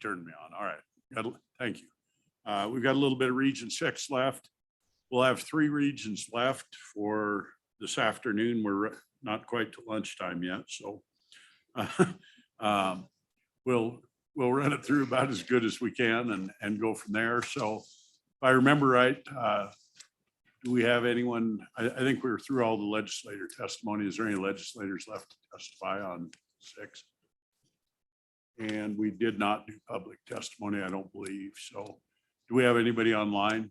turned me on. All right. Thank you. We've got a little bit of Region 6 left. We'll have 3 regions left for this afternoon. We're not quite to lunchtime yet, so we'll run it through about as good as we can and go from there. So if I remember right, do we have anyone? I think we were through all the legislator testimony. Is there any legislators left to testify on 6? And we did not do public testimony, I don't believe. So do we have anybody online?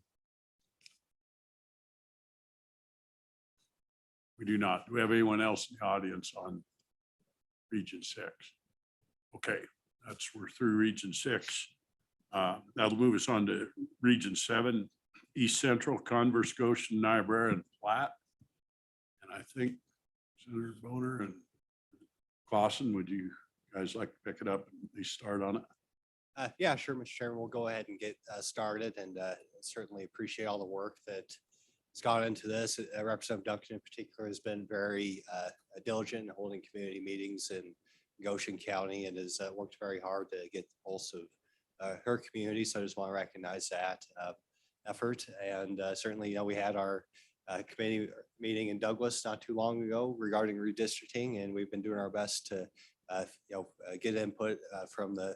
We do not. Do we have anyone else in the audience on Region 6? Okay, we're through Region 6. That'll move us on to Region 7, East Central, Converse, Goshen, Niobrara, and Platte. And I think Senator Boner and Clausen, would you guys like to pick it up and at least start on it? Yeah, sure, Mr. Chairman. We'll go ahead and get started, and certainly appreciate all the work that has gone into this. Representative Duncan in particular has been very diligent in holding community meetings in Goan County and has worked very hard to get the pulse of her community. So I just want to recognize that effort. And certainly, we had our committee meeting in Douglas not too long ago regarding redistricting, and we've been doing our best to get input from the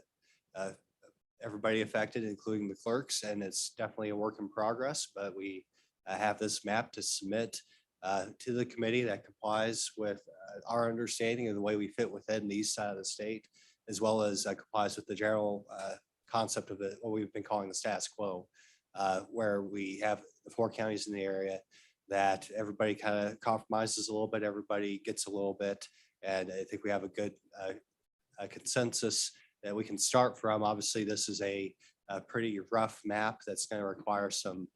everybody affected, including the clerks. And it's definitely a work in progress, but we have this map to submit to the committee that complies with our understanding of the way we fit within the east side of the state, as well as complies with the general concept of what we've been calling the status quo, where we have the 4 counties in the area that everybody kind of compromises a little bit, everybody gets a little bit. And I think we have a good consensus that we can start from. Obviously, this is a pretty rough map that's going to require some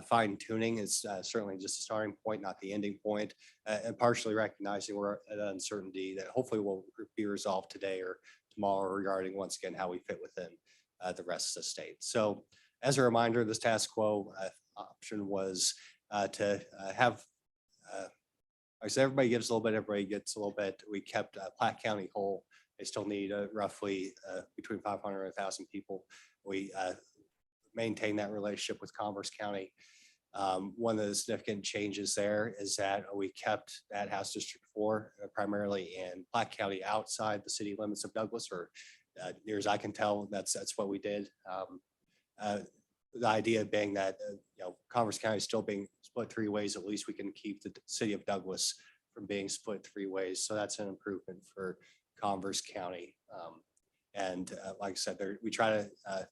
fine tuning. It's certainly just a starting point, not the ending point, and partially recognizing we're at an uncertainty that hopefully will be resolved today or tomorrow regarding, once again, how we fit within the rest of the state. So as a reminder, the status quo option was to have, I said, everybody gives a little bit, everybody gets a little bit. We kept Platte County whole. They still need roughly between 500 and 1,000 people. We maintain that relationship with Converse County. One of the significant changes there is that we kept that House District 4 primarily in Platte County outside the city limits of Douglas, or near as I can tell, that's what we did. The idea being that Converse County is still being split 3 ways. At least we can keep the city of Douglas from being split 3 ways. So that's an improvement for Converse County. And like I said, we try to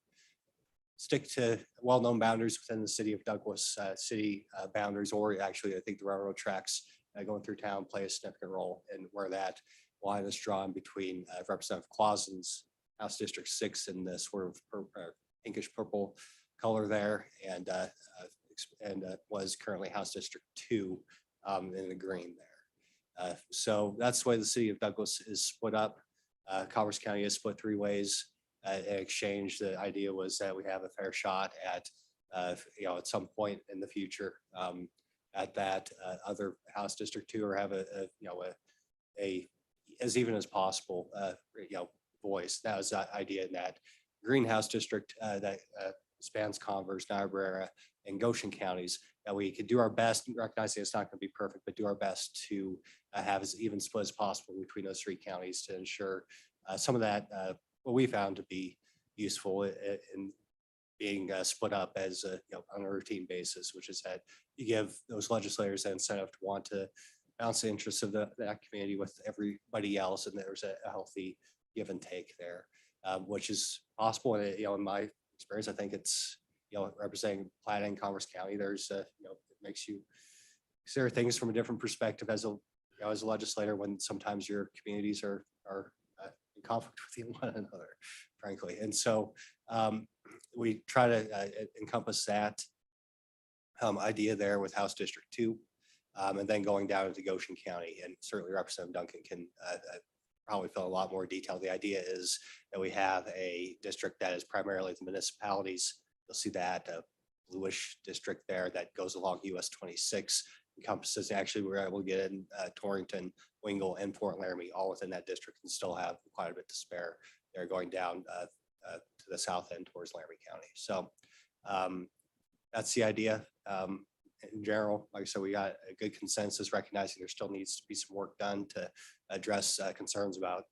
stick to well-known boundaries within the city of Douglas, city boundaries, or actually I think the railroad tracks going through town play a significant role in where that line is drawn between Representative Clausen's House District 6 and the sort of pinkish purple color there, and was currently House District 2 in the green there. So that's the way the city of Douglas is split up. Converse County is split 3 ways. In exchange, the idea was that we have a fair shot at, at some point in the future, at that other House District 2, or have a as even as possible, voice. That was the idea in that Greenhouse District that spans Converse, Niobrara, and Goshen counties, that we could do our best, recognizing it's not going to be perfect, but do our best to have as even split as possible between those 3 counties to ensure some of that, what we found to be useful in being split up as on a routine basis, which is that you give those legislators an incentive to want to balance the interests of that community with everybody else, and there's a healthy give and take there, which is possible. And in my experience, I think it's representing Platte and Converse County. There's it makes you consider things from a different perspective as a legislator, when sometimes your communities are in conflict with one another, frankly. And so we try to encompass that idea there with House District 2, and then going down into Goshen County, and certainly Representative Duncan can probably fill a lot more detail. The idea is that we have a district that is primarily the municipalities. You'll see that bluish district there that goes along US 26, encompasses, actually we're able to get in Torrington, Wingle, and Fort Laramy all within that district, and still have quite a bit to spare. They're going down to to the south end towards Laramy County. So that's the idea. In general, like I said, we got a good consensus, recognizing there still needs to be some work done to address concerns about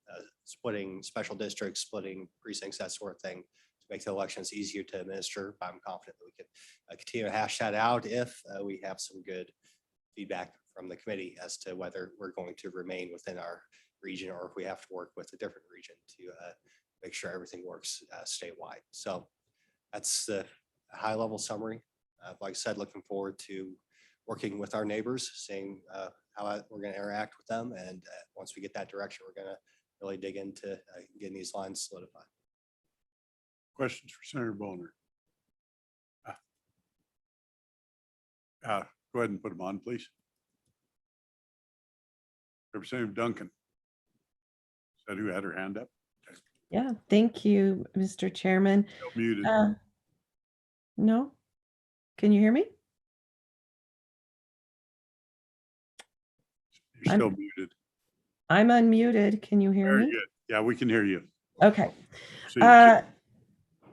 splitting special districts, splitting precincts, that sort of thing, to make the elections easier to administer. But I'm confident that we can continue to hash that out if we have some good feedback from the committee as to whether we're going to remain within our region or if we have to work with a different region to make sure everything works statewide. So that's the high level summary. Like I said, looking forward to working with our neighbors, seeing how we're going to interact with them. And once we get that direction, we're going to really dig into getting these lines solidified. Questions for Senator Boner? Go ahead and put them on, please. Representative Duncan. Is that who had her hand up? Yeah, thank you, Mr. Chairman. Still muted. No, can you hear me? You're still muted. I'm unmuted. Can you hear Very me? good. Yeah, we can hear you. Okay. So you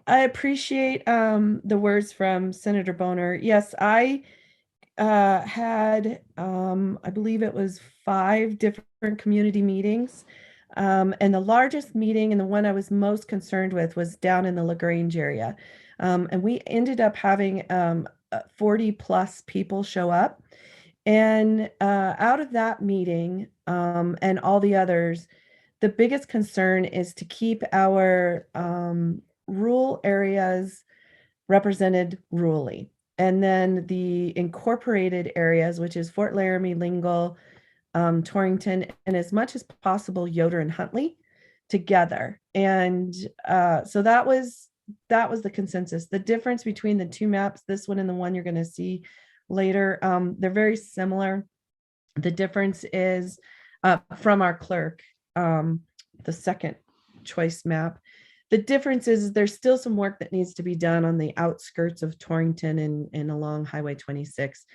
I appreciate the words from Senator Boner. Yes, I had, I believe it was 5 different community meetings. And the largest meeting and the one I was most concerned with was down in the LaGrange area. And we ended up having 40 plus people show up. And out of that meeting and all the others, the biggest concern is to keep our rural areas represented rurally. And then the incorporated areas, which is Fort Laramie, Lingle, Torrington, and as much as possible, Yoder and Huntley together. And so that was the consensus. The difference between the 2 maps, this one and the one you're going to see later, they're very similar. The difference is from our clerk, the second choice map. The difference is there's still some work that needs to be done on the outskirts of Torrington and along Highway 26.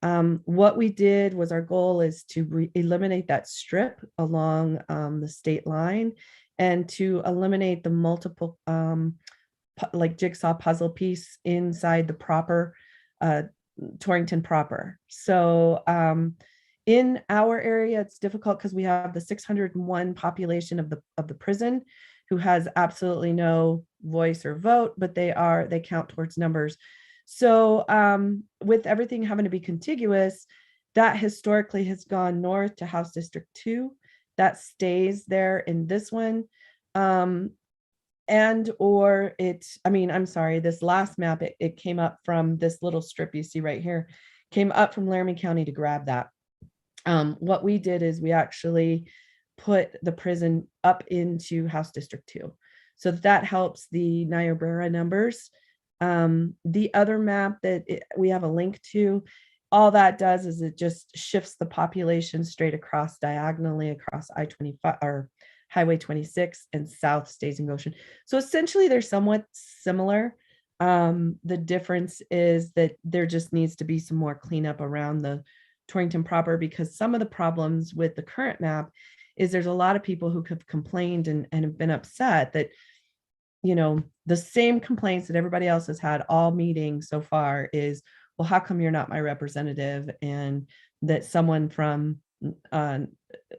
What we did was our goal is to eliminate that strip along the state line and to eliminate the multiple like jigsaw puzzle piece inside the proper Torrington proper. So in our area, it's difficult because we have the 601 population of the prison who has absolutely no voice or vote, but they count towards numbers. So with everything having to be contiguous, that historically has gone north to House District 2. That stays there in this one. And or I'm sorry, this last map, it came up from this little strip you see right here, came up from Laramy County to grab that. What we did is we actually put the prison up into House District 2. So that helps the Niobrara numbers. The other map that we have a link to, all that does is it just shifts the population straight across diagonally across I-25 or Highway 26 and south stays in Goshen. So essentially they're somewhat similar. The difference is that there just needs to be some more cleanup around the Torrington proper, because some of the problems with the current map is there's a lot of people who have complained and have been upset that, you know, the same complaints that everybody else has had all meetings so far is, well, how come you're not my representative? And that someone from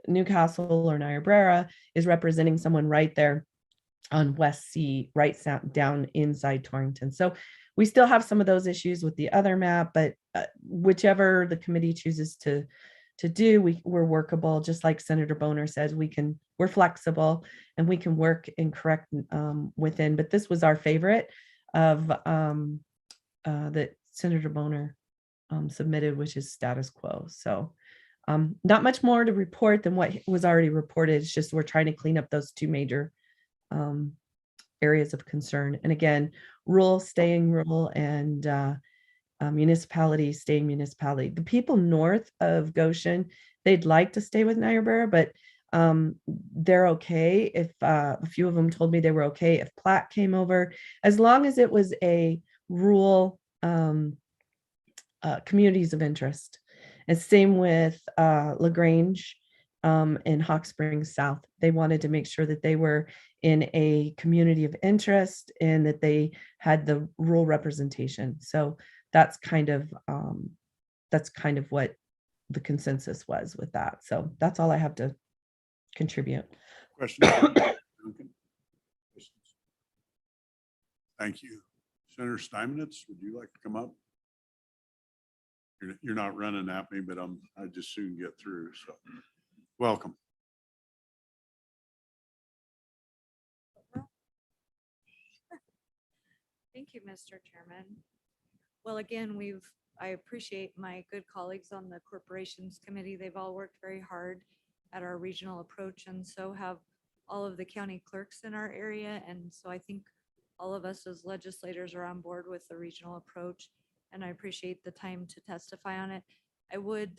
Newcastle or Niobrara is representing someone right there on West C, right down inside Torrington. So we still have some of those issues with the other map, but whichever the committee chooses to do, we're workable. Just like Senator Boner says, we're flexible and we can work and correct within. But this was our favorite of that Senator Boner submitted, which is status quo. So not much more to report than what was already reported. It's just we're trying to clean up those 2 major areas of concern. And again, rural staying rural and municipality staying municipality. The people north of Goshen, they'd like to stay with Niobrara, but they're okay if a few of them told me they were okay if Platte came over, as long as it was a rural communities of interest. And same with LaGrange in Hawk Springs South. They wanted to make sure that they were in a community of interest and that they had the rural representation. So that's kind of what the consensus was with that. So that's all I have to contribute. Questions? Duncan? Questions? Thank you. Senator Steinmetz, would you like to come up? You're not running at me, but I just soon get through. So welcome. Thank you, Mr. Chairman. Well, again, I appreciate my good colleagues on the Corporations Committee. They've all worked very hard at our regional approach, and so have all of the county clerks in our area. And so I think all of us as legislators are on board with the regional approach, and I appreciate the time to testify on it. I would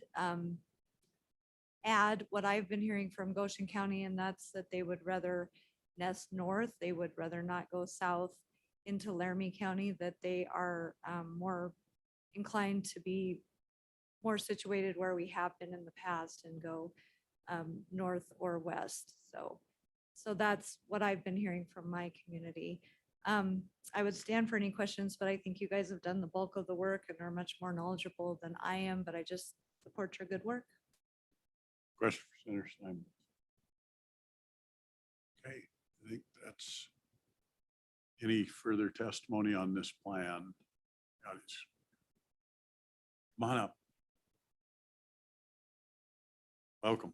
add what I've been hearing from Goshen County, and that's that they would rather nest north. They would rather not go south into Laramy County, that they are more inclined to be more situated where we have been in the past and go north or west. So that's what I've been hearing from my community. I would stand for any questions, but I think you guys have done the bulk of the work and are much more knowledgeable than I am, but I just support your good work. Question for Senator Steinmetz. Okay, I think that's any further testimony on this plan. Come on up. Welcome.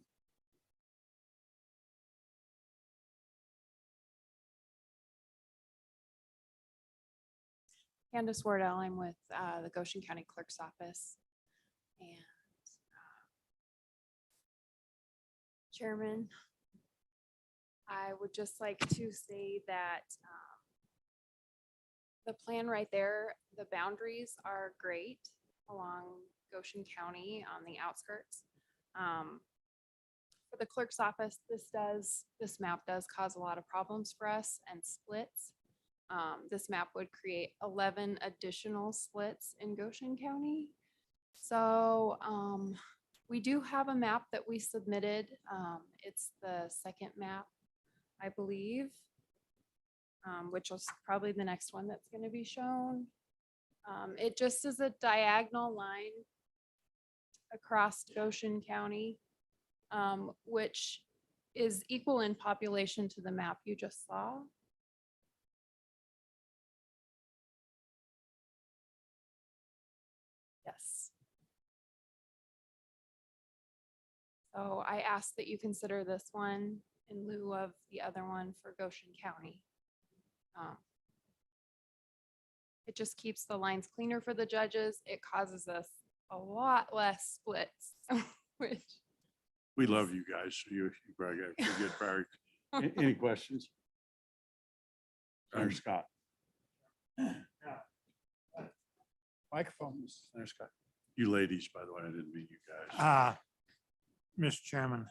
Candace Wardell, I'm with the Goshen County Clerk's Office. And Chairman, I would just like to say that the plan right there, the boundaries are great along Goshen County on the outskirts. For the clerk's office, this map does cause a lot of problems for us and splits. This map would create 11 additional splits in Goshen County. So we do have a map that we submitted. It's the second map, I believe, which is probably the next one that's going to be shown. It just is a diagonal line across Goshen County, which is equal in population to the map you just saw. Yes. So I ask that you consider this one in lieu of the other one for Goshen County. It just keeps the lines cleaner for the judges. It causes us a lot less splits, which We love you guys. So you probably get very. Any questions? Senator Scott. Microphone. Senator Scott. You ladies, by the way, I didn't mean you guys. Mr. Chairman,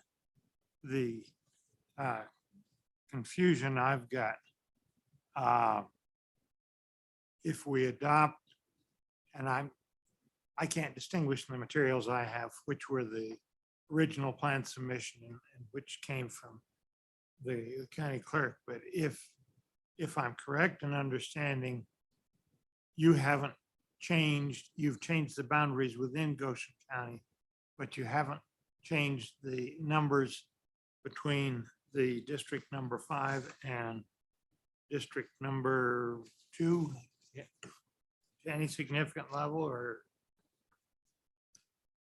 the confusion I've got, if we adopt, and I can't distinguish the materials I have, which were the original plan submission and which came from the county clerk, but if I'm correct in understanding, you've changed the boundaries within Goshen County, but you haven't changed the numbers between the district number 5 and district number 2 to any significant level, or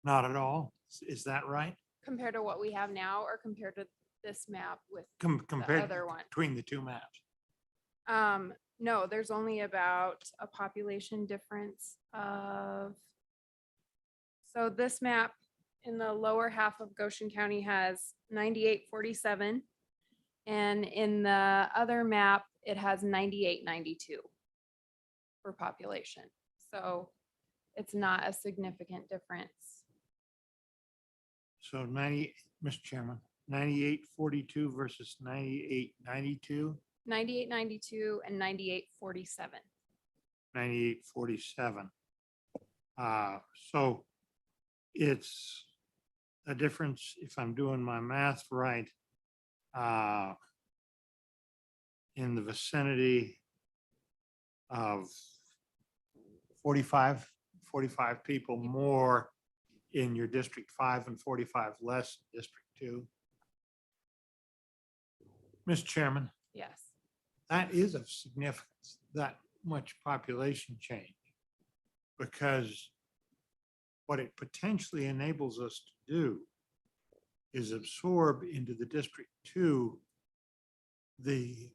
not at all? Is that right? compared to what we have now or compared to this map with the Compared other one? between the two maps? No, there's only about a population difference of, so this map in the lower half of Goshen County has 9847. And in the other map, it has 9892 for population. So it's not a significant difference. So Mr. Chairman, 9842 versus 9892, 9892 and 9847. 9847. So it's a difference, if I'm doing my math right, in the vicinity of 45 people more in your District 5 and 45 less in District 2. Mr. Chairman, Yes. that is of significance, that much population change. Because what it potentially enables us to do is absorb into the District 2 the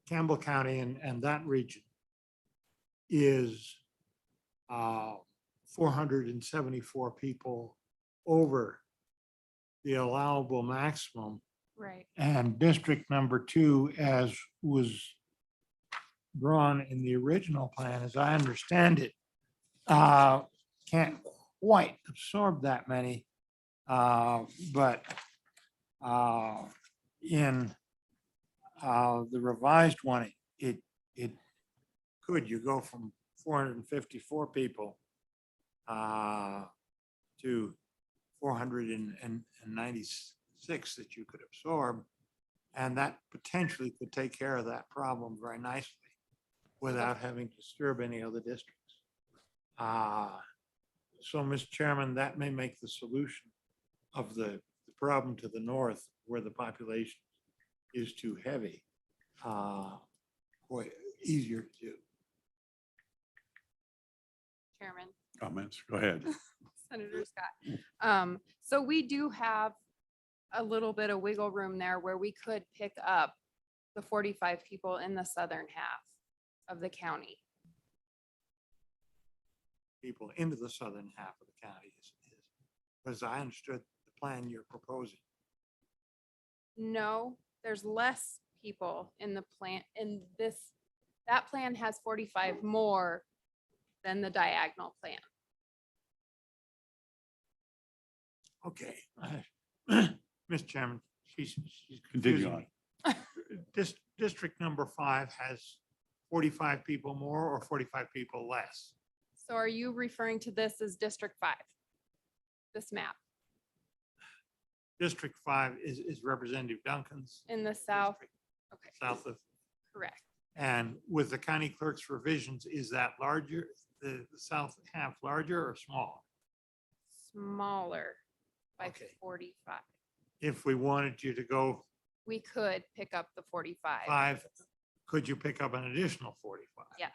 Campbell County and that region is 474 people over the allowable maximum. Right. And District number 2, as was drawn in the original plan, as I understand it, can't quite absorb that many. But in the revised one, it could, you go from 454 people to 496 that you could absorb. And that potentially could take care of that problem very nicely without having to disturb any other districts. So, Mr. Chairman, that may make the solution of the problem to the north where the population is too heavy, easier to do. Chairman, Comments? Go ahead. Senator Scott. So we do have a little bit of wiggle room there where we could pick up the 45 people in the southern half of the county. People into the southern half of the county is, as I understood the plan you're proposing. No, there's less people in the plan, in this, that plan has 45 more than the diagonal plan. Okay. Mr. Chairman, she's Continue confusing me. District number 5 has 45 people more or 45 people less? So are you referring to this as District 5? This map District 5 is Representative Duncan's. in the south? district, Okay, South of, correct. and with the county clerk's revisions, is that larger, the south half larger or small? Smaller by Okay. 45. If we wanted you to go We could pick up the 45. 5, could you pick up an additional 45? Yes.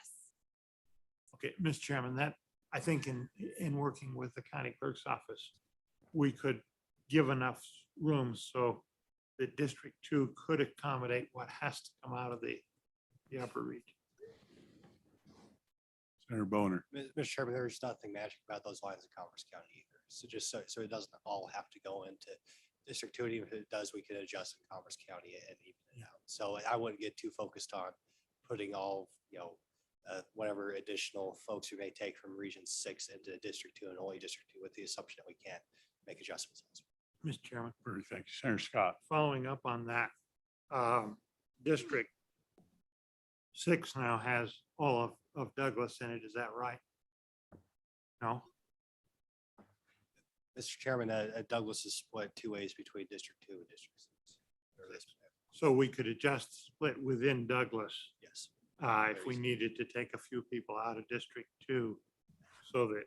Okay, Mr. Chairman, that, I think in working with the county clerk's office, we could give enough room so that District 2 could accommodate what has to come out of the upper region. Senator Boner. Mr. Chairman, there's nothing magic about those lines in Commerce County either. So just so it doesn't all have to go into District 2, and even if it does, we can adjust in Commerce County and even it out. So I wouldn't get too focused on putting all, whatever additional folks we may take from Region 6 into District 2 and only District 2 with the assumption that we can't make adjustments. Mr. Chairman, Very thank you. Senator Scott. following up on that, District 6 now has all of Douglas in it. Is that right? No? Mr. Chairman, Douglas is split 2 ways between District 2 and District 6. Or this- So we could adjust split within Douglas Yes. if we needed to take a few people out of District 2 so that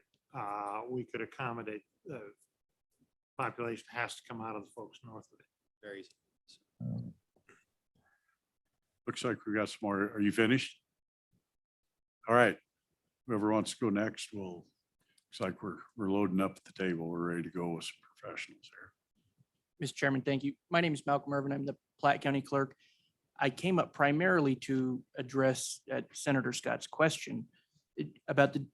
we could accommodate the population has to come out of the folks north of it. Very easy. Looks like we got some more. Are you finished? All right. Whoever wants to go next, looks like we're loading up at the table. We're ready to go with some professionals here. Mr. Chairman, thank you. My name is Malcolm Irvin. I'm the Platte County Clerk. I came up primarily to address Senator Scott's question about the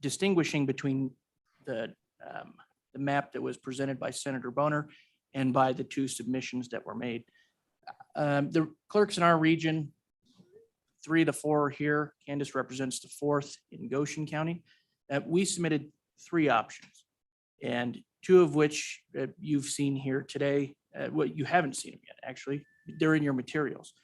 distinguishing between the map that was presented by Senator Boner and by the 2 submissions that were made. The clerks in our region, 3 of the 4 are here. Candace represents the 4th in Goshen County. We submitted 3 options, and 2 of which you've seen here today. What you haven't seen them yet, actually. They're in your materials.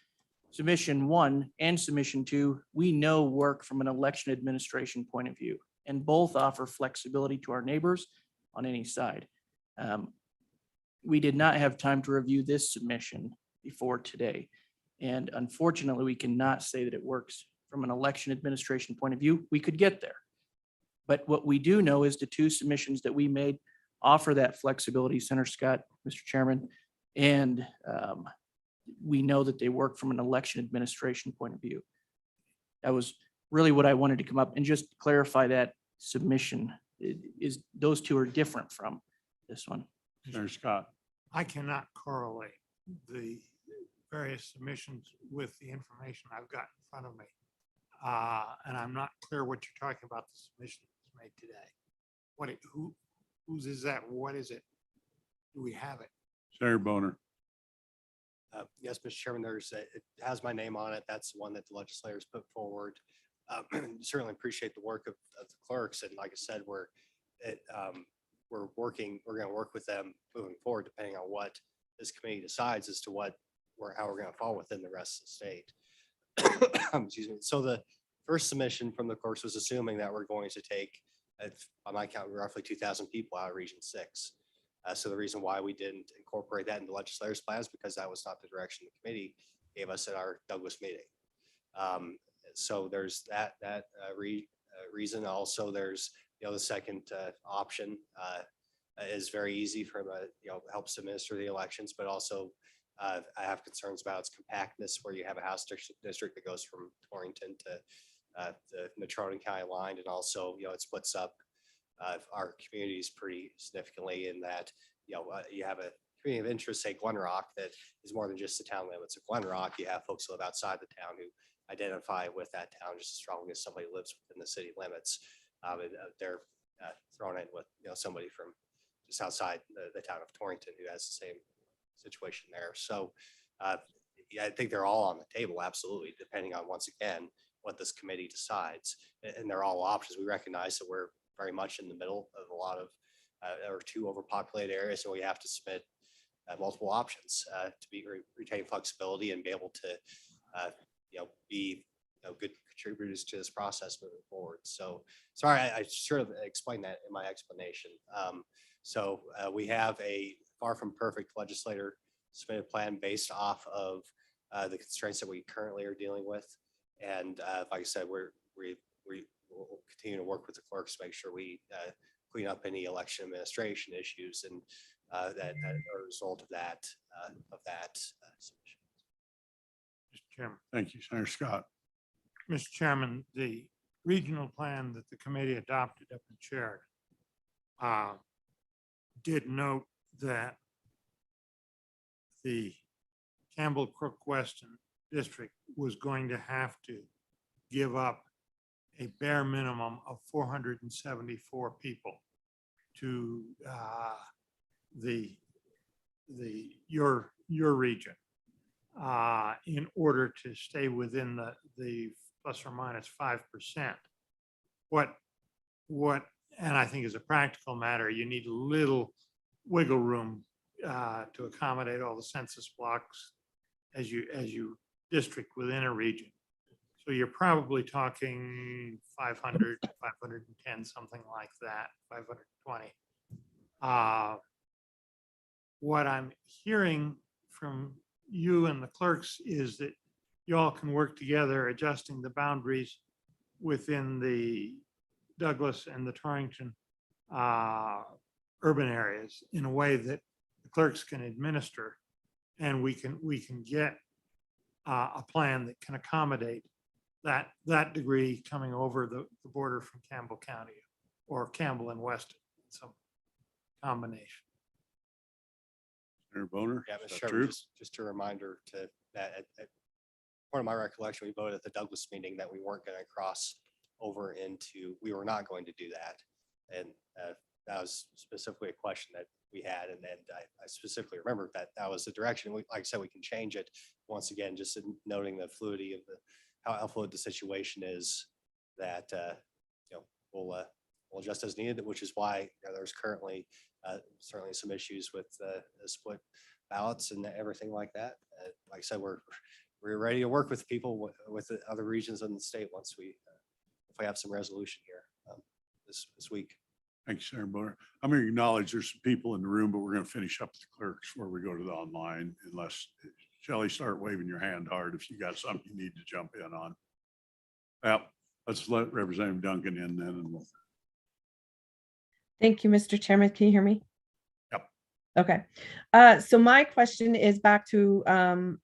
submission 1 and submission 2, we know work from an election administration point of view, and both offer flexibility to our neighbors on any side. We did not have time to review this submission before today. And unfortunately, we cannot say that it works from an election administration point of view. We could get there. But what we do know is the 2 submissions that we made offer that flexibility, Senator Scott, Mr. Chairman. And we know that they work from an election administration point of view. That was really what I wanted to come up and just clarify that submission is those 2 are different from this one. Senator Scott. I cannot correlate the various submissions with the information I've got in front of me. And I'm not clear what you're talking about, the submission that was made today. Whose is that? What is it? Do we have it? Senator Boner. Yes, Mr. Chairman, it has my name on it. That's the one that the legislators put forward. Certainly appreciate the work of the clerks. And like I said, we're going to work with them moving forward, depending on what this committee decides as to how we're going to fall within the rest of the state. Excuse me. So the first submission from the clerks was assuming that we're going to take, by my count, roughly 2,000 people out of Region 6. So the reason why we didn't incorporate that into legislators' plans, because that was not the direction the committee gave us at our Douglas meeting. So there's that reason. Also, there's the second option is very easy from helps administer the elections, but also I have concerns about its compactness, where you have a House district that goes from Torrington to the Redistricting County line, and also it splits up our communities pretty significantly in that you have a community of interest, say Glen Rock, that is more than just the town limits of Glen Rock. You have folks who live outside the town who identify with that town just as strongly as somebody who lives within the city limits. And they're thrown in with somebody from just outside the town of Torrington who has the same situation there. So yeah, I think they're all on the table, absolutely, depending on, once again, what this committee decides. And they're all options. We recognize that we're very much in the middle of a lot of or 2 overpopulated areas, so we have to submit multiple options to retain flexibility and be able to be good contributors to this process moving forward. So sorry, I should have explained that in my explanation. So we have a far from perfect legislator submitted plan based off of the constraints that we currently are dealing with. And like I said, we will continue to work with the clerks to make sure we clean up any election administration issues and that are a result of that submission. Mr. Chairman. Thank you, Senator Scott. Mr. Chairman, the regional plan that the committee adopted up in Sheridan did note that the Campbell Crook Weston district was going to have to give up a bare minimum of 474 people to your region in order to stay within the plus or minus 5%. And I think as a practical matter, you need a little wiggle room to accommodate all the census blocks as you district within a region. So you're probably talking 500, 510, something like that, 520. What I'm hearing from you and the clerks is that you all can work together adjusting the boundaries within the Douglas and the Torrington urban areas in a way that the clerks can administer, and we can get a plan that can accommodate that degree coming over the border from Campbell County or Campbell and Weston, some combination. Senator Boner. Yeah, is Mr. that Chairman, true? just a reminder to that part of my recollection, we voted at the Douglas meeting that we weren't going to cross over into, we were not going to do that. And that was specifically a question that we had. And then I specifically remembered that was the direction. Like I said, we can change it once again, just in noting the fluidity of how fluid the situation is, that we'll adjust as needed, which is why there's currently certainly some issues with the split ballots and everything like that. Like I said, we're we're ready to work with people with the other regions in the state once if we have some resolution here this week. Thank you, Senator Bonner. I'm going to acknowledge there's some people in the room, but we're going to finish up the clerks before we go to the online unless, Shelley, start waving your hand hard if you got something you need to jump in on. Well, let's let Representative Duncan in then and we'll. Thank you, Mr. Chairman. Can you hear me? Yep. Okay. So my question is back to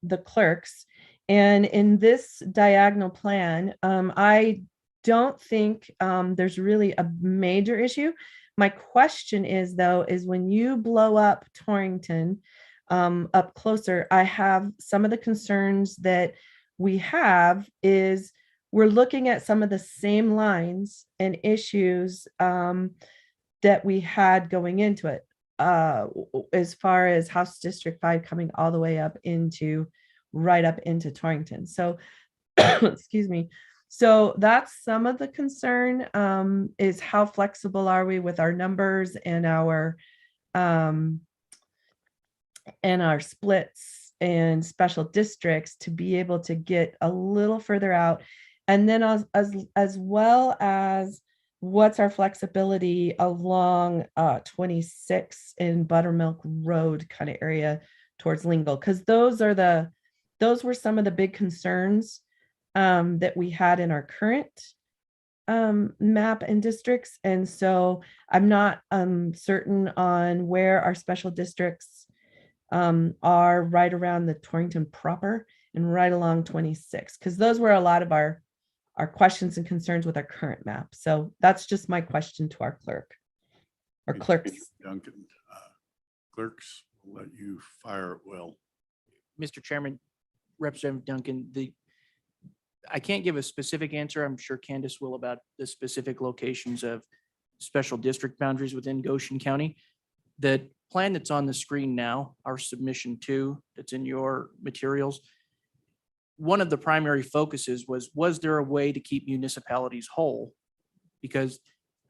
the clerks. And in this diagonal plan, I don't think there's really a major issue. My question is, though, is when you blow up Torrington up closer, I have some of the concerns that we have is we're looking at some of the same lines and issues that we had going into it, as far as House District 5 coming all the way up into right up into Torrington. So, excuse me. So that's some of the concern is how flexible are we with our numbers and our splits and special districts to be able to get a little further out. And then as well as what's our flexibility along 26 in Buttermilk Road kind of area towards Lingle, because those were some of the big concerns that we had in our current map and districts. And so I'm not certain on where our special districts are right around the Torrington proper and right along 26, because those were a lot of our questions and concerns with our current map. So that's just my question to our clerk or clerks. Duncan, clerks, will let you fire at will. Mr. Chairman, Representative Duncan, I can't give a specific answer. I'm sure Candace will about the specific locations of special district boundaries within Goshen County. The plan that's on the screen now, our submission 2, that's in your materials, one of the primary focuses was there a way to keep municipalities whole? Because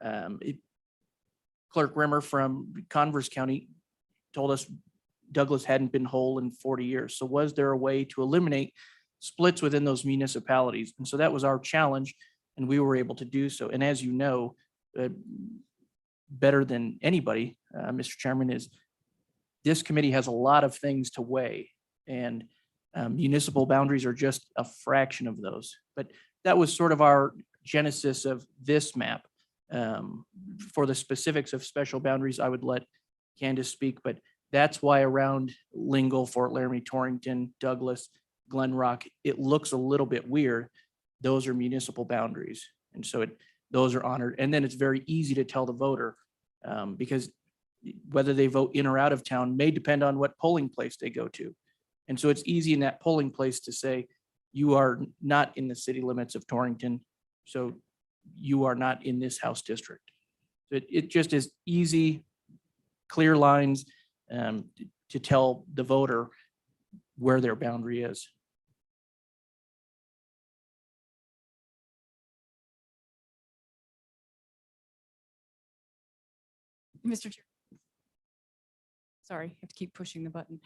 Clerk Rimmer from Converse County told us Douglas hadn't been whole in 40 years. So was there a way to eliminate splits within those municipalities? And so that was our challenge, and we were able to do so. And as you know, better than anybody, Mr. Chairman, is this committee has a lot of things to weigh, and municipal boundaries are just a fraction of those. But that was sort of our genesis of this map. For the specifics of special boundaries, I would let Candace speak, but that's why around Lingle, Fort Laramie, Torrington, Douglas, Glen Rock, it looks a little bit weird. Those are municipal boundaries. And so those are honored. And then it's very easy to tell the voter because whether they vote in or out of town may depend on what polling place they go to. And so it's easy in that polling place to say, you are not in the city limits of Torrington, so you are not in this House district. It just is easy, clear lines to tell the voter where their boundary is. Mr. Chair. Sorry, I have to keep pushing the button.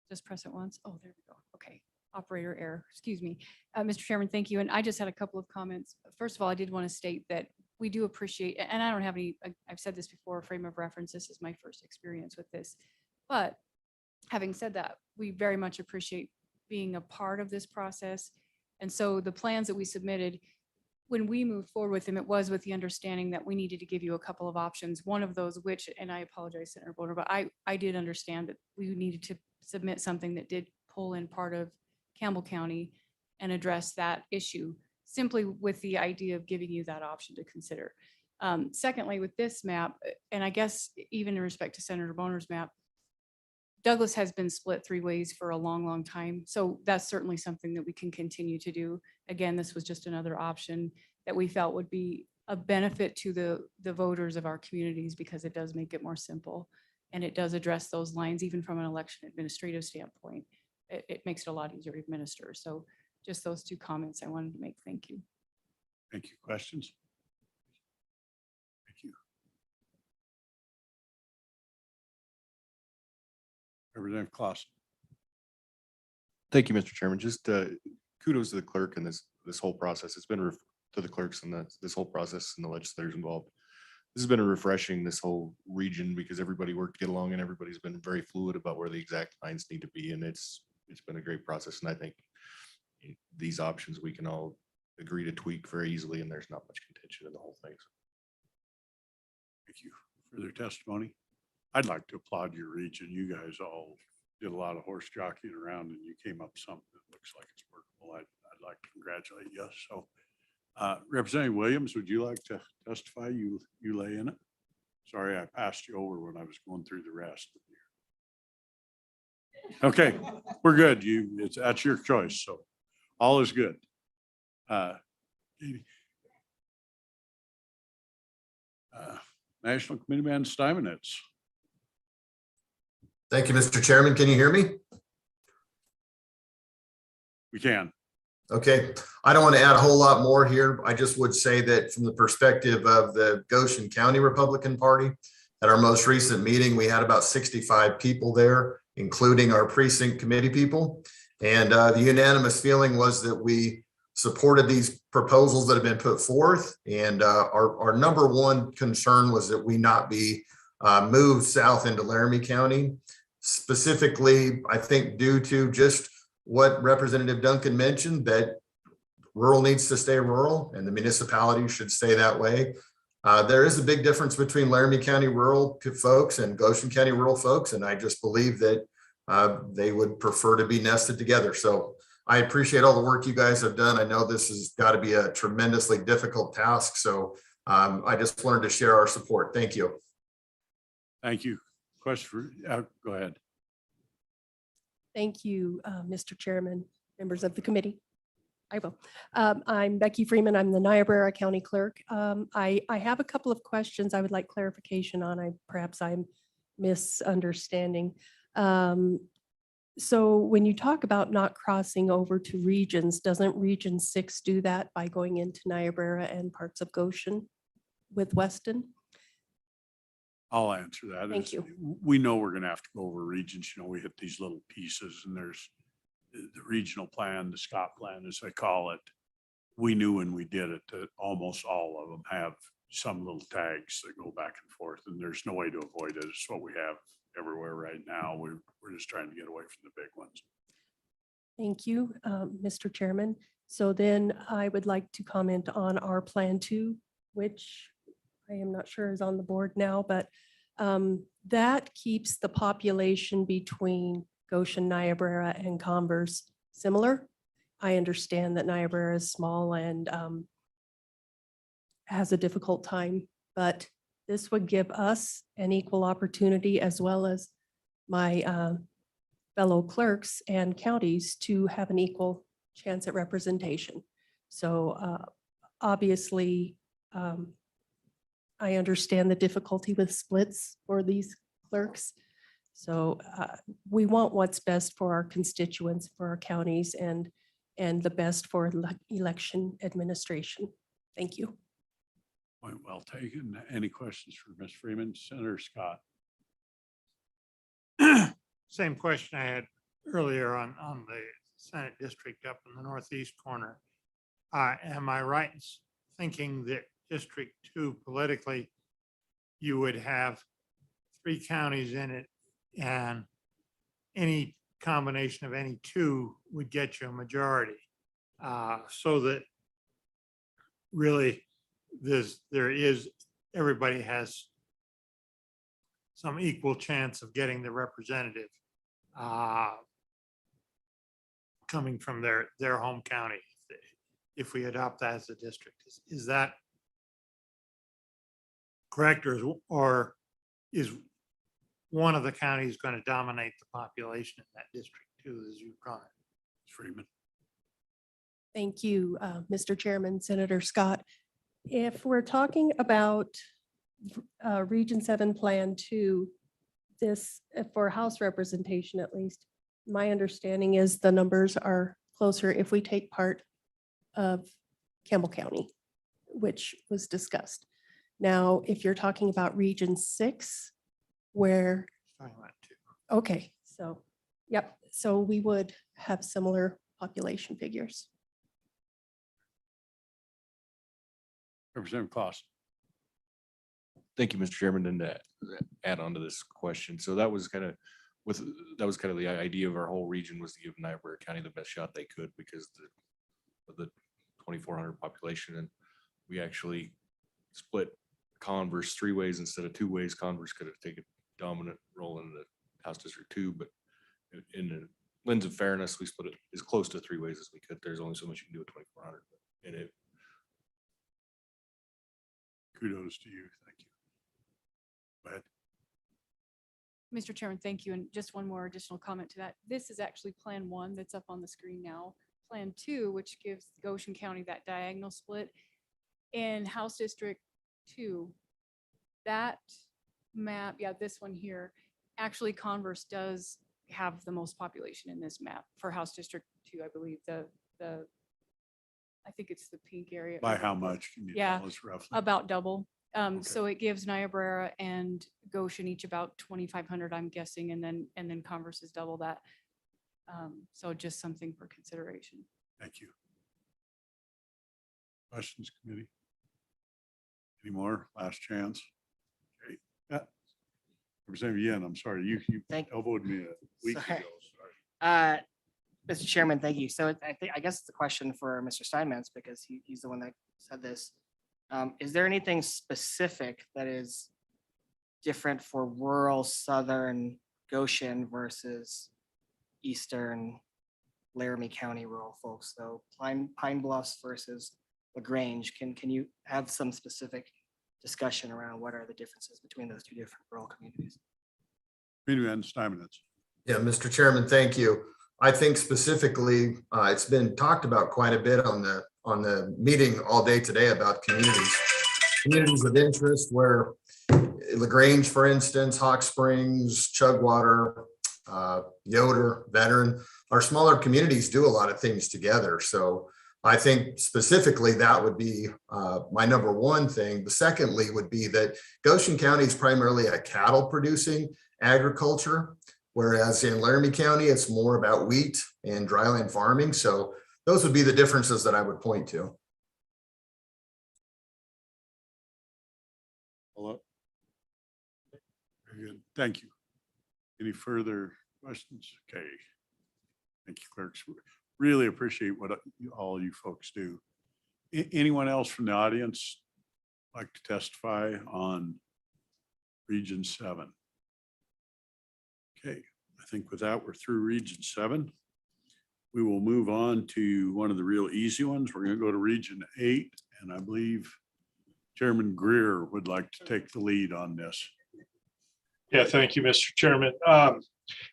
Just press it once. Oh, there we go. Okay. Operator error, excuse me. Mr. Chairman, thank you. And I just had a couple of comments. First of all, I did want to state that we do appreciate, and I don't have any, I've said this before, frame of reference, this is my first experience with this. But having said that, we very much appreciate being a part of this process. And so the plans that we submitted, when we moved forward with them, it was with the understanding that we needed to give you a couple of options. One of those, which, and I apologize, Senator Bonner, but I did understand that we needed to submit something that did pull in part of Campbell County and address that issue, simply with the idea of giving you that option to consider. Secondly, with this map, and I guess even in respect to Senator Bonner's map, Douglas has been split 3 ways for a long, long time. So that's certainly something that we can continue to do. Again, this was just another option that we felt would be a benefit to the voters of our communities, because it does make it more simple. And it does address those lines, even from an election administrative standpoint. It makes it a lot easier to administer. So just those 2 comments I wanted to make. Thank you. Thank you. Questions? Thank you. Representative Clausen. Thank you, Mr. Chairman. Just kudos to the clerk and this whole process. It's been to the clerks and this whole process and the legislators involved. This has been a refreshing, this whole region, because everybody worked to get along and everybody's been very fluid about where the exact lines need to be. And it's been a great process. And I think these options we can all agree to tweak very easily, and there's not much contention in the whole thing. Thank you for their testimony. I'd like to applaud your region. You guys all did a lot of horse jockeying around and you came up with something that looks like it's workable. I'd like to congratulate you. So Representative Williams, would you like to testify? You lay in it. Sorry, I passed you over when I was going through the rest. Okay, we're good. That's your choice. So all is good. Katie. National Committeeman Steinmetz. Thank you, Mr. Chairman. Can you hear me? We can. Okay, I don't want to add a whole lot more here. I just would say that from the perspective of the Goan County Republican Party, at our most recent meeting, we had about 65 people there, including our precinct committee people. And the unanimous feeling was that we supported these proposals that have been put forth. And our number one concern was that we not be moved south into Laramy County. Specifically, I think due to just what Representative Duncan mentioned, that rural needs to stay rural and the municipality should stay that way. There is a big difference between Laramy County rural folks and Goan County rural folks. And I just believe that they would prefer to be nested together. So I appreciate all the work you guys have done. I know this has got to be a tremendously difficult task. So I just wanted to share our support. Thank you. Thank you. Question for, go ahead. Thank you, Mr. Chairman, members of the committee. I will. I'm Becky Freeman. I'm the Niobrara County Clerk. I have a couple of questions I would like clarification on. Perhaps I'm misunderstanding. So when you talk about not crossing over to regions, doesn't Region 6 do that by going into Niobrara and parts of Goshen with Weston? I'll answer that. Thank you. We know we're going to have to go over regions. You know, we hit these little pieces and there's the regional plan, the Scott plan, as they call it. We knew when we did it that almost all of them have some little tags that go back and forth, and there's no way to avoid it. It's what we have everywhere right now. We're just trying to get away from the big ones. Thank you, Mr. Chairman. So then I would like to comment on our Plan 2, which I am not sure is on the board now, but that keeps the population between Goshen, Niobrara, and Converse similar. I understand that Niobrara is small and has a difficult time, but this would give us an equal opportunity as well as my fellow clerks and counties to have an equal chance at representation. So obviously, I understand the difficulty with splits for these clerks. So we want what's best for our constituents, for our counties, and the best for election administration. Thank you. Point well taken. Any questions for Ms. Freeman? Senator Scott. Same question I had earlier on the Senate district up in the northeast corner. Am I right in thinking that District 2 politically, you would have 3 counties in it and any combination of any 2 would get you a majority? So that really everybody has some equal chance of getting the representative coming from their home county if we adopt that as a district. Is that correct, or is one of the counties going to dominate the population in that district too, as you've gone? Freeman. Thank you, Mr. Chairman, Senator Scott. If we're talking about Region 7 Plan 2, this for House representation, at least, my understanding is the numbers are closer if we take part of Campbell County, which was discussed. Now, if you're talking about Region 6, where, okay, so, yep, So we would have similar population figures. Representative Clausen. Thank you, Mr. Chairman, and to add on to this question. So that was kind of the idea of our whole region, was to give Niobrara County the best shot they could because of the 2,400 population. And we actually split Converse 3 ways instead of 2 ways. Converse could have taken a dominant role in the House District 2, but in the lens of fairness, we split it as close to 3 ways as we could. There's only so much you can do with 2,400. And it, Kudos to you. Thank you. Go ahead. Mr. Chairman, thank you. And just one more additional comment to that. This is actually Plan 1 that's up on the screen now. Plan 2, which gives Goshen County that diagonal split. In House District 2, that map, yeah, this one here, actually Converse does have the most population in this map for House District 2, I believe. I think it's the pink area. By how much? Can you Yeah, tell us roughly? About double. Okay. So it gives Niobrara and Goshen each about 2,500, I'm guessing, and then Converse is double that. So just something for consideration. Thank you. Questions, committee? Any more? Last chance? Okay. Yeah. Representative Yen, I'm sorry, you elbowed me a week ago. Sorry. Sorry. Mr. Chairman, thank you. So I guess it's a question for Mr. Steinmetz because he's the one that said this. Is there anything specific that is different for rural southern Goshen versus eastern Laramy County rural folks? So Pine Bluffs versus LaGrange. Can you have some specific discussion around what are the differences between those two different rural communities? Committee Steinmetz. Yeah, Mr. Chairman, thank you. I think specifically, it's been talked about quite a bit on the meeting all day today about communities of interest where LaGrange, for instance, Hawk Springs, Chugwater, Yoder, Veteran, our smaller communities do a lot of things together. So I think specifically that would be my number one thing. The secondly would be that Goshen County is primarily a cattle producing agriculture, whereas in Laramy County, it's more about wheat and dryland farming. So those would be the differences that I would point to. Hello. Very good. Thank you. Any further questions? Okay. Thank you, clerks. Really appreciate what all you folks do. Anyone else from the audience like to testify on Region 7? Okay, I think with that, we're through Region 7. We will move on to one of the real easy ones. We're going to go to Region 8, and I believe Chairman Greer would like to take the lead on this. Yeah, thank you, Mr. Chairman.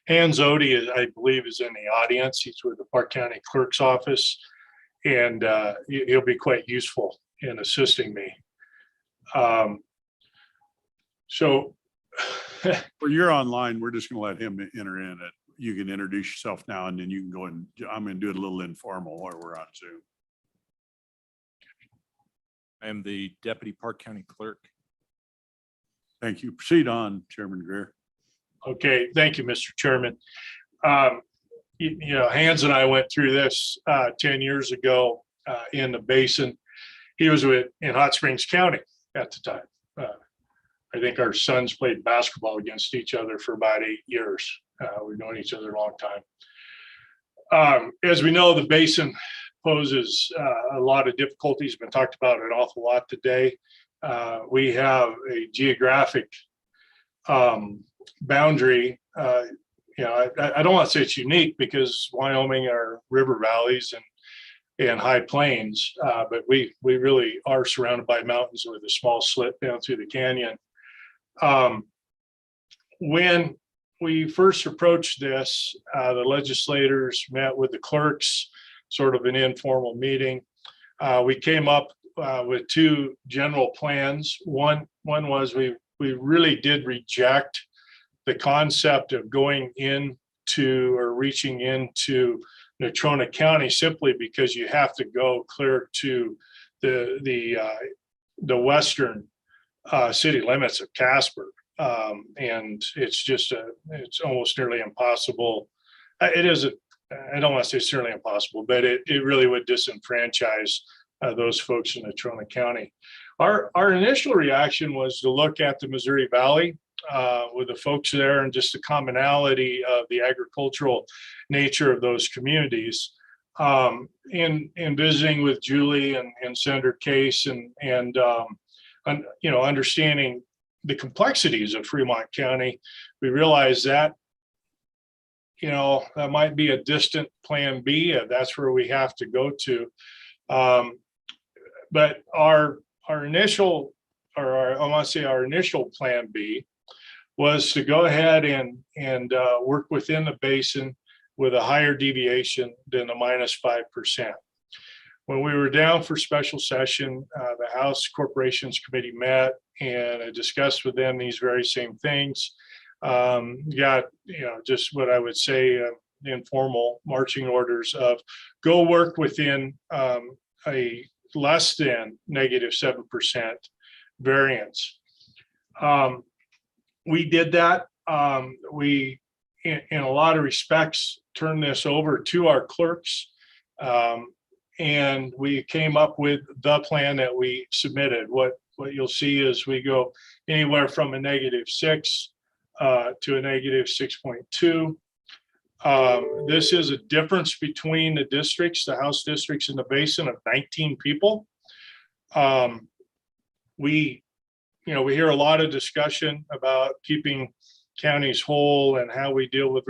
Hans Odie, I believe, is in the audience. He's with the Park County Clerk's office, and he'll be quite useful in assisting me. So Well, you're online. We're just going to let him enter in it. You can introduce yourself now, and then you can go and I'm going to do it a little informal while we're on Zoom. I am the Deputy Park County Clerk. Thank you. Proceed on, Chairman Greer. okay, thank you, Mr. Chairman. You know, Hans and I went through this 10 years ago in the basin. He was in Hot Springs County at the time. I think our sons played basketball against each other for about 8 years. We've known each other a long time. As we know, the basin poses a lot of difficulties. Been talked about an awful lot today. We have a geographic boundary. You know, I don't want to say it's unique because Wyoming are river valleys and high plains, but we really are surrounded by mountains with a small slit down through the canyon. When we first approached this, the legislators met with the clerks, sort of an informal meeting. We came up with two general plans. One was we really did reject the concept of going into or reaching into Natrona County simply because you have to go clear to the western city limits of Casper. And it's almost nearly impossible it isn't, I don't want to say certainly impossible, but it really would disenfranchise those folks in Natrona County. Our initial reaction was to look at the Missouri Valley with the folks there and just the commonality of the agricultural nature of those communities. In visiting with Julie and Senator Case and you know, understanding the complexities of Fremont County, we realized that, you know, that might be a distant plan B. That's where we have to go to. But our initial, or I want to say our initial plan B was to go ahead and work within the basin with a higher deviation than the -5%. When we were down for special session, the House Corporations Committee met and I discussed with them these very same things. Got, you know, just what I would say, informal marching orders of go work within a less than -7% variance. We did that. We, in a lot of respects, turned this over to our clerks. And we came up with the plan that we submitted. What you'll see is we go anywhere from a -6 to a -6.2. This is a difference between the districts, the House districts in the basin of 19 people. We hear a lot of discussion about keeping counties whole and how we deal with,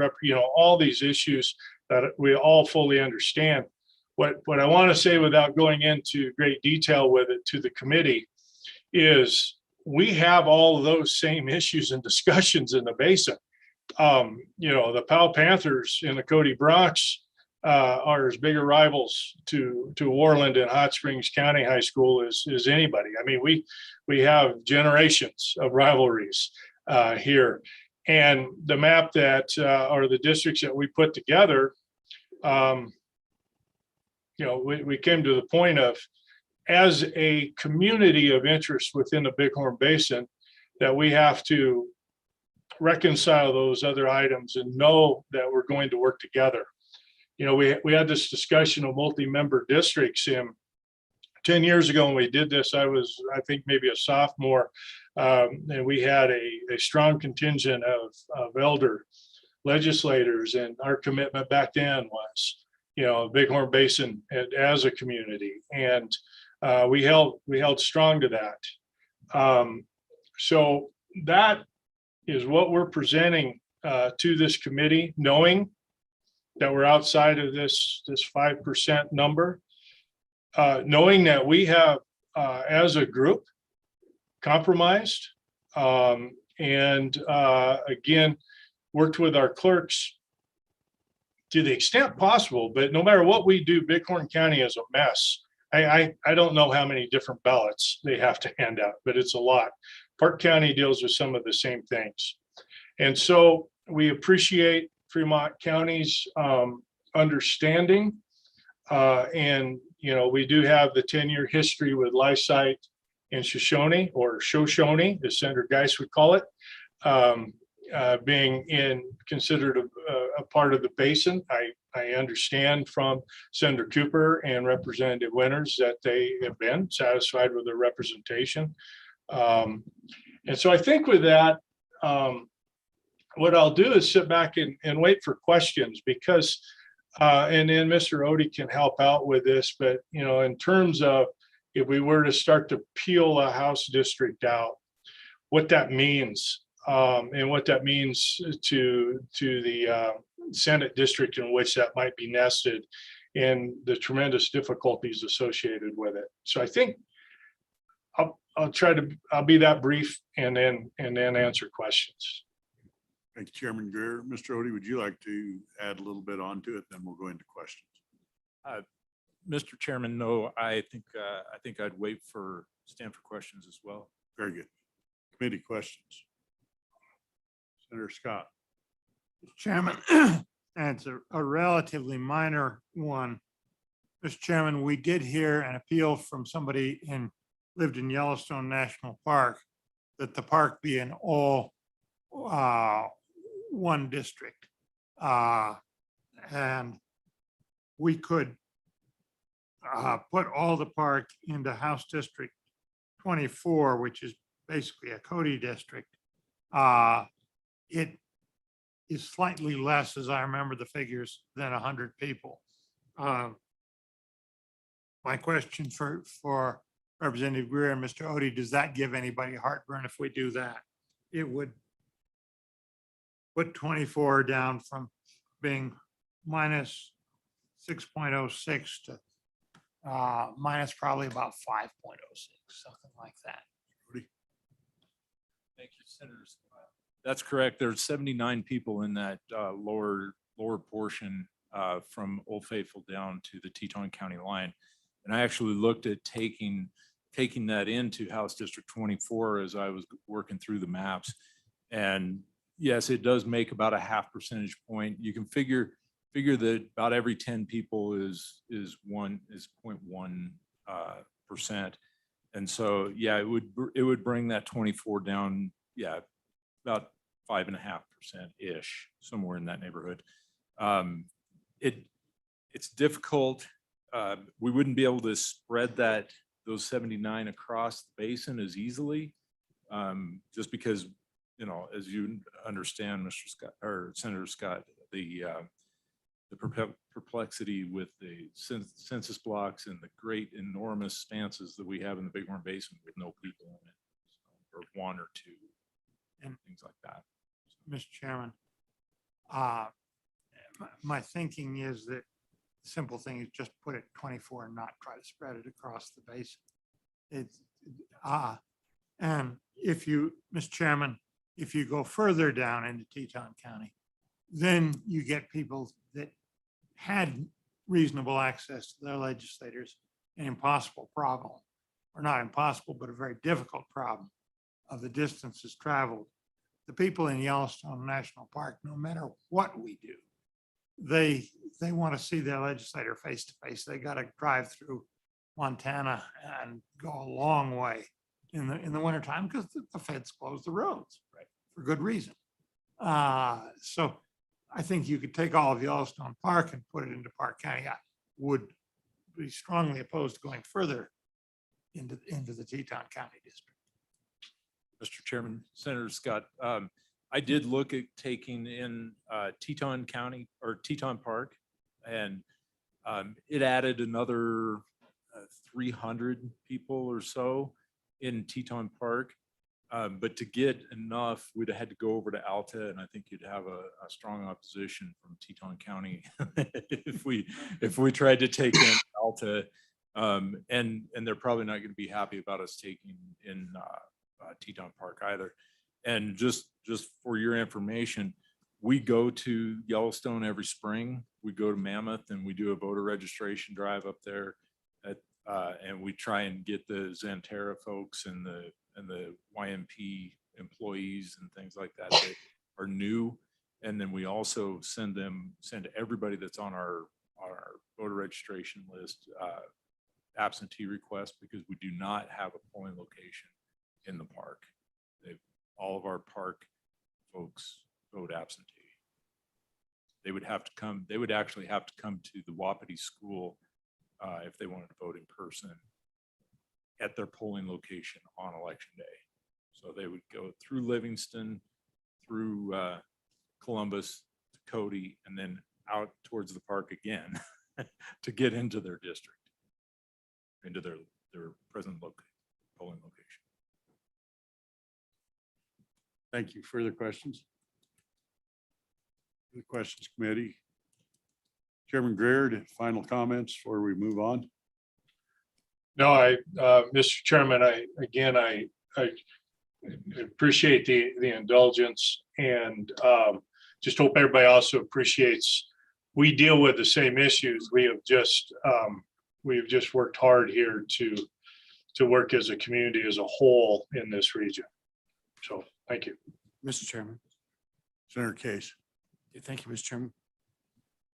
all these issues that we all fully understand. What I want to say without going into great detail with it to the committee is we have all of those same issues and discussions in the basin. The Powell Panthers and the Cody Bronx are as big a rivals to Warland and Hot Springs County High School as anybody. I mean, we have generations of rivalries here. And the map that or the districts that we put together, we came to the point of, as a community of interest within the Bighorn Basin, that we have to reconcile those other items and know that we're going to work together. We had this discussion of multi-member districts, and 10 years ago when we did this, I think maybe a sophomore, and we had a strong contingent of elder legislators, and our commitment back then was, Bighorn Basin as a community, and we held strong to that. So that is what we're presenting to this committee, knowing that we're outside of this 5% number, knowing that we have, as a group, compromised, and again, worked with our clerks to the extent possible. But no matter what we do, Bighorn County is a mess. I don't know how many different ballots they have to hand out, but it's a lot. Park County deals with some of the same things. And so we appreciate Fremont County's understanding. And, we do have the 10-year history with Lysite and Shoshone, or Shoshone, as Senator Geis would call it, being considered a part of the basin. I understand from Senator Cooper and Representative Winters that they have been satisfied with their representation. And so I think with that, what I'll do is sit back and wait for questions, because, and then Mr. Odie can help out with this, but, in terms of if we were to start to peel a House district out, what that means, and what that means to the Senate district in which that might be nested, and the tremendous difficulties associated with it. So I think I'll be that brief and then answer questions. Thank you, Chairman Greer. Mr. Odie, would you like to add a little bit onto it? Then we'll go into questions. Mr. Chairman, no, I think I'd wait for stand for questions as well. Very good. Committee questions. Senator Scott. Chairman, and it's a relatively minor one. Mr. Chairman, we did hear an appeal from somebody lived in Yellowstone National Park that the park be in all one district. And we could put all the park into House District 24, which is basically a Cody district. It is slightly less, as I remember the figures, than 100 people. My question for Representative Greer and Mr. Odie, does that give anybody heartburn if we do that? It would put 24 down from being minus 6.06 to minus probably about 5.06, something like that. Thank you, Senator Scott. That's correct. There's 79 people in that lower portion from Old Faithful down to the Teton County line. And I actually looked at taking that into House District 24 as I was working through the maps. And yes, it does make about a 0.5 percentage point. You can figure that about every 10 people is 0.1%. And so, yeah, it would bring that 24 down, yeah, about 5.5%-ish, somewhere in that neighborhood. It's difficult. We wouldn't be able to spread those 79 across the basin as easily, just because, you know, as you understand, Mr. Scott or Senator Scott, the perplexity with the census blocks and the great enormous expanses that we have in the Bighorn Basin with no people in it, or one or two, and things like that. Mr. Chairman, my thinking is that the simple thing is just put it 24 and not try to spread it across the basin. And if you, Mr. Chairman, if you go further down into Teton County, then you get people that had reasonable access to their legislators, an impossible problem, or not impossible, but a very difficult problem of the distances traveled. The people in Yellowstone National Park, no matter what we do, they want to see their legislator face to face. They got to drive through Montana and go a long way in the wintertime because the feds close the roads, right, for good reason. So I think you could take all of Yellowstone Park and put it into Park County. I would be strongly opposed to going further into the Teton County district. Mr. Chairman, Senator Scott, I did look at taking in Teton County or Teton Park, and it added another 300 people or so in Teton Park. But to get enough, we'd have had to go over to Alta, and I think you'd have a strong opposition from Teton County if we tried to take in Alta, and they're probably not going to be happy about us taking in Teton Park either. And just for your information, we go to Yellowstone every spring. We go to Mammoth and we do a voter registration drive up there, and we try and get the Xanterra folks and the YMP employees and things like that that are new. And then we also send everybody that's on our voter registration list absentee requests, because we do not have a polling location in the park. All of our park folks vote absentee. They would actually have to come to the Wapiti school if they wanted to vote in person at their polling location on election day. So they would go through Livingston, through Columbus, to Cody, and then out towards the park again to get into their district, into their present polling location. Thank you. Further questions? The questions committee. Chairman Greer, final comments before we move on? No, Mr. Chairman, I appreciate the indulgence, and just hope everybody also appreciates we deal with the same issues. We have just worked hard here to work as a community as a whole in this region. So thank you. Mr. Chairman. Senator Case. Thank you, Mr. Chairman.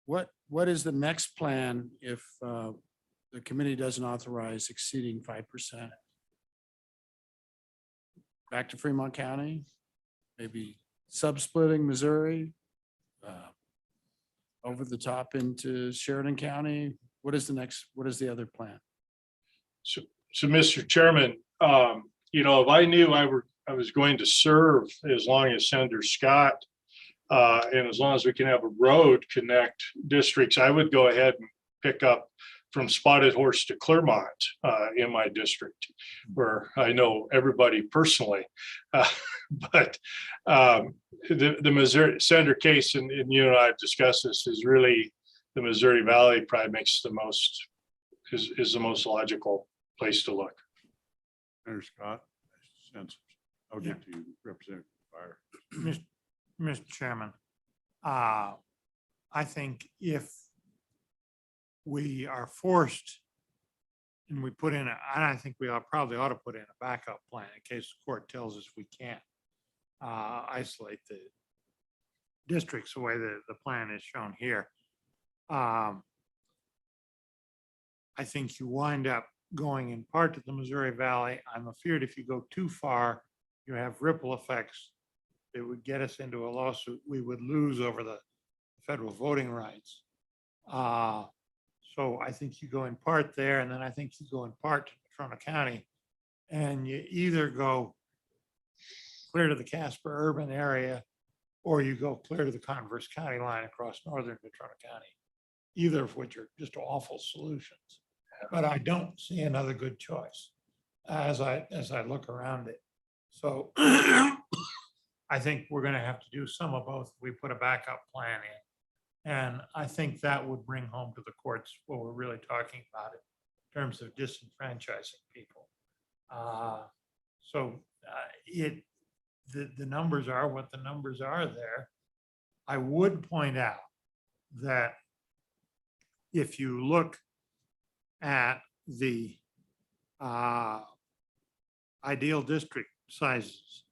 What is the next plan if the committee doesn't authorize exceeding 5%? Back to Fremont County, maybe sub-splitting Missouri? over the top into Sheridan County? What is the other plan? So, Mr. Chairman, if I knew I was going to serve as long as Senator Scott, and as long as we can have a road connect districts, I would go ahead and pick up from Spotted Horse to Clermont, in my district, where I know everybody personally. But the Missouri Senator case, and you and I have discussed this, is really the Missouri Valley probably makes the most, is the most logical place to look. Senator Scott, I'll get to you, Representative Fire. Mr. Chairman, I think if we are forced and we put in, I think we probably ought to put in a backup plan in case the court tells us we can't isolate the districts the way that the plan is shown here. I think you wind up going in part to the Missouri Valley. I'm afraid if you go too far, you have ripple effects. It would get us into a lawsuit. We would lose over the federal voting rights. So I think you go in part there, and then I think you go in part to Toronto County, and you either go clear to the Casper urban area, or you go clear to the Converse County line across northern Toronto County, either of which are just awful solutions. But I don't see another good choice as I look around it. So I think we're going to have to do some of both. We put a backup plan in. And I think that would bring home to the courts what we're really talking about in terms of disenfranchising people. The numbers are what the numbers are there. I would point out that if you look at the ideal district sizes,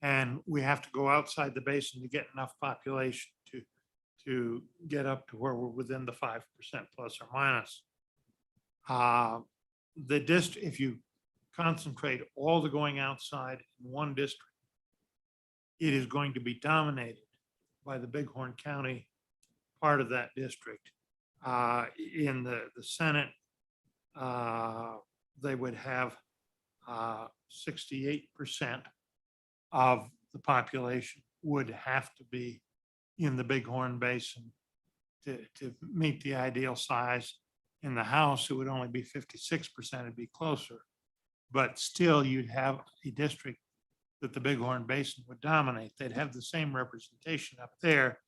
and we have to go outside the basin to get enough population to get up to where we're within the 5% plus or minus. If you concentrate all the going outside in one district, it is going to be dominated by the Bighorn County part of that district. In the Senate, they would have 68% of the population would have to be in the Bighorn Basin to meet the ideal size. In the House, it would only be 56%, it'd be closer. But still, you'd have a district that the Bighorn Basin would dominate. They'd have the same representation up there,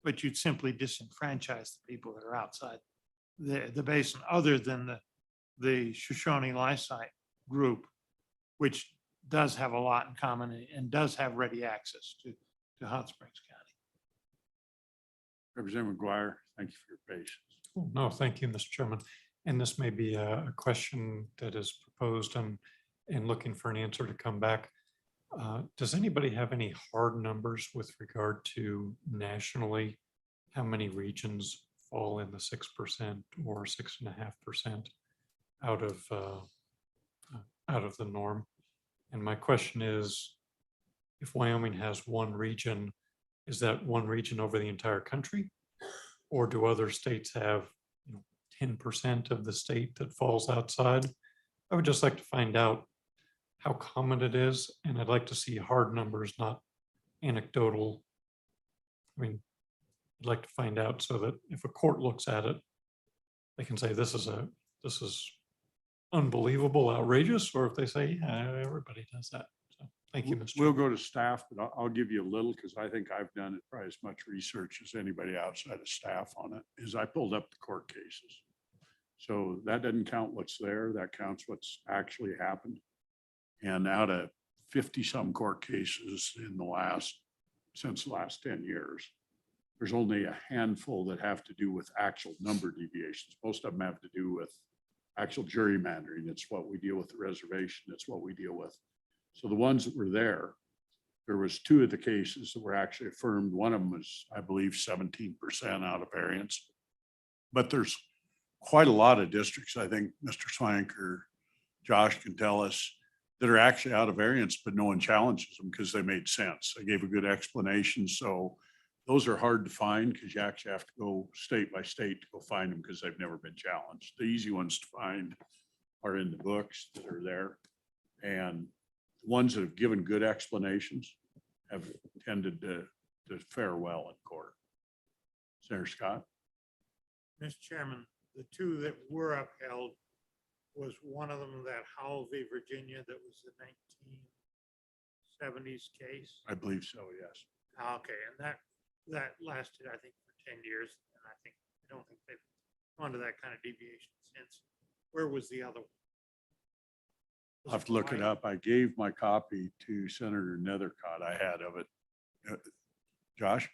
but you'd simply disenfranchise the people that are outside the basin, other than the Shoshone-Lysite group, which does have a lot in common and does have ready access to Hot Springs County. Representative McGuire, thank you for your patience. No, thank you, Mr. Chairman. And this may be a question that is proposed and looking for an answer to come back. Does anybody have any hard numbers with regard to nationally, how many regions fall in the 6% or 6.5% out of the norm? And my question is, if Wyoming has one region, is that one region over the entire country? Or do other states have 10% of the state that falls outside? I would just like to find out how common it is, and I'd like to see hard numbers, not anecdotal. I mean, I'd like to find out so that if a court looks at it, they can say this is unbelievable, outrageous, or if they say, yeah, everybody does that. So thank you, Mr. We'll go to staff, but I'll give you a little, because I think I've done it probably as much research as anybody outside of staff on it, is I pulled up the court cases. So that doesn't count what's there, that counts what's actually happened. And out of 50-some court cases since the last 10 years, there's only a handful that have to do with actual number deviations. Most of them have to do with actual gerrymandering. It's what we deal with the reservation. It's what we deal with. So the ones that were there was 2 of the cases that were actually affirmed. One of them was, I believe, 17% out of variance. But there's quite a lot of districts, I think Mr. Swank or Josh can tell us, that are actually out of variance, but no one challenges them because they made sense. They gave a good explanation. So those are hard to find because you actually have to go state by state to go find them because they've never been challenged. The easy ones to find are in the books that are there. And the ones that have given good explanations have tended to fare well in court. Senator Scott? Mr. Chairman, the two that were upheld was one of them that Howell v. Virginia that was the 1970s case. I believe so, yes. Okay, and that lasted, I think, for 10 years. And I don't think they've gone to that kind of deviation since. Where was the other one? I'll have to look it up. I gave my copy to Senator Nethercott. I had of it. Josh?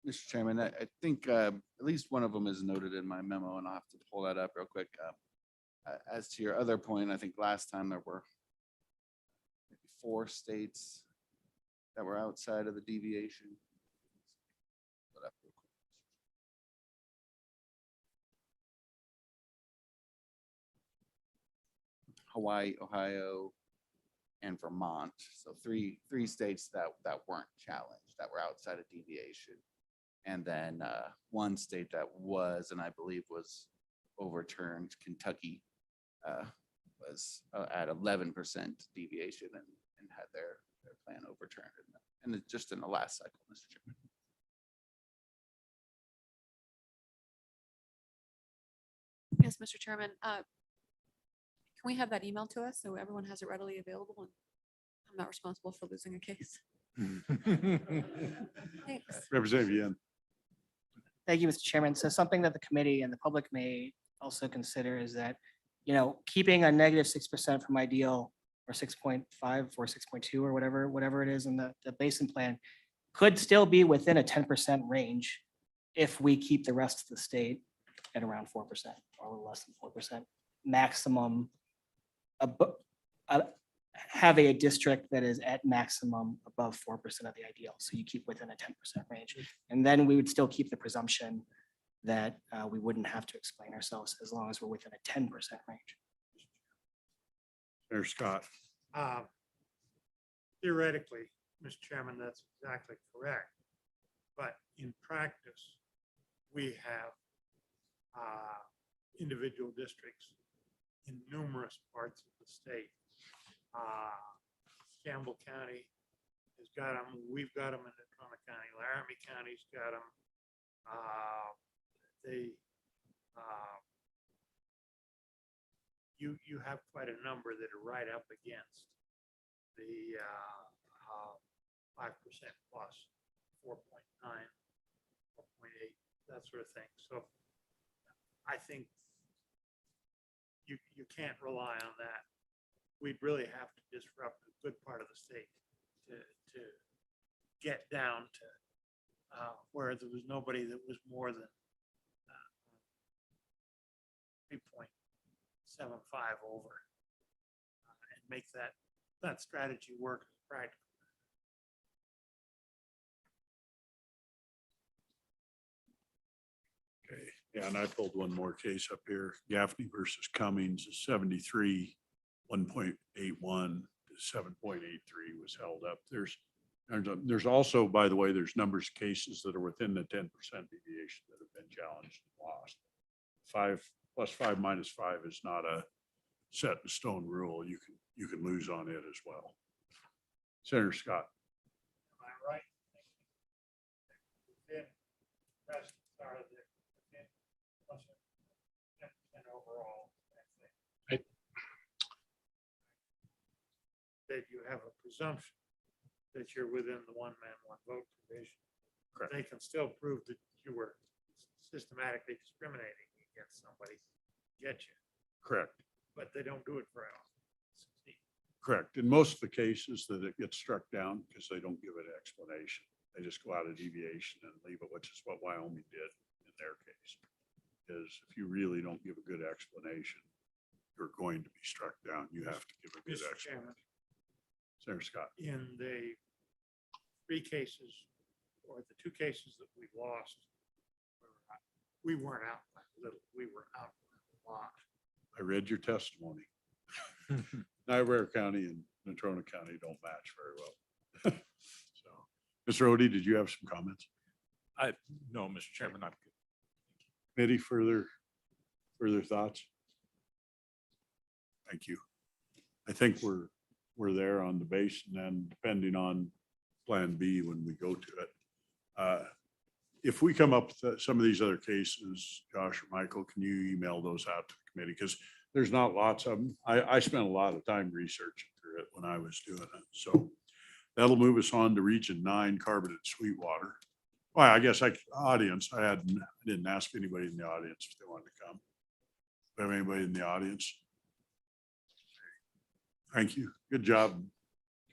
Mr. Chairman, I think at least one of them is noted in my memo, and I'll have to pull that up real quick. As to your other point, I think last time there were maybe 4 states that were outside of the deviation. Pull it up real quick. Hawaii, Ohio, and Vermont. So three states that weren't challenged, that were outside of deviation. And then one state that was, and I believe was overturned, Kentucky, was at 11% deviation and had their plan overturned. And it's just in the last cycle, Mr. Chairman. Yes, Mr. Chairman, can we have that email to us so everyone has it readily available and I'm not responsible for losing a case? Thanks. Representative Yen. Thank you, Mr. Chairman. So something that the committee and the public may also consider is that, keeping a -6% from ideal or 6.5 or 6.2 or whatever it is in the basin plan could still be within a 10% range if we keep the rest of the state at around 4% or a little less than 4% maximum. Have a district that is at maximum above 4% of the ideal. So you keep within a 10% range. And then we would still keep the presumption that we wouldn't have to explain ourselves as long as we're within a 10% range. Senator Scott. Theoretically, Mr. Chairman, that's exactly correct. But in practice, we have individual districts in numerous parts of the state. Campbell County has got them. We've got them in Natrona County. Laramy County's got them. You have quite a number that are right up against the 5% plus, 4.9, 4.8, that sort of thing. So I think you can't rely on that. We'd really have to disrupt a good part of the state to get down to where there was nobody that was more than 3.75 over and make that strategy work as practical. Okay, yeah, and I pulled one more case up here. Gaffney versus Cummings is 73, 1.81 to 7.83 was held up. There's also, by the way, there's numbers of cases that are within the 10% deviation that have been challenged and lost. 5 plus 5 minus 5 is not a set in stone rule. You can lose on it as well. Senator Scott. Am I right? Within residents are within plus 10% overall. That you have a presumption that you're within the one man, one vote provision. Correct. They can still prove that you were systematically discriminating against somebody, get you, Correct. but they don't do it very often. Correct. In most of the cases that it gets struck down because they don't give it an explanation. They just go out of deviation and leave it, which is what Wyoming did in their case. Is if you really don't give a good explanation, you're going to be struck down. You have to give a good Mr. explanation. Chairman, Senator Scott. in the 3 cases or the 2 cases that we lost, we weren't out by little, we were out by a lot. I read your testimony. Niobrara County and Natrona County don't match very well. So Mr. Odie, did you have some comments? No, Mr. Chairman, not. Committee, further thoughts? Thank you. I think we're there on the base, and then depending on Plan B when we go to it. If we come up with some of these other cases, Josh or Michael, can you email those out to the committee? Because there's not lots of them. I spent a lot of time researching through it when I was doing it. So that'll move us on to Region 9, Carbonate Sweetwater. Well, I guess audience, I didn't ask anybody in the audience if they wanted to come. Do we have anybody in the audience? Thank you. Good job,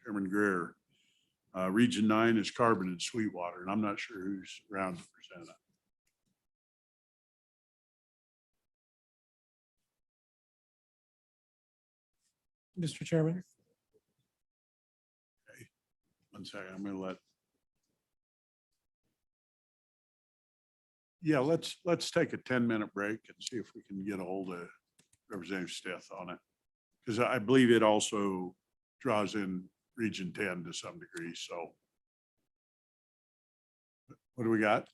Chairman Greer. Region 9 is Carbonate Sweetwater, and I'm not sure who's around to present it. Mr. Chairman. Okay. 1 second, I'm gonna let. Yeah, let's take a 10-minute break and see if we can get a hold of Representative Stith on it. Because I believe it also draws in Region 10 to some degree, so. What do we got?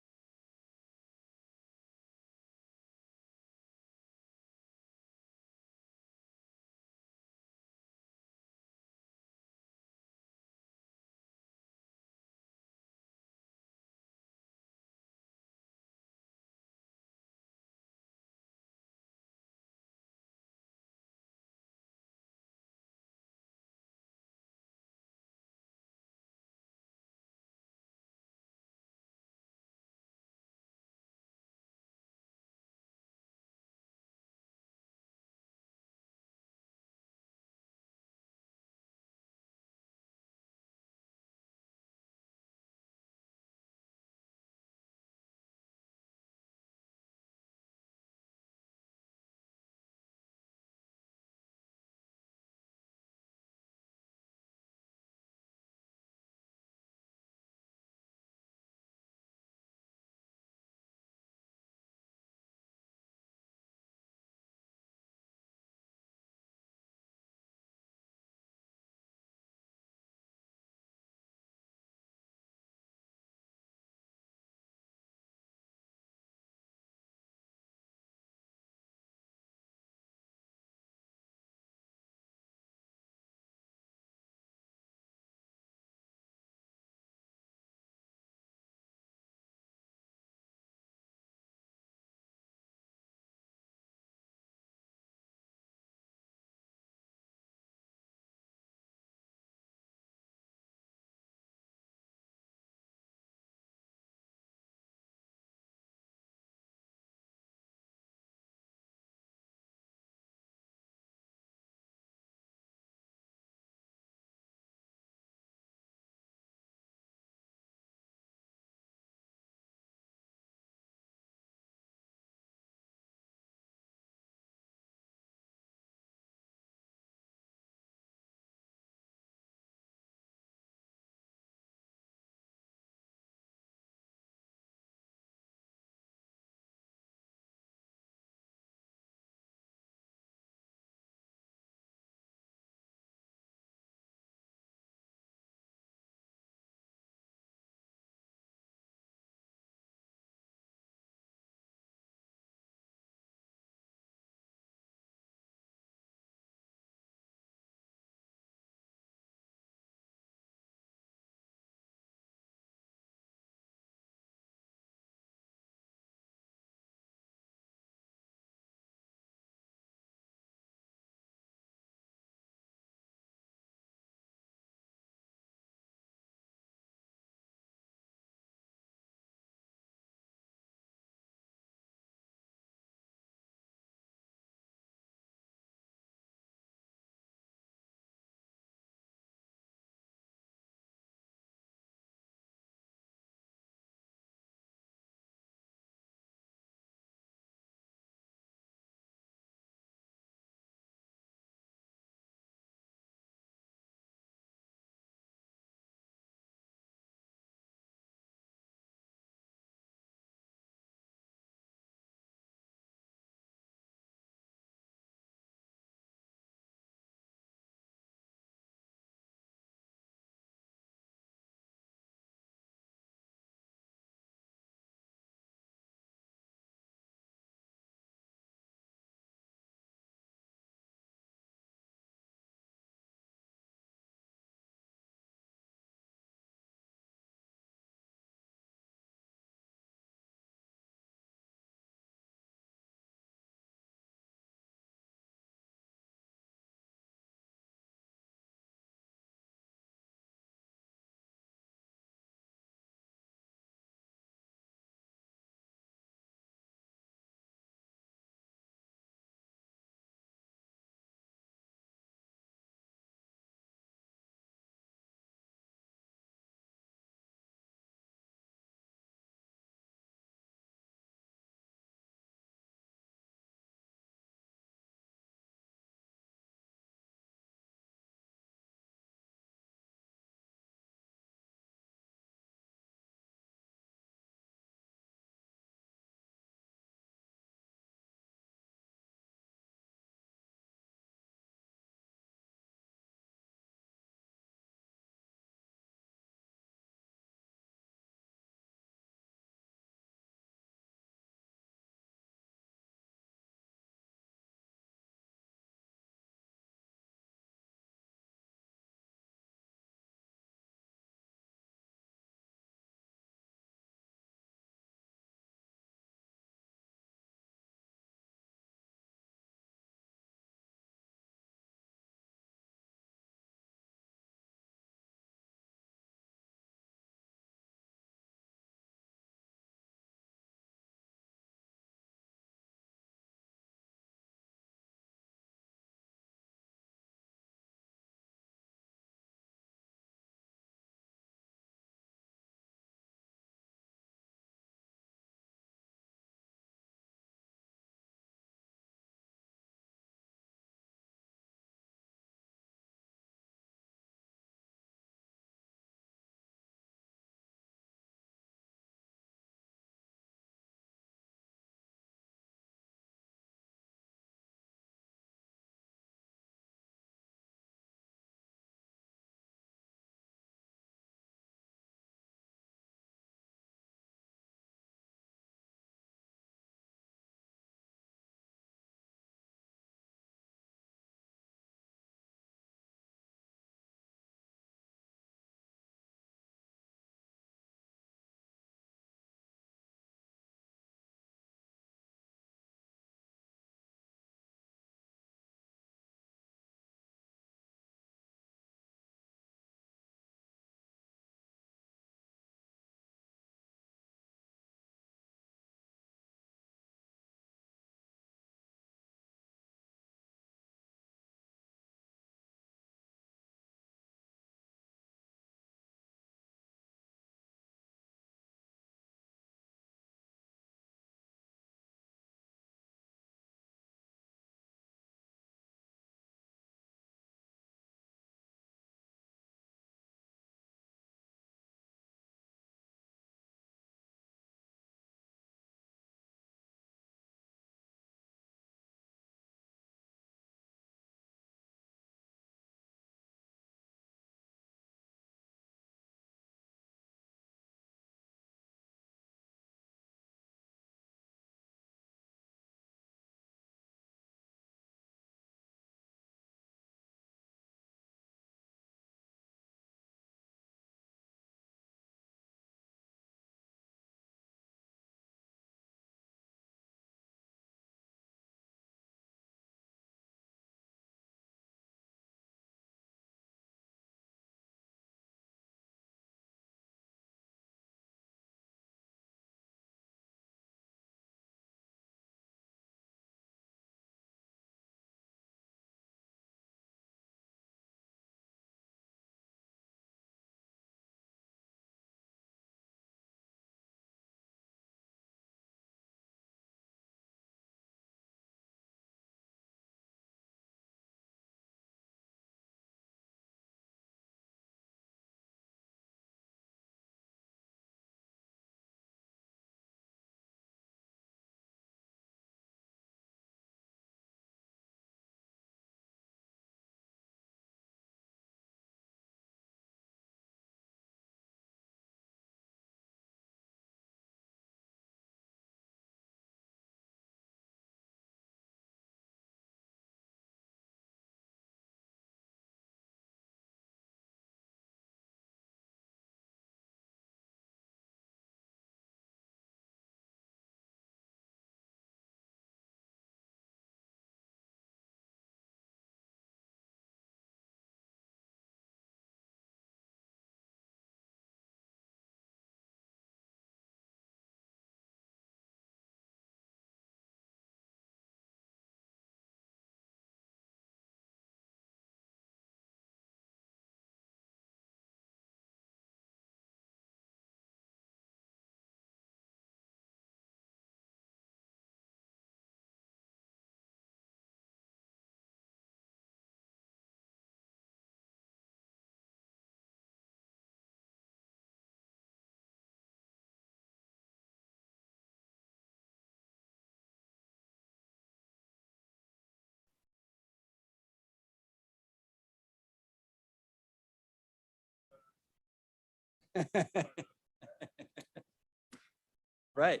Right.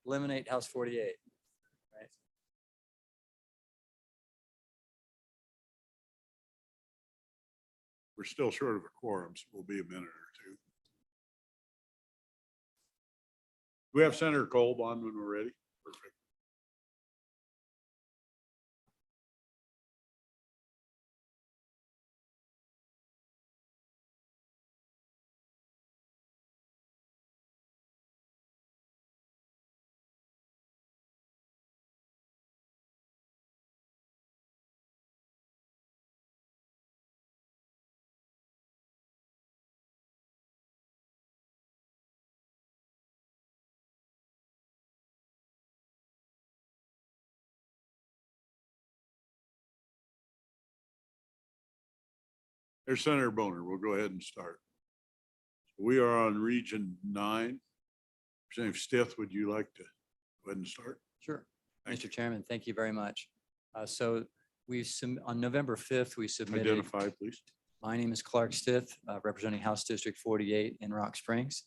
Eliminate House 48. Right. We're still short of a quorum, so we'll be a minute or two. We have Senator Kolb on when we're ready. Perfect. There's Senator Boner. We'll go ahead and start. We are on Region 9. Representative Stith, would you like to go ahead and start? Sure. Thank Mr. Chairman, thank you very much. So on November 5th, we submitted. Identify, please. My name is Clark Stith, representing House District 48 in Rock Springs.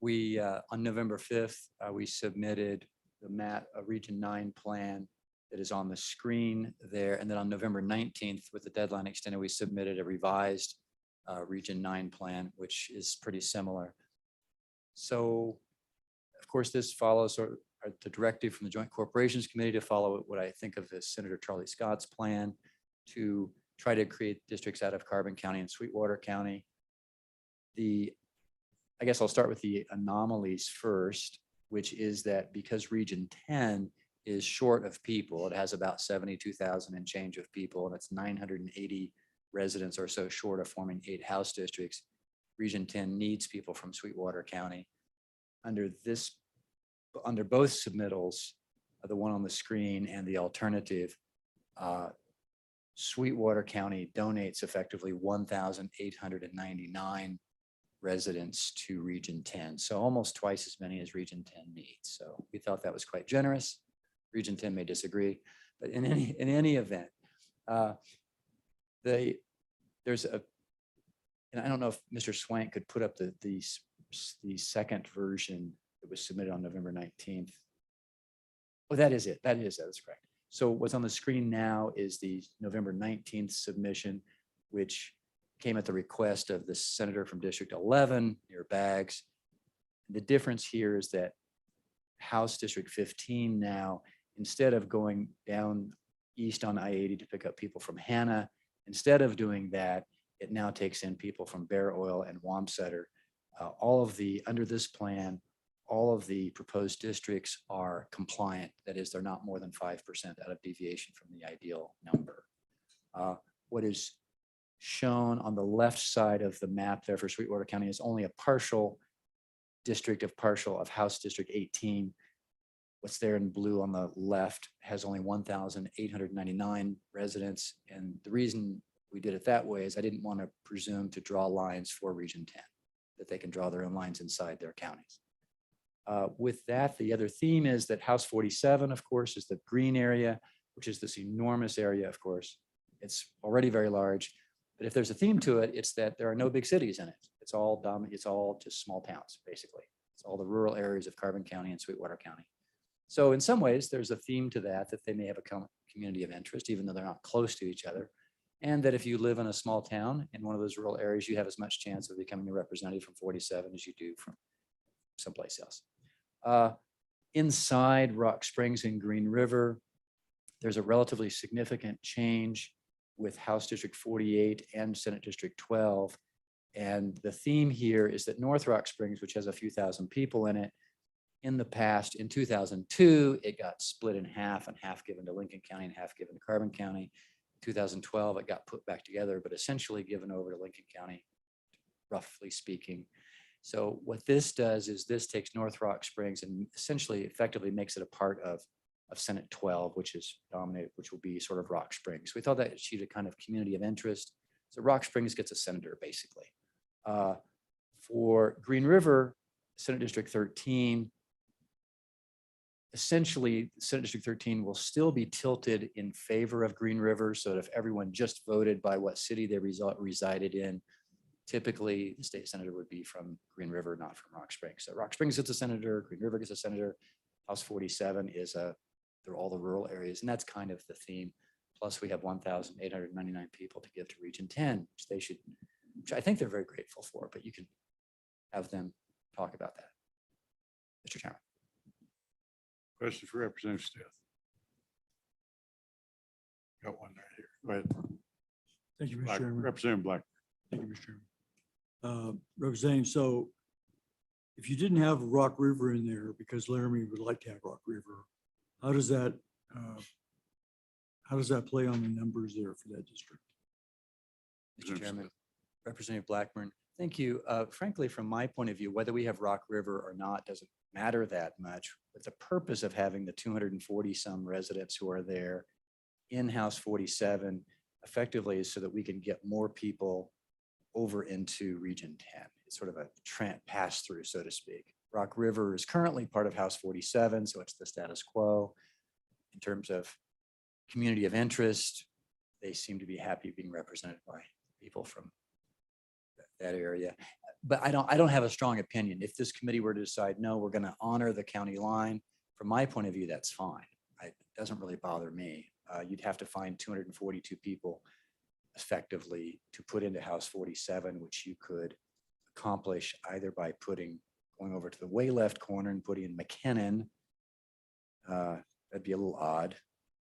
We, on November 5th, we submitted the a Region 9 plan that is on the screen there. And then on November 19th, with the deadline extended, we submitted a revised Region 9 plan, which is pretty similar. So, of course, this follows the directive from the Joint Corporations Committee to follow what I think of as Senator Charlie Scott's plan to try to create districts out of Carbon County and Sweetwater County. I guess I'll start with the anomalies first, which is that because Region 10 is short of people, it has about 72,000 and change of people, and it's 980 residents or so short of forming 8 House districts. Region 10 needs people from Sweetwater County. Under both submittals, the one on the screen and the alternative, Sweetwater County donates effectively 1,899 residents to Region 10. So almost twice as many as Region 10 needs. So we thought that was quite generous. Region 10 may disagree, but in any event, there's a, and I don't know if Mr. Swank could put up the second version that was submitted on November 19th. Oh, that is it. That's correct. So what's on the screen now is the November 19th submission, which came at the request of the senator from District 11 near Baggs. The difference here is that House District 15 now, instead of going down east on I-80 to pick up people from Hannah, instead of doing that, it now takes in people from Bear Oil and Wamsutter. Under this plan, all of the proposed districts are compliant. That is, they're not more than 5% out of deviation from the ideal number. What is shown on the left side of the map there for Sweetwater County is only a partial district of House District 18. What's there in blue on the left has only 1,899 residents. And the reason we did it that way is I didn't want to presume to draw lines for Region 10, that they can draw their own lines inside their counties. With that, the other theme is that House 47, of course, is the green area, which is this enormous area, of course. It's already very large, but if there's a theme to it, it's that there are no big cities in it. It's all just small towns, basically. It's all the rural areas of Carbon County and Sweetwater County. So in some ways, there's a theme to that they may have a community of interest, even though they're not close to each other. And that if you live in a small town in one of those rural areas, you have as much chance of becoming a representative from 47 as you do from someplace else. Inside Rock Springs and Green River, there's a relatively significant change with House District 48 and Senate District 12. And the theme here is that North Rock Springs, which has a few thousand people in it, in the past, in 2002, it got split in half and half given to Lincoln County and half given to Carbon County. In 2012, it got put back together, but essentially given over to Lincoln County, roughly speaking. So what this does is this takes North Rock Springs and essentially effectively makes it a part of Senate 12, which is dominated, which will be sort of Rock Springs. We thought that achieved a kind of community of interest. So Rock Springs gets a senator, basically. For Green River, Senate District 13, essentially, Senate District 13 will still be tilted in favor of Green River, so that if everyone just voted by what city they resided in, Typically, the state senator would be from Green River, not from Rock Springs. So Rock Springs gets a senator, Green River gets a senator. House 47 is they're all the rural areas, and that's kind of the theme. Plus, we have 1,899 people to give to Region 10, which I think they're very grateful for, but you can have them talk about that. Mr. Chairman. Question for Representative Smith. Got one right here. Go ahead. Thank you, Mr. Chairman. Representative Black. Thank you, Mr. Chairman. Representative, so if you didn't have Rock River in there, because Laramie would like to have Rock River, how does that play on the numbers there for that district? Mr. Chairman, Representative Blackburn, thank you. Frankly, from my point of view, whether we have Rock River or not doesn't matter that much. But the purpose of having the 240 some residents who are there in House 47 effectively is so that we can get more people over into Region 10. It's sort of a pass through, so to speak. Rock River is currently part of House 47, so it's the status quo. In terms of community of interest, they seem to be happy being represented by people from that area. But I don't have a strong opinion. If this committee were to decide, no, we're going to honor the county line, from my point of view, that's fine. It doesn't really bother me. You'd have to find 242 people effectively to put into House 47, which you could accomplish either by going over to the way left corner and putting in McKinnon. That'd be a little odd.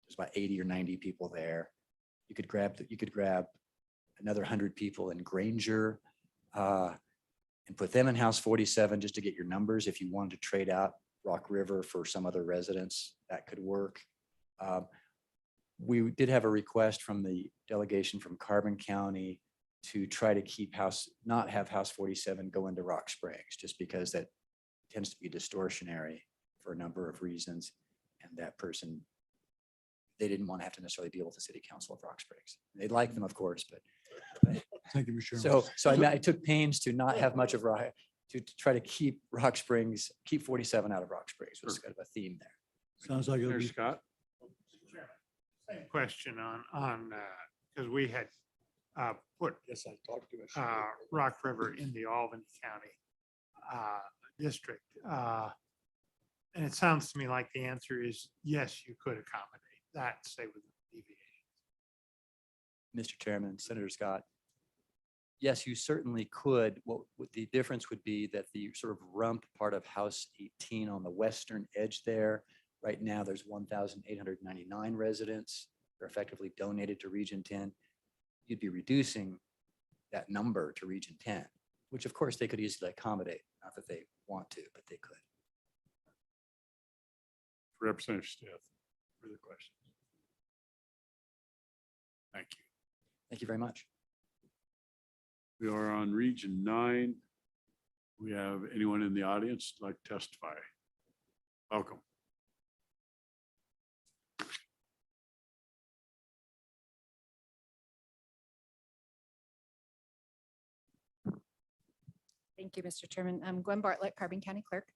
There's about 80 or 90 people there. You could grab another 100 people in Granger and put them in House 47 just to get your numbers. If you wanted to trade out Rock River for some other residents, that could work. We did have a request from the delegation from Carbon County to try to not have House 47 go into Rock Springs, just because that tends to be distortionary for a number of reasons. And that person, they didn't want to have to necessarily deal with the city council of Rock Springs. They'd like them, of course, but. Thank you, Mr. Chairman. So I took pains to not have much of to try to keep Rock Springs, keep 47 out of Rock Springs, was kind of a theme there. Sounds like it'll Senator be Scott. Same question on, because we had put Yes, I talked to Rock River in the Albany County district. And it sounds to me like the answer is yes, you could accommodate that, say with deviation. Mr. Chairman, Senator Scott. Yes, you certainly could. What the difference would be that the sort of rump part of House 18 on the western edge there, right now there's 1,899 residents. They're effectively donated to Region 10. You'd be reducing that number to Region 10, which of course they could easily accommodate. Not that they want to, but they could. Representative Smith, further questions? Thank you. Thank you very much. We are on Region 9. We have anyone in the audience like to testify? Welcome. Thank you, Mr. Chairman. I'm Gwen Bartlett, Carbon County Clerk.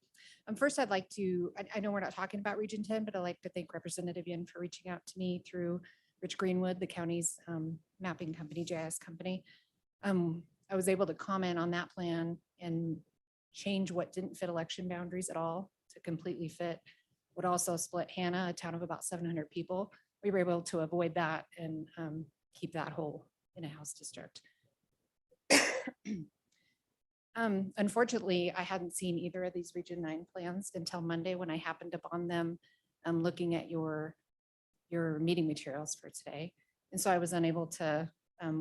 First, I'd like to, I know we're not talking about Region 10, but I'd like to thank Representative Yin for reaching out to me through Rich Greenwood, the county's mapping company, GIS company. I was able to comment on that plan and change what didn't fit election boundaries at all to completely fit what also split Hannah, a town of about 700 people. We were able to avoid that and keep that whole in a House district. Unfortunately, I hadn't seen either of these Region 9 plans until Monday when I happened upon them looking at your meeting materials for today. And so I was unable to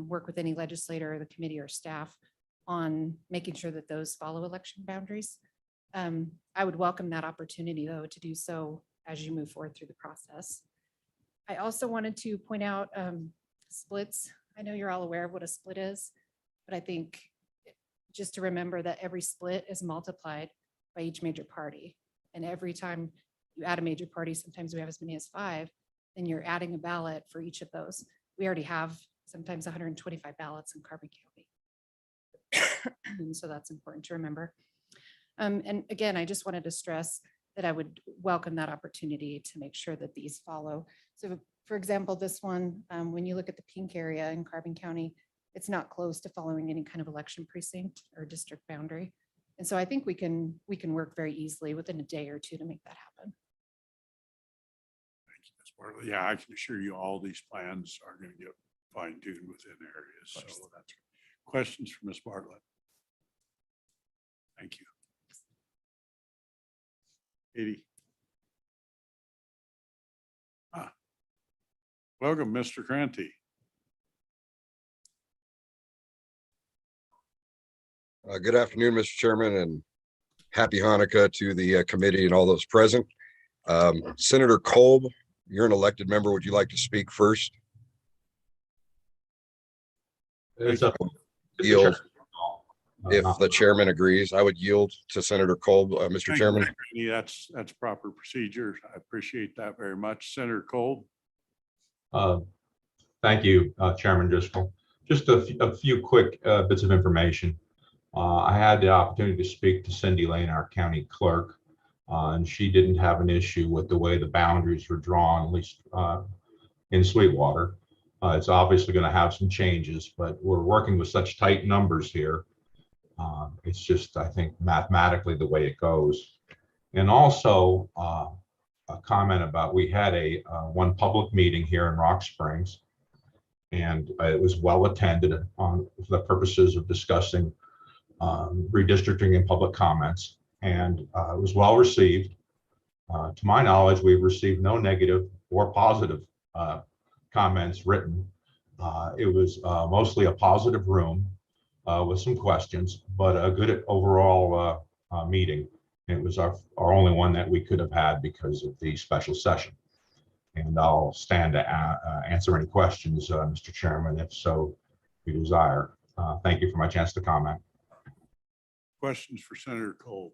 work with any legislator or the committee or staff on making sure that those follow election boundaries. I would welcome that opportunity, though, to do so as you move forward through the process. I also wanted to point out splits. I know you're all aware of what a split is, but I think just to remember that every split is multiplied by each major party. And every time you add a major party, sometimes we have as many as 5, then you're adding a ballot for each of those. We already have sometimes 125 ballots in Carbon County. And so that's important to remember. And again, I just wanted to stress that I would welcome that opportunity to make sure that these follow. So for example, this one, when you look at the pink area in Carbon County, it's not close to following any kind of election precinct or district boundary. And so I think we can work very easily within a day or two to make that happen. Thank you, Ms. Bartlett. Yeah, I can assure you all these plans are going to get fine tuned within areas. So that's questions for Ms. Bartlett. Thank you. Katie. Welcome, Mr. Cranty. Good afternoon, Mr. Chairman, and happy Hanukkah to the committee and all those present. Senator Kolb, you're an elected member. Would you like to speak first? Yield. If the chairman agrees, I would yield to Senator Kolb, Mr. Chairman. That's proper procedure. I appreciate that very much. Senator Kolb. Thank you, Chairman Driscoll. Just a few quick bits of information. I had the opportunity to speak to Cindy Lane, our county clerk, and she didn't have an issue with the way the boundaries were drawn, at least in Sweetwater. It's obviously going to have some changes, but we're working with such tight numbers here. It's just, I think, mathematically the way it goes. And also a comment about, we had one public meeting here in Rock Springs, and it was well attended for the purposes of discussing redistricting and public comments, and it was well received. To my knowledge, we've received no negative or positive comments written. It was mostly a positive room with some questions, but a good overall meeting. It was our only one that we could have had because of the special session. And I'll stand to answer any questions, Mr. Chairman, if so you desire. Thank you for my chance to comment. Questions for Senator Kolb?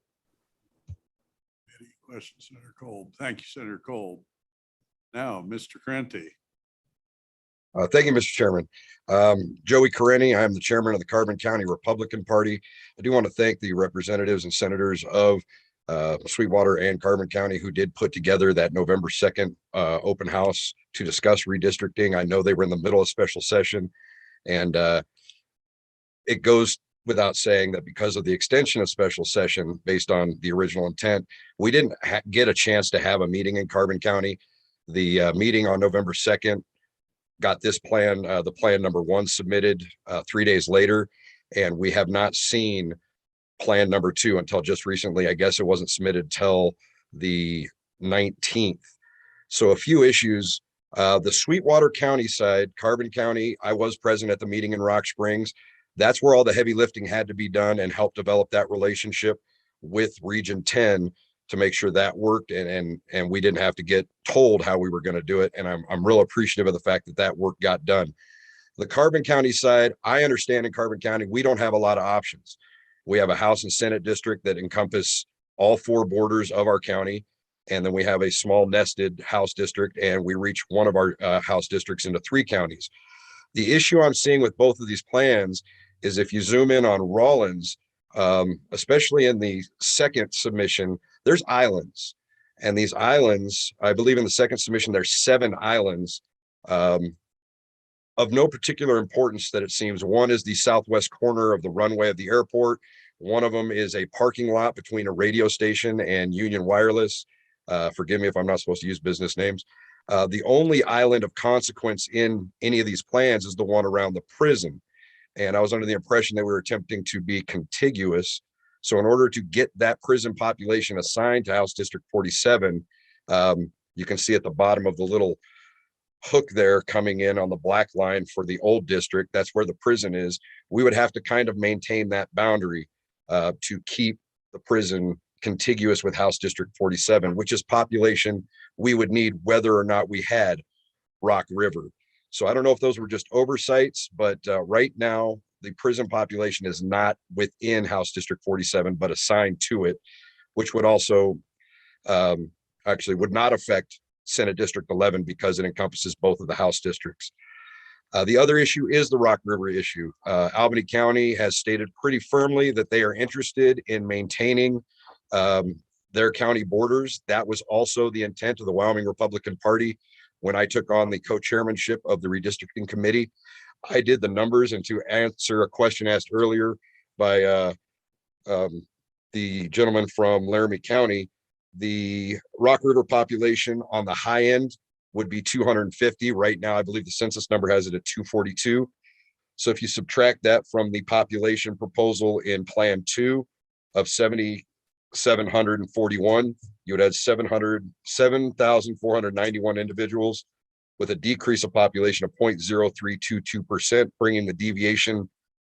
Any questions, Senator Kolb? Thank you, Senator Kolb. Now, Mr. Cranty. Thank you, Mr. Chairman. Joey Karenny, I am the chairman of the Carbon County Republican Party. I do want to thank the representatives and senators of Sweetwater and Carbon County who did put together that November 2nd open house to discuss redistricting. I know they were in the middle of special session, and it goes without saying that because of the extension of special session based on the original intent, we didn't get a chance to have a meeting in Carbon County. The meeting on November 2nd got this plan, the plan number 1 submitted 3 days later, and we have not seen plan number 2 until just recently. I guess it wasn't submitted till the 19th. So a few issues. The Sweetwater County side, Carbon County, I was present at the meeting in Rock Springs. That's where all the heavy lifting had to be done and help develop that relationship with Region 10 to make sure that worked, and we didn't have to get told how we were going to do it. And I'm real appreciative of the fact that that work got done. The Carbon County side, I understand in Carbon County, we don't have a lot of options. We have a House and Senate district that encompass all 4 borders of our county. And then we have a small nested House district, and we reach one of our House districts into 3 counties. The issue I'm seeing with both of these plans is if you zoom in on Rawlins, especially in the second submission, there's islands. And these islands, I believe in the second submission, there's 7 islands of no particular importance that it seems. One is the southwest corner of the runway of the airport. One of them is a parking lot between a radio station and Union Wireless. Forgive me if I'm not supposed to use business names. The only island of consequence in any of these plans is the one around the prison. And I was under the impression that we were attempting to be contiguous. So in order to get that prison population assigned to House District 47, you can see at the bottom of the little hook there coming in on the black line for the old district, that's where the prison is. We would have to kind of maintain that boundary to keep the prison contiguous with House District 47, which is population we would need whether or not we had Rock River. So I don't know if those were just oversights, but right now the prison population is not within House District 47, but assigned to it, which would also actually would not affect Senate District 11 because it encompasses both of the House districts. The other issue is the Rock River issue. Albany County has stated pretty firmly that they are interested in maintaining their county borders. That was also the intent of the Wyoming Republican Party when I took on the co-chairmanship of the redistricting committee. I did the numbers, and to answer a question asked earlier by the gentleman from Laramy County, the Rock River population on the high end would be 250. Right now, I believe the census number has it at 242. So if you subtract that from the population proposal in Plan 2 of 7,741, you would add 7,491 individuals with a decrease of population of 0.0322%, bringing the deviation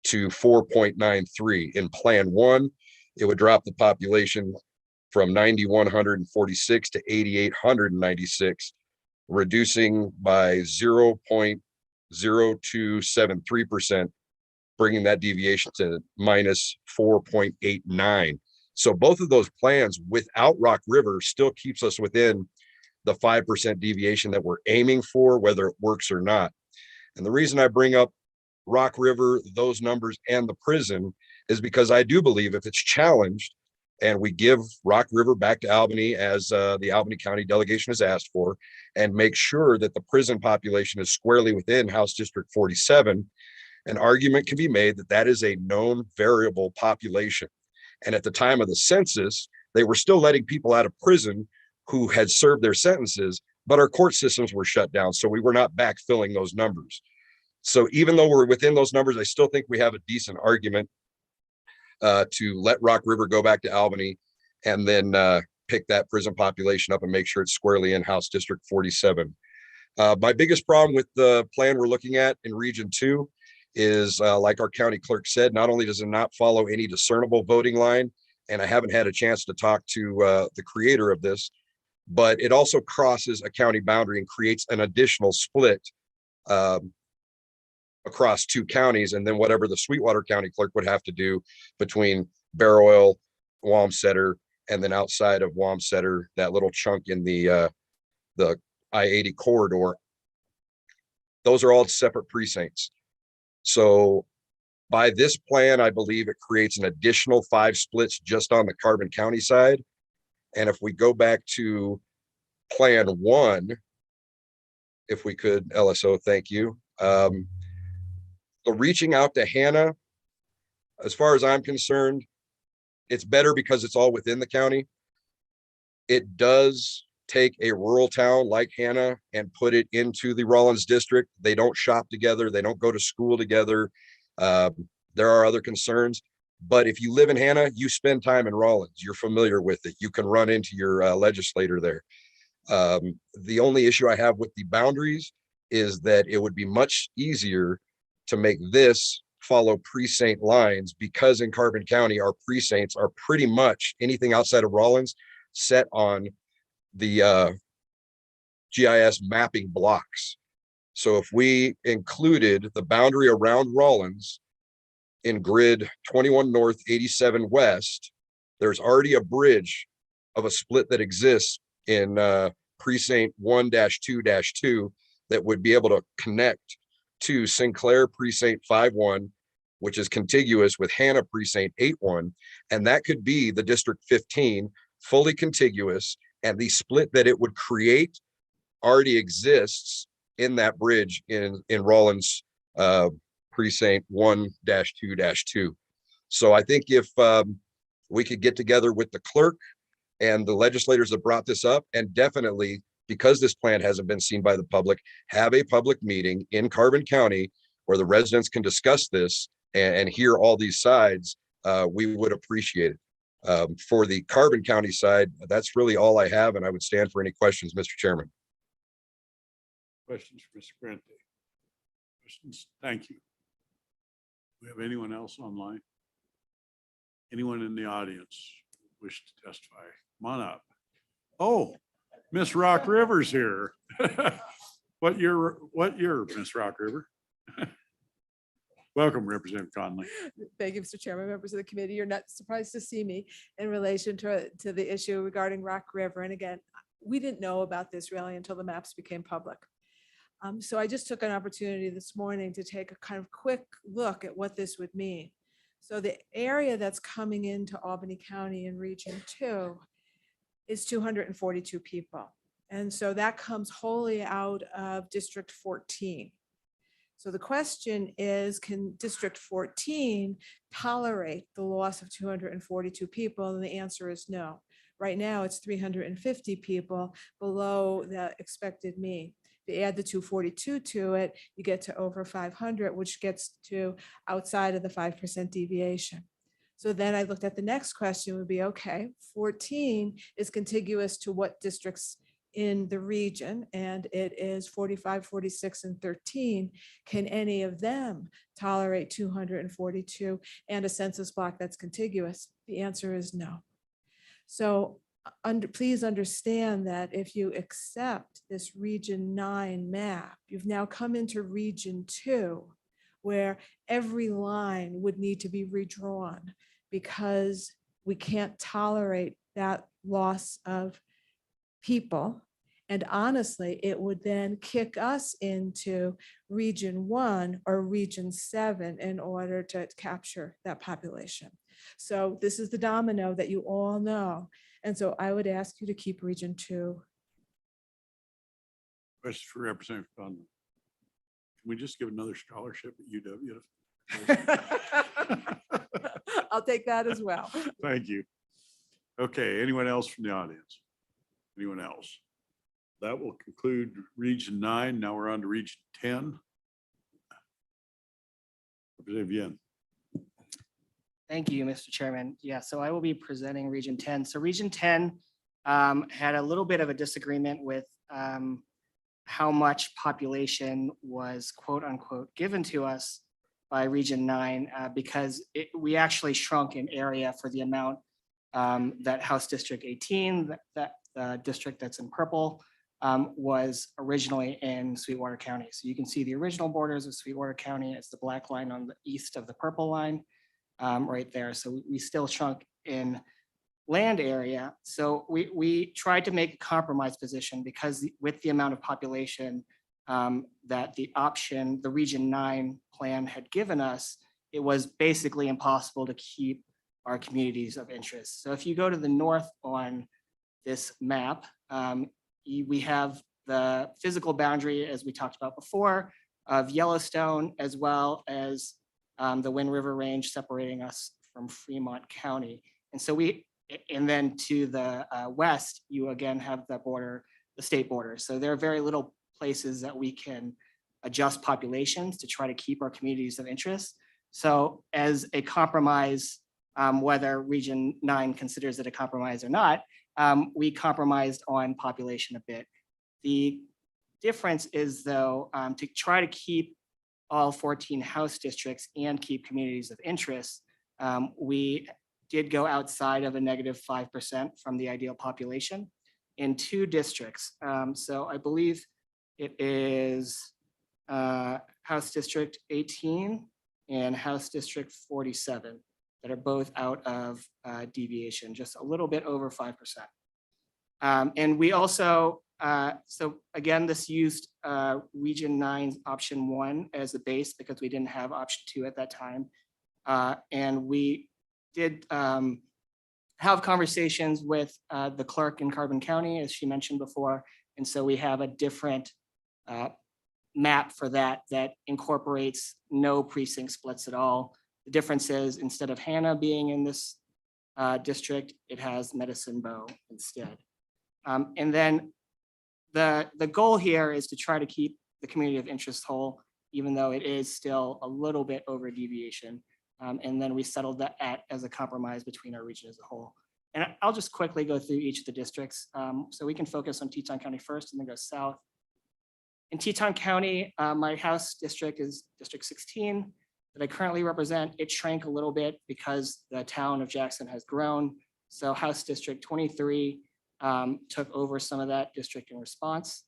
to 4.93. In Plan 1, it would drop the population from 9,146 to 8,896, reducing by 0.0273%, bringing that deviation to minus 4.89. So both of those plans without Rock River still keeps us within the 5% deviation that we're aiming for, whether it works or not. And the reason I bring up Rock River, those numbers, and the prison is because I do believe if it's challenged and we give Rock River back to Albany as the Albany County delegation has asked for, and make sure that the prison population is squarely within House District 47, an argument can be made that that is a known variable population. And at the time of the census, they were still letting people out of prison who had served their sentences, but our court systems were shut down. So we were not backfilling those numbers. So even though we're within those numbers, I still think we have a decent argument to let Rock River go back to Albany and then pick that prison population up and make sure it's squarely in House District 47. My biggest problem with the plan we're looking at in Region 2 is, like our county clerk said, not only does it not follow any discernible voting line, and I haven't had a chance to talk to the creator of this, but it also crosses a county boundary and creates an additional split across two counties, and then whatever the Sweetwater County clerk would have to do between Bear Oil, Wamsetter, and then outside of Wamsetter, that little chunk in the I-80 corridor. Those are all separate precincts. So by this plan, I believe it creates an additional 5 splits just on the Carbon County side. And if we go back to Plan 1, if we could, LSO, thank you. So reaching out to Hannah, as far as I'm concerned, it's better because it's all within the county. It does take a rural town like Hannah and put it into the Rollins district. They don't shop together. They don't go to school together. There are other concerns, but if you live in Hannah, you spend time in Rollins, you're familiar with it. You can run into your legislator there. The only issue I have with the boundaries is that it would be much easier to make this follow precinct lines, because in Carbon County, our precincts are pretty much anything outside of Rollins set on the GIS mapping blocks. So if we included the boundary around Rollins in grid 21 north, 87 west, there's already a bridge of a split that exists in precinct 1-2-2 that would be able to connect to Sinclair precinct 5-1, which is contiguous with Hannah precinct 8-1, and that could be the District 15 fully contiguous, and the split that it would create already exists in that bridge in Rollins precinct 1-2-2. So I think if we could get together with the clerk and the legislators that brought this up, and definitely, because this plan hasn't been seen by the public, have a public meeting in Carbon County where the residents can discuss this and hear all these sides, we would appreciate it. For the Carbon County side, that's really all I have, and I would stand for any questions, Mr. Chairman. Questions for Mr. Grante? Questions? Thank you. Do we have anyone else online? Anyone in the audience wish to testify? Come on up. Oh, Miss Rock River's here. What year, Miss Rock River? Welcome, Representative Conley. Thank you, Mr. Chairman, members of the committee. You're not surprised to see me in relation to the issue regarding Rock River. And again, we didn't know about this really until the maps became public. So I just took an opportunity this morning to take a kind of quick look at what this would mean. So the area that's coming into Albany County in Region 2 is 242 people. And so that comes wholly out of District 14. So the question is, can District 14 tolerate the loss of 242 people? And the answer is no. Right now, it's 350 people below the expected mean. If you add the 242 to it, you get to over 500, which gets to outside of the 5% deviation. So then I looked at the next question would be, okay, 14 is contiguous to what districts in the region, and it is 45, 46, and 13. Can any of them tolerate 242 and a census block that's contiguous? The answer is no. So please understand that if you accept this Region 9 map, you've now come into Region 2, where every line would need to be redrawn because we can't tolerate that loss of people. And honestly, it would then kick us into Region 1 or Region 7 in order to capture that population. So this is the domino that you all know. And so I would ask you to keep Region 2. Question for Representative Conlon. Can we just give another scholarship at UW? I'll take that as well. Thank you. Okay, anyone else from the audience? Anyone else? That will conclude Region 9. Now we're on to Region 10. Representative Yen. Thank you, Mr. Chairman. Yeah, so I will be presenting Region 10. So Region 10 had a little bit of a disagreement with how much population was quote unquote given to us by Region 9 because we actually shrunk in area for the amount that House District 18, that district that's in purple, was originally in Sweetwater County. So you can see the original borders of Sweetwater County. It's the black line on the east of the purple line right there. So we still shrunk in land area. So we tried to make a compromise position because with the amount of population that the Region 9 plan had given us, it was basically impossible to keep our communities of interest. So if you go to the north on this map, we have the physical boundary, as we talked about before, of Yellowstone, as well as the Wind River Range separating us from Fremont County. And then to the west, you again have the border, the state border. So there are very little places that we can adjust populations to try to keep our communities of interest. So as a compromise, whether Region 9 considers it a compromise or not, we compromised on population a bit. The difference is though, to try to keep all 14 House districts and keep communities of interest, we did go outside of a -5% from the ideal population in 2 districts. So I believe it is House District 18 and House District 47 that are both out of deviation, just a little bit over 5%. And we also, so again, this used Region 9's option 1 as the base because we didn't have option 2 at that time. And we did have conversations with the clerk in Carbon County, as she mentioned before. And so we have a different map for that incorporates no precinct splits at all. The difference is instead of Hannah being in this district, it has Medicine Bow instead. And then the goal here is to try to keep the community of interest whole, even though it is still a little bit over deviation. And then we settled that as a compromise between our region as a whole. And I'll just quickly go through each of the districts. So we can focus on Teton County first and then go south. In Teton County, my House district is District 16 that I currently represent. It shrank a little bit because the town of Jackson has grown. So House District 23 took over some of that district in response.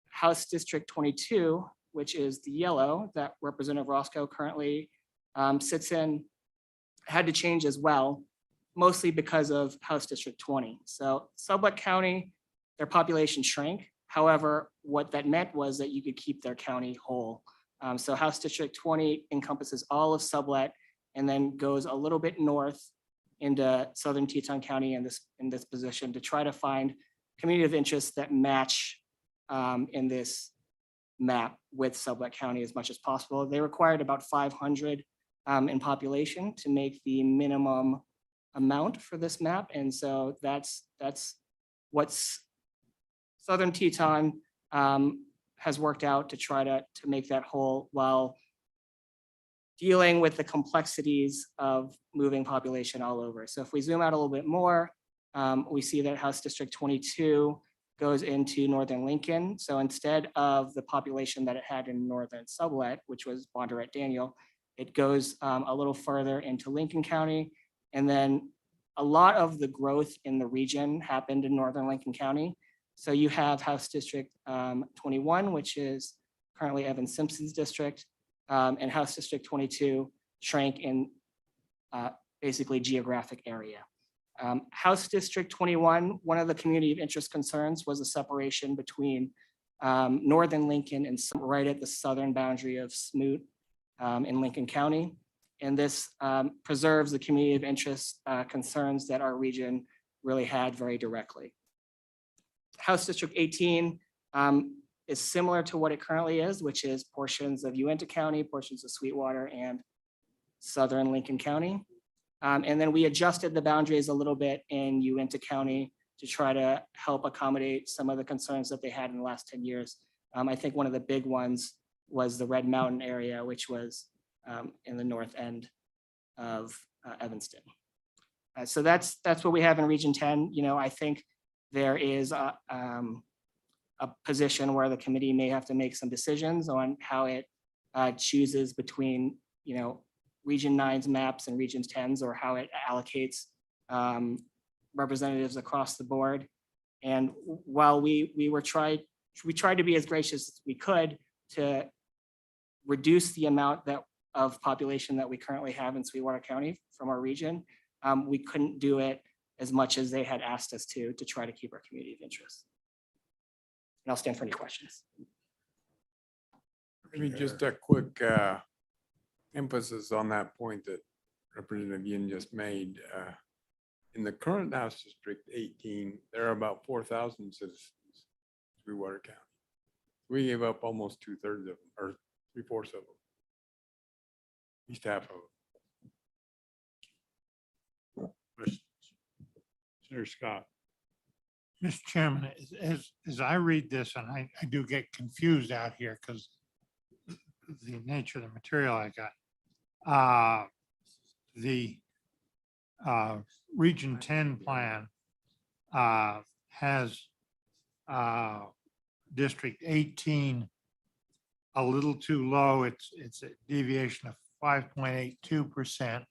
House District 22, which is the yellow that Representative Roscoe currently sits in, had to change as well, mostly because of House District 20. So Sublette County, their population shrank. However, what that meant was that you could keep their county whole. So House District 20 encompasses all of Sublette and then goes a little bit north into southern Teton County in this position to try to find community of interest that match in this map with Sublette County as much as possible. They required about 500 in population to make the minimum amount for this map. And so that's what's Southern Teton has worked out to try to make that whole while dealing with the complexities of moving population all over. So if we zoom out a little bit more, we see that House District 22 goes into Northern Lincoln. So instead of the population that it had in Northern Sublette, which was Bondurant Daniel, it goes a little further into Lincoln County. And then a lot of the growth in the region happened in Northern Lincoln County. So you have House District 21, which is currently Evan Simpson's district, and House District 22 shrank in basically geographic area. House District 21, one of the community of interest concerns was the separation between Northern Lincoln and right at the southern boundary of Smoot in Lincoln County. And this preserves the community of interest concerns that our region really had very directly. House District 18 is similar to what it currently is, which is portions of Uinta County, portions of Sweetwater, and southern Lincoln County. And then we adjusted the boundaries a little bit in Uinta County to try to help accommodate some of the concerns that they had in the last 10 years. I think one of the big ones was the Red Mountain area, which was in the north end of Evanston. So that's what we have in Region 10. You know, I think there is a position where the committee may have to make some decisions on how it chooses between, you know, Region 9's maps and Region 10's, or how it allocates representatives across the board. And while we tried to be as gracious as we could to reduce the amount of population that we currently have in Sweetwater County from our region, we couldn't do it as much as they had asked us to try to keep our community of interest. And I'll stand for any questions. Maybe just a quick emphasis on that point that Representative Yin just made. In the current House District 18, there are about 4,000 citizens in Sweetwater County. We gave up almost 2/3 of them, or 3/4 of them. At least half of them. Questions? Senator Scott. Mr. Chairman, as I read this, and I do get confused out here because the nature of the material I got. The Region 10 plan has District 18 a little too low. It's a deviation of 5.82%.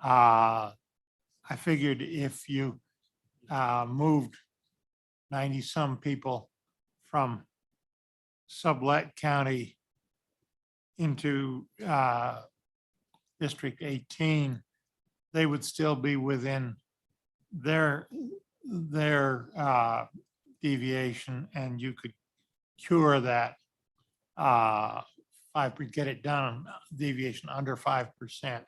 I figured if you moved 90-some people from Sublette County into District 18, they would still be within their deviation, and you could cure that get it done deviation under 5%.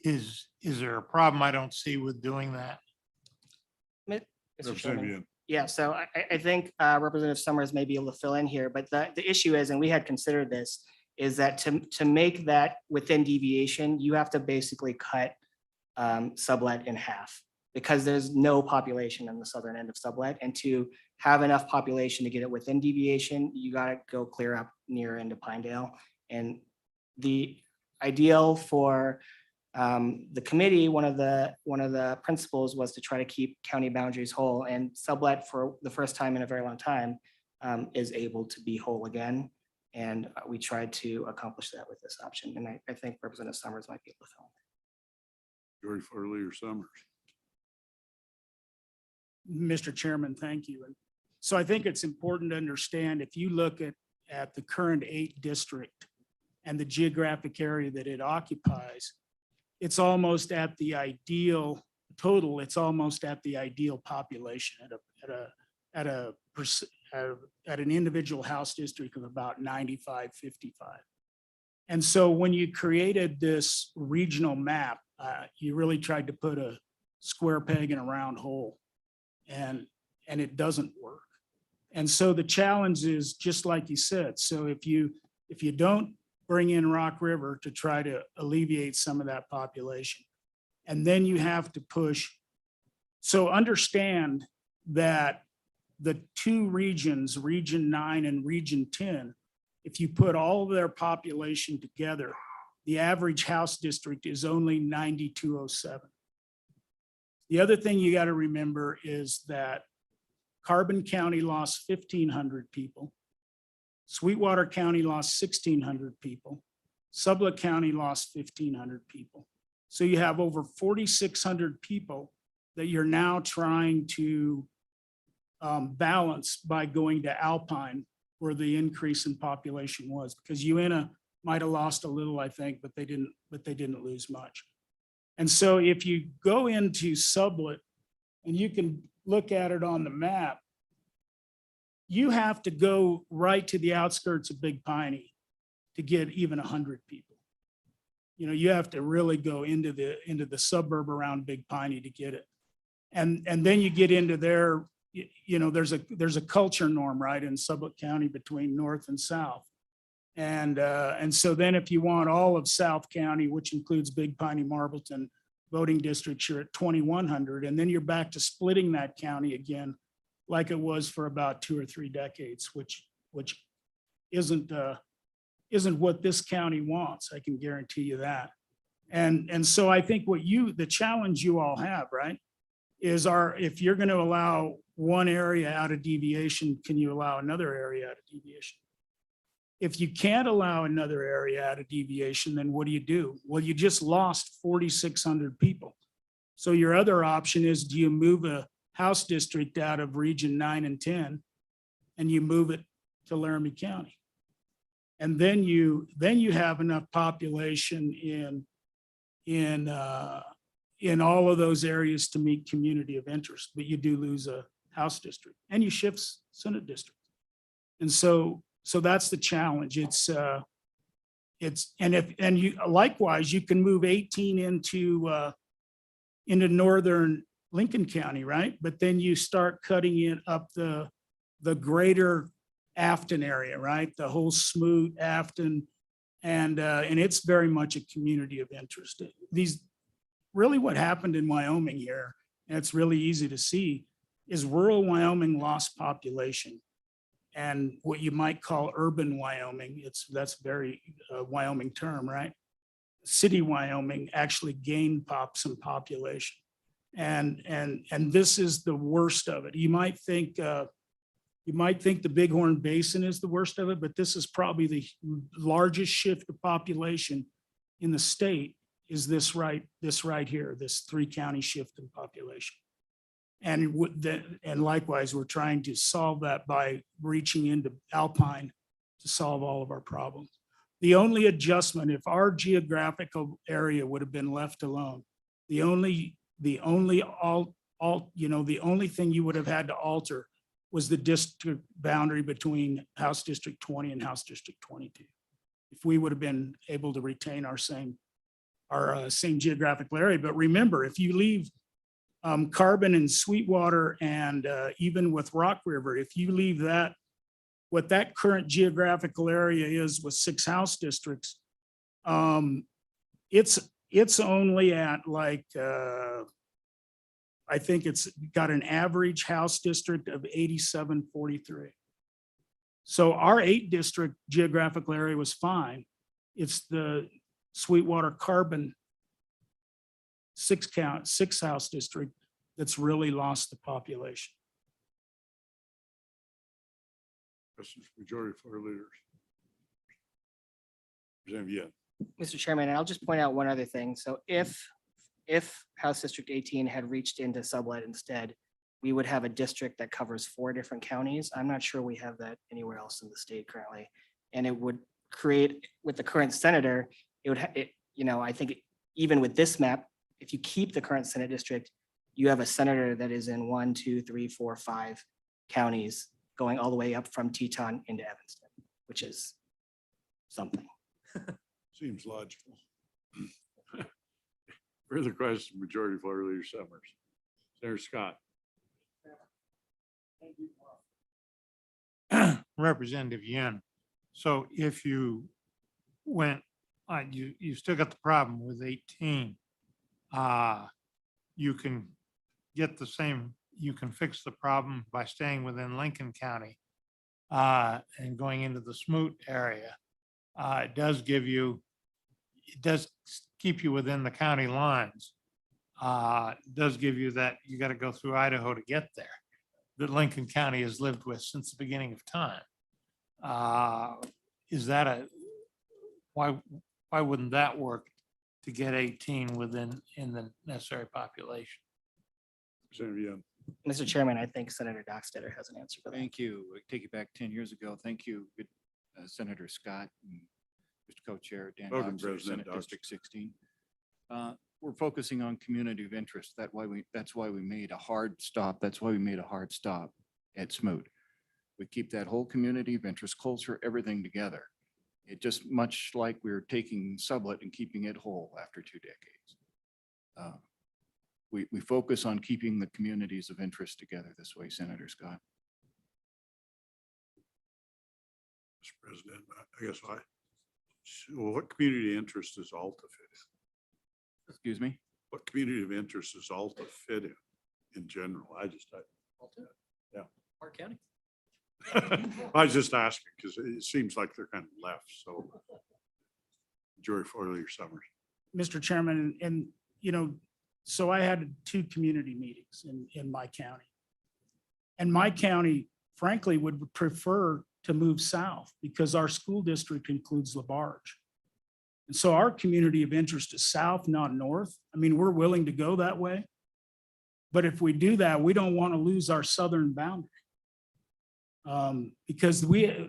Is there a problem I don't see with doing that? Mr. Chairman. Yeah, so I think Representative Summers may be able to fill in here, but the issue is, and we had considered this, is that to make that within deviation, you have to basically cut Sublette in half, because there's no population in the southern end of Sublette. And to have enough population to get it within deviation, you got to go clear up near into Pinedale. And the ideal for the committee, one of the principles was to try to keep county boundaries whole, and Sublette, for the first time in a very long time, is able to be whole again. And we tried to accomplish that with this option. And I think Representative Summers might be able to fill in. George Farley or Summers. Mr. Chairman, thank you. And so I think it's important to understand, if you look at the current 8th district and the geographic area that it occupies, it's almost at the ideal total. It's almost at the ideal population at an individual house district of about 95-55. And so when you created this regional map, you really tried to put a square peg in a round hole, and it doesn't work. And so the challenge is just like you said. So if you don't bring in Rock River to try to alleviate some of that population, and then you have to push. So understand that the two regions, Region 9 and Region 10, if you put all of their population together, the average house district is only 9,207. The other thing you got to remember is that Carbon County lost 1,500 people. Sweetwater County lost 1,600 people. Sublette County lost 1,500 people. So you have over 4,600 people that you're now trying to balance by going to Alpine, where the increase in population was, because UNA might have lost a little, I think, but they didn't lose much. And so if you go into Sublette, and you can look at it on the map, you have to go right to the outskirts of Big Piney to get even 100 people. You know, you have to really go into the suburb around Big Piney to get it. And then you get into there, you know, there's a culture norm, right, in Sublette County between north and south. And so then if you want all of South County, which includes Big Piney, Marbleton voting districts, you're at 2,100. And then you're back to splitting that county again, like it was for about 2 or 3 decades, which isn't what this county wants. I can guarantee you that. And so I think the challenge you all have, right, is if you're going to allow one area out of deviation, can you allow another area out of deviation? If you can't allow another area out of deviation, then what do? Well, you just lost 4,600 people. So your other option is, do you move a house district out of Region 9 and 10 and you move it to Laramy County? And then you have enough population in all of those areas to meet community of interest, but you do lose a house district and you shift Senate district. And so that's the challenge. Likewise, you can move 18 into northern Lincoln County, right? But then you start cutting it up the greater Afton area, right? The whole Smoot, Afton, and it's very much a community of interest. Really what happened in Wyoming here, and it's really easy to see, is rural Wyoming lost population. And what you might call urban Wyoming, that's very Wyoming term, right? City Wyoming actually gained some population. And this is the worst of it. You might think the Bighorn Basin is the worst of it, but this is probably the largest shift of population in the state, is this right here, this 3-county shift in population. And likewise, we're trying to solve that by reaching into Alpine to solve all of our problems. The only adjustment, if our geographical area would have been left alone, the only thing you would have had to alter was the district boundary between House District 20 and House District 22. If we would have been able to retain our same geographical area. But remember, if you leave Carbon and Sweetwater and even with Rock River, if you leave that, what that current geographical area is with 6 house districts, it's only at like, I think it's got an average house district of 8743. So our 8-district geographical area was fine. It's the Sweetwater Carbon 6 house district that's really lost the population. Questions for majority floor leaders? Representative Yen. Mr. Chairman, and I'll just point out one other thing. So if House District 18 had reached into Sublette instead, we would have a district that covers 4 different counties. I'm not sure we have that anywhere else in the state currently. And it would create, with the current senator, I think even with this map, if you keep the current Senate district, you have a senator that is in 1, 2, 3, 4, 5 counties going all the way up from Teton into Evanston, which is something. Seems logical. Further questions, majority floor leader Summers. Senator Scott. Representative Yin. So if you went, you still got the problem with 18. You can get the same, you can fix the problem by staying within Lincoln County and going into the Smoot area. It does give you, it does keep you within the county lines. It does give you that, you got to go through Idaho to get there, that Lincoln County has lived with since the beginning of time. Is that why wouldn't that work to get 18 in the necessary population? Mr. Chairman, I think Senator Dockstader has an answer for that. Thank you. I take you back 10 years ago. Thank you, good Senator Scott and Mr. Co-Chair Dan Welcome, Dockstader, President Senate District 16. We're focusing on community of interest. That's why we made a hard stop. That's why we made a hard stop at Smoot. We keep that whole community of interest, culture, everything together. It just much like we're taking Sublet and keeping it whole after 2 decades. We focus on keeping the communities of interest together this way, Senator Scott. Mr. President, I guess what community interest is Alta fit Excuse me? in? What community of interest is Alta fit in general? Yeah. Park County. I was just asking because it seems like they're kind of left, so enjoy your summers. Mr. Chairman, and so I had 2 community meetings in my county. And my county frankly would prefer to move south because our school district includes LaBarge. And so our community of interest is south, not north. I mean, we're willing to go that way. But if we do that, we don't want to lose our southern boundary. Because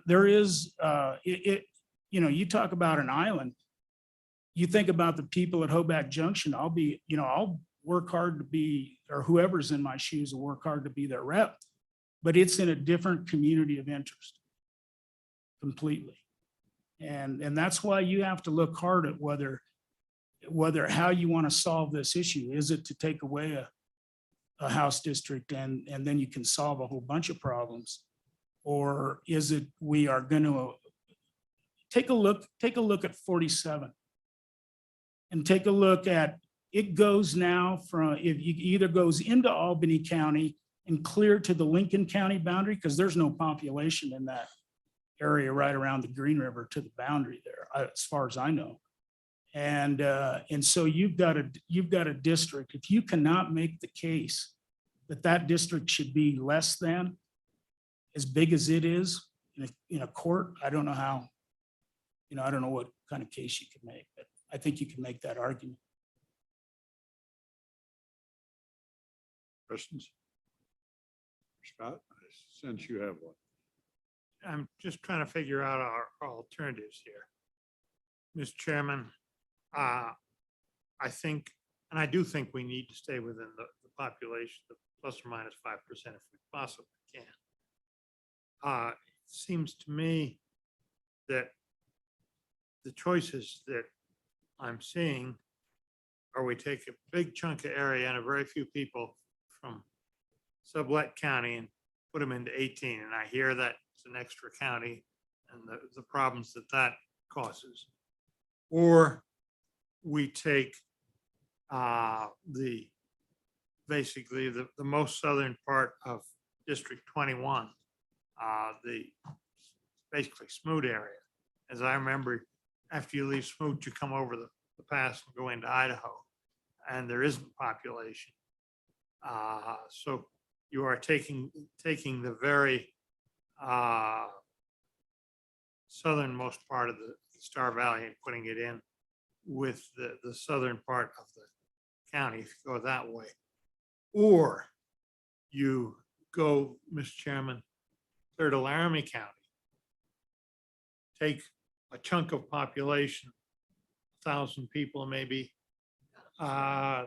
there is, you talk about an island, you think about the people at Hoback Junction, I'll work hard to be, or whoever's in my shoes will work hard to be their rep, but it's in a different community of interest completely. And that's why you have to look hard at how you want to solve this issue. Is it to take away a house district and then you can solve a whole bunch of problems? Or is it, we are going to take a look at 47 and take a look at, it goes now from, if you either goes into Albany County and clear to the Lincoln County boundary, because there's no population in that area right around the Green River to the boundary there, as far as I know. And so you've got a district, if you cannot make the case that district should be less than as big as it is in a court, I don't know how, I don't know what kind of case you can make, but I think you can make that argument. Questions? Scott, I sense you have one. I'm just trying to figure out our alternatives here. Mr. Chairman, I think, and I do think we need to stay within the population of plus or minus 5% if we possibly can. It seems to me that the choices that I'm seeing are we take a big chunk of area and a very few people from Sublet County and put them into 18. And I hear that it's an extra county and the problems that causes. Or we take basically the most southern part of District 21, the basically Smoot area. As I remember, after you leave Smoot, you come over the pass and go into Idaho, and there isn't population. So you are taking the very southernmost part of the Star Valley and putting it in with the southern part of the county, if you go that way. Or you go, Mr. Chairman, clear to Laramy County, take a chunk of population, 1,000 people maybe,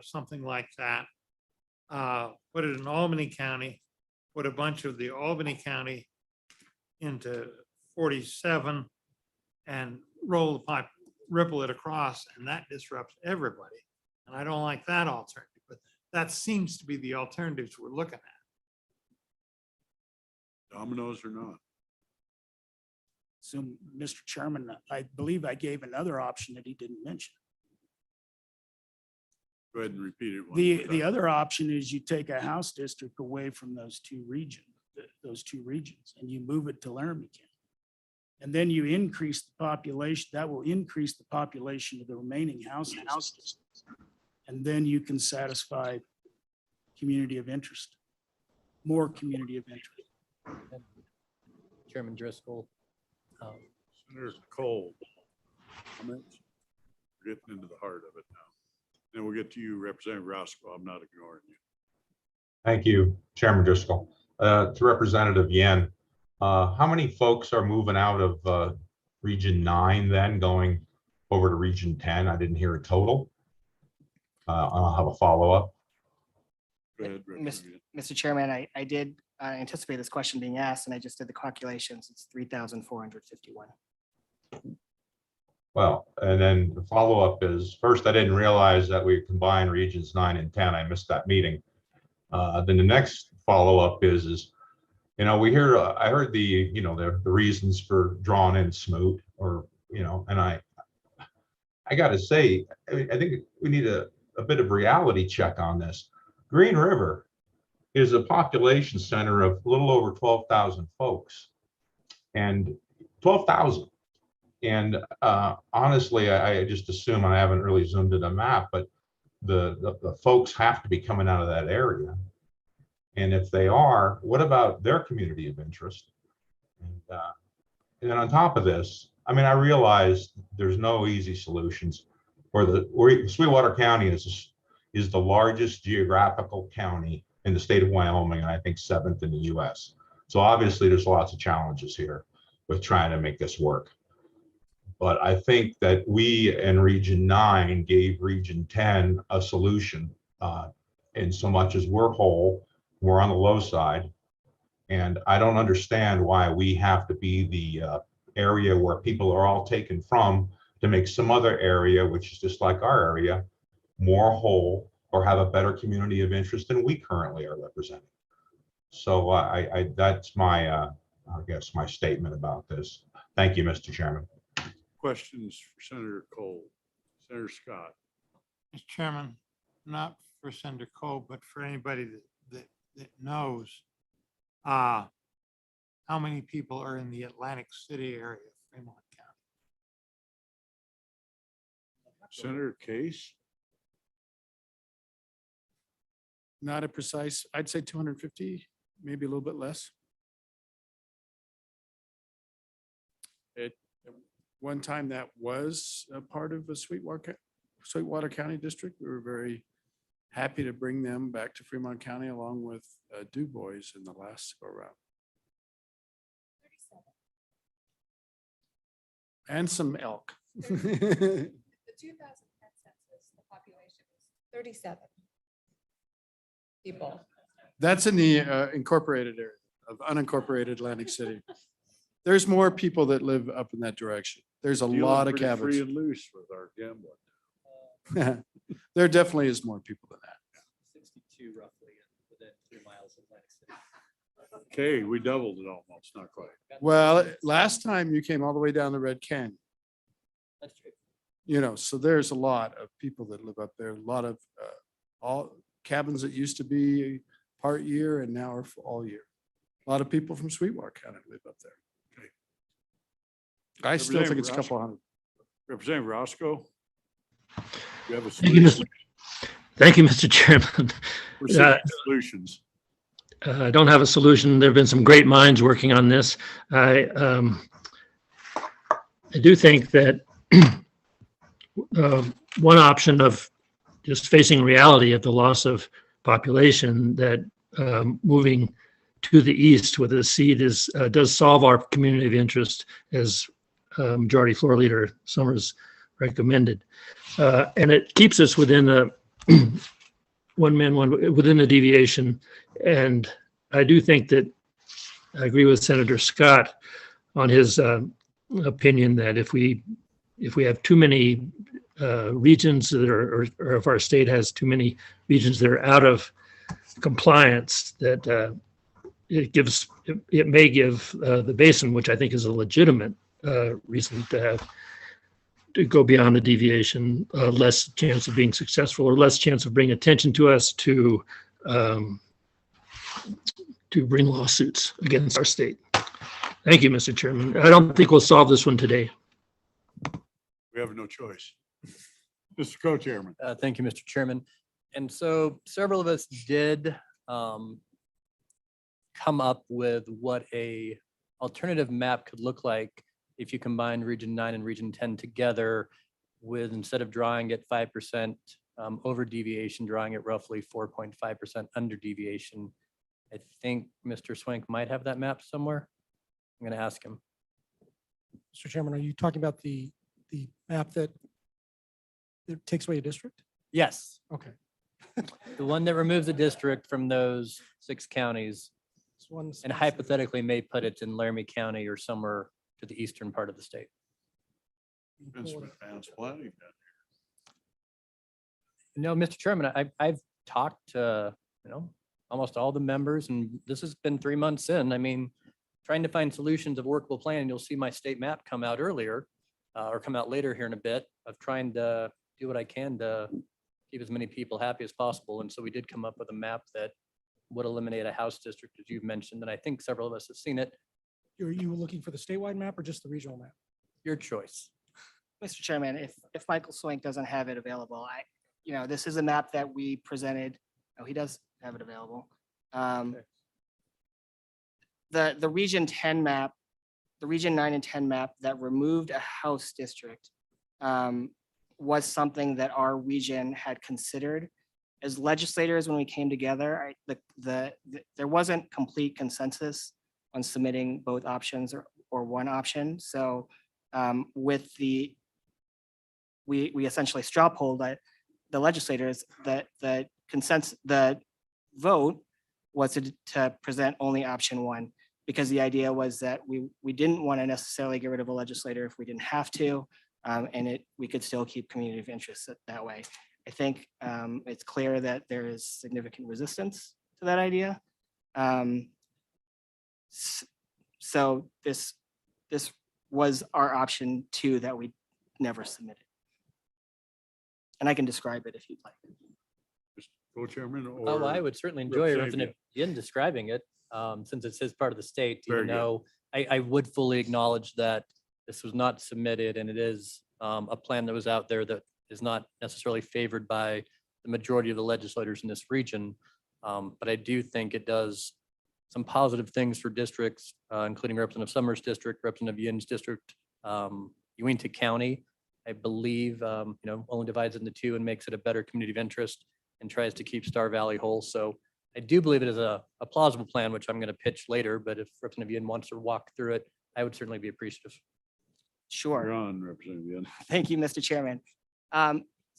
something like that. Put it in Albany County, put a bunch of the Albany County into 47 and ripple it across, and that disrupts everybody. And I don't like that alternative, but that seems to be the alternatives we're looking at. Dominoes or not? So, Mr. Chairman, I believe I gave another option that he didn't mention. Go ahead and repeat it. one The, more the time. other option is you take a House district away from those two regions, and you move it to Laramy County. And then you increase the population, that will increase the population of the remaining House districts. And then you can satisfy community of interest, more community of interest. Chairman Driscoll. Senator Cole. Comments? We're getting into the heart of it now. Then we'll get to you, Representative Roscoe. I'm not ignoring you. Thank you, Chairman Driscoll. To Representative Yen, how many folks are moving out of Region 9 then going over to Region 10? I didn't hear a total. I'll have a follow-up. Go ahead, Representative. Mr. Chairman, I did anticipate this question being asked, and I just did the calculations. It's 3,451. Well, and then the follow-up is, first, I didn't realize that we combined Regions 9 and 10. I missed that meeting. Then the next follow-up is, we hear, I heard the reasons for drawing in Smoot, or, and I got to say, I think we need a bit of reality check on this. Green River is a population center of a little over 12,000 folks, and 12,000. And honestly, I just assume, I haven't really zoomed in a map, but the folks have to be coming out of that area. And if they are, what about their community of interest? And then on top of this, I realize there's no easy solutions. Sweetwater County is the largest geographical county in the state of Wyoming, and I think 7th in the US. So obviously there's lots of challenges here with trying to make this work. But I think that we in Region 9 gave Region 10 a solution in so much as we're whole, we're on the low side. And I don't understand why we have to be the area where people are all taken from to make some other area, which is just like our area, more whole or have a better community of interest than we currently are representing. So that's my, I guess, my statement about this. Thank you, Mr. Chairman. Questions for Senator Cole? Senator Scott. Mr. Chairman, not for Senator Cole, but for anybody that knows, how many people are in the Atlantic City area of Fremont County? Senator Case. Not a precise, I'd say 250, maybe a little bit less. At one time that was a part of the Sweetwater County District. We were very happy to bring them back to Fremont County along with Du Bois in the last go around. And some elk. The 2010 census, the population was 37 people. That's in the incorporated area of unincorporated Atlantic City. There's more people that live up in that direction. There's a Dealing lot of pretty cabins. Free and loose with our gambling. There definitely is more people than that. 62 roughly within 3 miles of Atlantic City. Okay, we doubled it almost, not quite. Well, last time you came all the way down the Red Canyon, That's true. so there's a lot of people that live up there, a lot of all cabins that used to be part year and now are for all year. A lot of people from Sweetwater County live up there. Okay. I still think it's a Representative couple hundred. Representative Roscoe. You have a Thank you, solution? Thank you, Mr. Chairman. We're seeking solutions. I don't have a solution. There have been some great minds working on this. I do think that one option of just facing reality of the loss of population, that moving to the east with a seat does solve our community of interest, as Majority Floor Leader Summers recommended. And it keeps us within a within the deviation. And I do think that I agree with Senator Scott on his opinion that if we have too many regions that are, or if our state has too many regions that are out of compliance, that it may give the basin, which I think is a legitimate reason to go beyond the deviation, less chance of being successful or less chance of bringing attention to us to bring lawsuits against our state. Thank you, Mr. Chairman. I don't think we'll solve this one today. We have no choice. Mr. Co-Chairman. Thank you, Mr. Chairman. And so several of us did come up with what a alternative map could look like if you combine Region 9 and Region 10 together with, instead of drawing it 5% over deviation, drawing it roughly 4.5% under deviation. I think Mr. Swank might have that map somewhere. I'm going to ask him. Mr. Chairman, are you talking about the map that takes away a district? Yes. Okay. The one that removes a district from those 6 counties This one's and hypothetically may put it in Laramy County or somewhere to the eastern part of the state. Been some advanced planning. No, Mr. Chairman, I've talked to, almost all the members, and this has been 3 months in. I mean, trying to find solutions of workable plan. You'll see my state map come out earlier or come out later here in a bit of trying to do what I can to keep as many people happy as possible. And so we did come up with a map that would eliminate a house district, as you've mentioned, and I think several of us have seen it. Are you looking for the statewide map or just the regional map? Your choice. Mr. Chairman, if Michael Swank doesn't have it available, this is a map that we presented. Oh, he does have it available. The Region 10 map, the Region 9 and 10 map that removed a house district was something that our region had considered. As legislators, when we came together, there wasn't complete consensus on submitting both options or one option. So we essentially straw polled the legislators that the consensus, the vote was to present only option 1, because the idea was that we didn't want to necessarily get rid of a legislator if we didn't have to, and we could still keep community of interest that way. I think it's clear that there is significant resistance to that idea. So this was our option 2 that we never submitted. And I can describe it if you'd like. Co-Chairman or? Oh, I would certainly enjoy Representative Representative Yin describing it, since it's his part of the state, Very even good. though I would fully acknowledge that this was not submitted and it is a plan that was out there that is not necessarily favored by the majority of the legislators in this region. But I do think it does some positive things for districts, including Representative Summers' district, Representative Yin's district, Uinta County. I believe, only divides into 2 and makes it a better community of interest and tries to keep Star Valley whole. So I do believe it is a plausible plan, which I'm going to pitch later, but if Representative Yin wants to walk through it, I would certainly be appreciative. Sure. You're on, Representative Yin. Thank you, Mr. Chairman.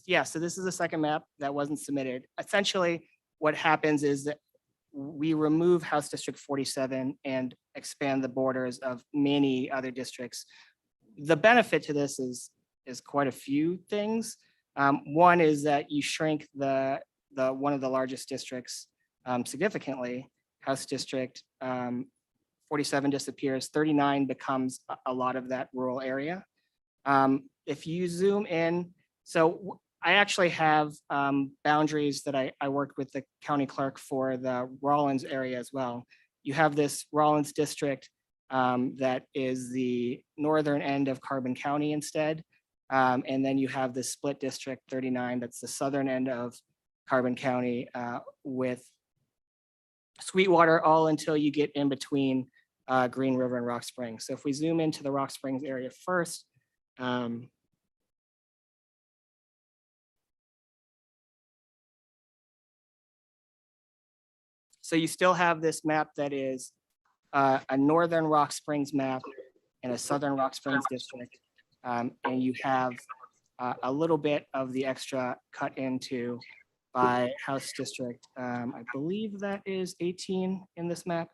Yeah, so this is the second map that wasn't submitted. Essentially, what happens is that we remove House District 47 and expand the borders of many other districts. The benefit to this is quite a few things. One is that you shrink the one of the largest districts significantly. House District 47 disappears, 39 becomes a lot of that rural area. If you zoom in, so I actually have boundaries that I worked with the county clerk for the Rawlins area as well. You have this Rawlins district that is the northern end of Carbon County instead. And then you have the split district 39, that's the southern end of Carbon County with Sweetwater all until you get in between Green River and Rock Springs. So if we zoom into the Rock Springs area first, so you still have this map that is a northern Rock Springs map and a southern Rock Springs district. And you have a little bit of the extra cut into by House District. I believe that is 18 in this map.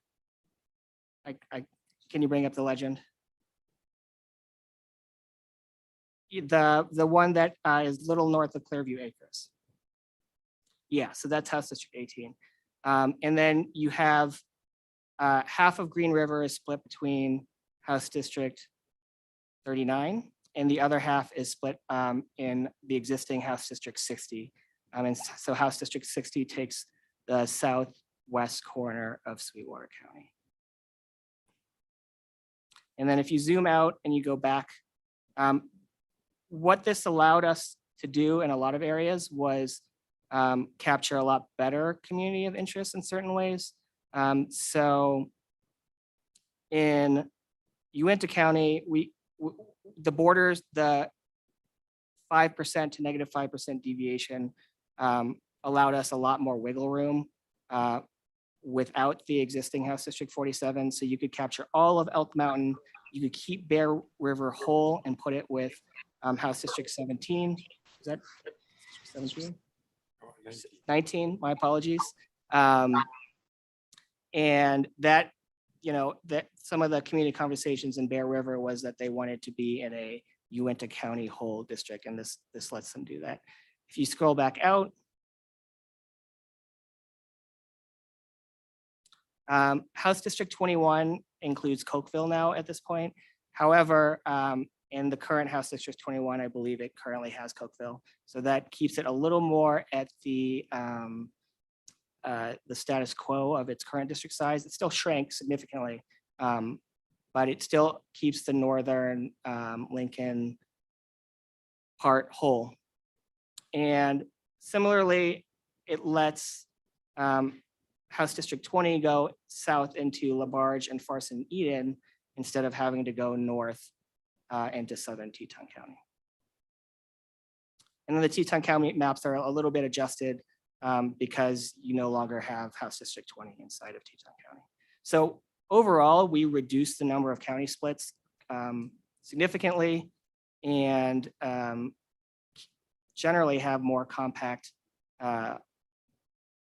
Can you bring up the legend? The one that is little north of Clearview Acres. Yeah, so that's House District 18. And then you have half of Green River is split between House District 39, and the other half is split in the existing House District 60. So House District 60 takes the southwest corner of Sweetwater County. And then if you zoom out and you go back, what this allowed us to do in a lot of areas was capture a lot better community of interest in certain ways. So in Uinta County, the borders, the 5% to negative 5% deviation allowed us a lot more wiggle room without the existing House District 47. So you could capture all of Elk Mountain. You could keep Bear River whole and put it with House District 17. Is that 17? 19, my apologies. And that, that some of the community conversations in Bear River was that they wanted to be in a Uinta County whole district, and this lets them do that. If you scroll back out, House District 21 includes Cokeville now at this point. However, in the current House District 21, I believe it currently has Cokeville. So that keeps it a little more at the status quo of its current district size. It still shrank significantly, but it still keeps the northern Lincoln part whole. And similarly, it lets House District 20 go south into LaBarge and Farson Eden instead of having to go north into southern Teton County. And then the Teton County maps are a little bit adjusted because you no longer have House District 20 inside of Teton County. So overall, we reduced the number of county splits significantly and generally have more compact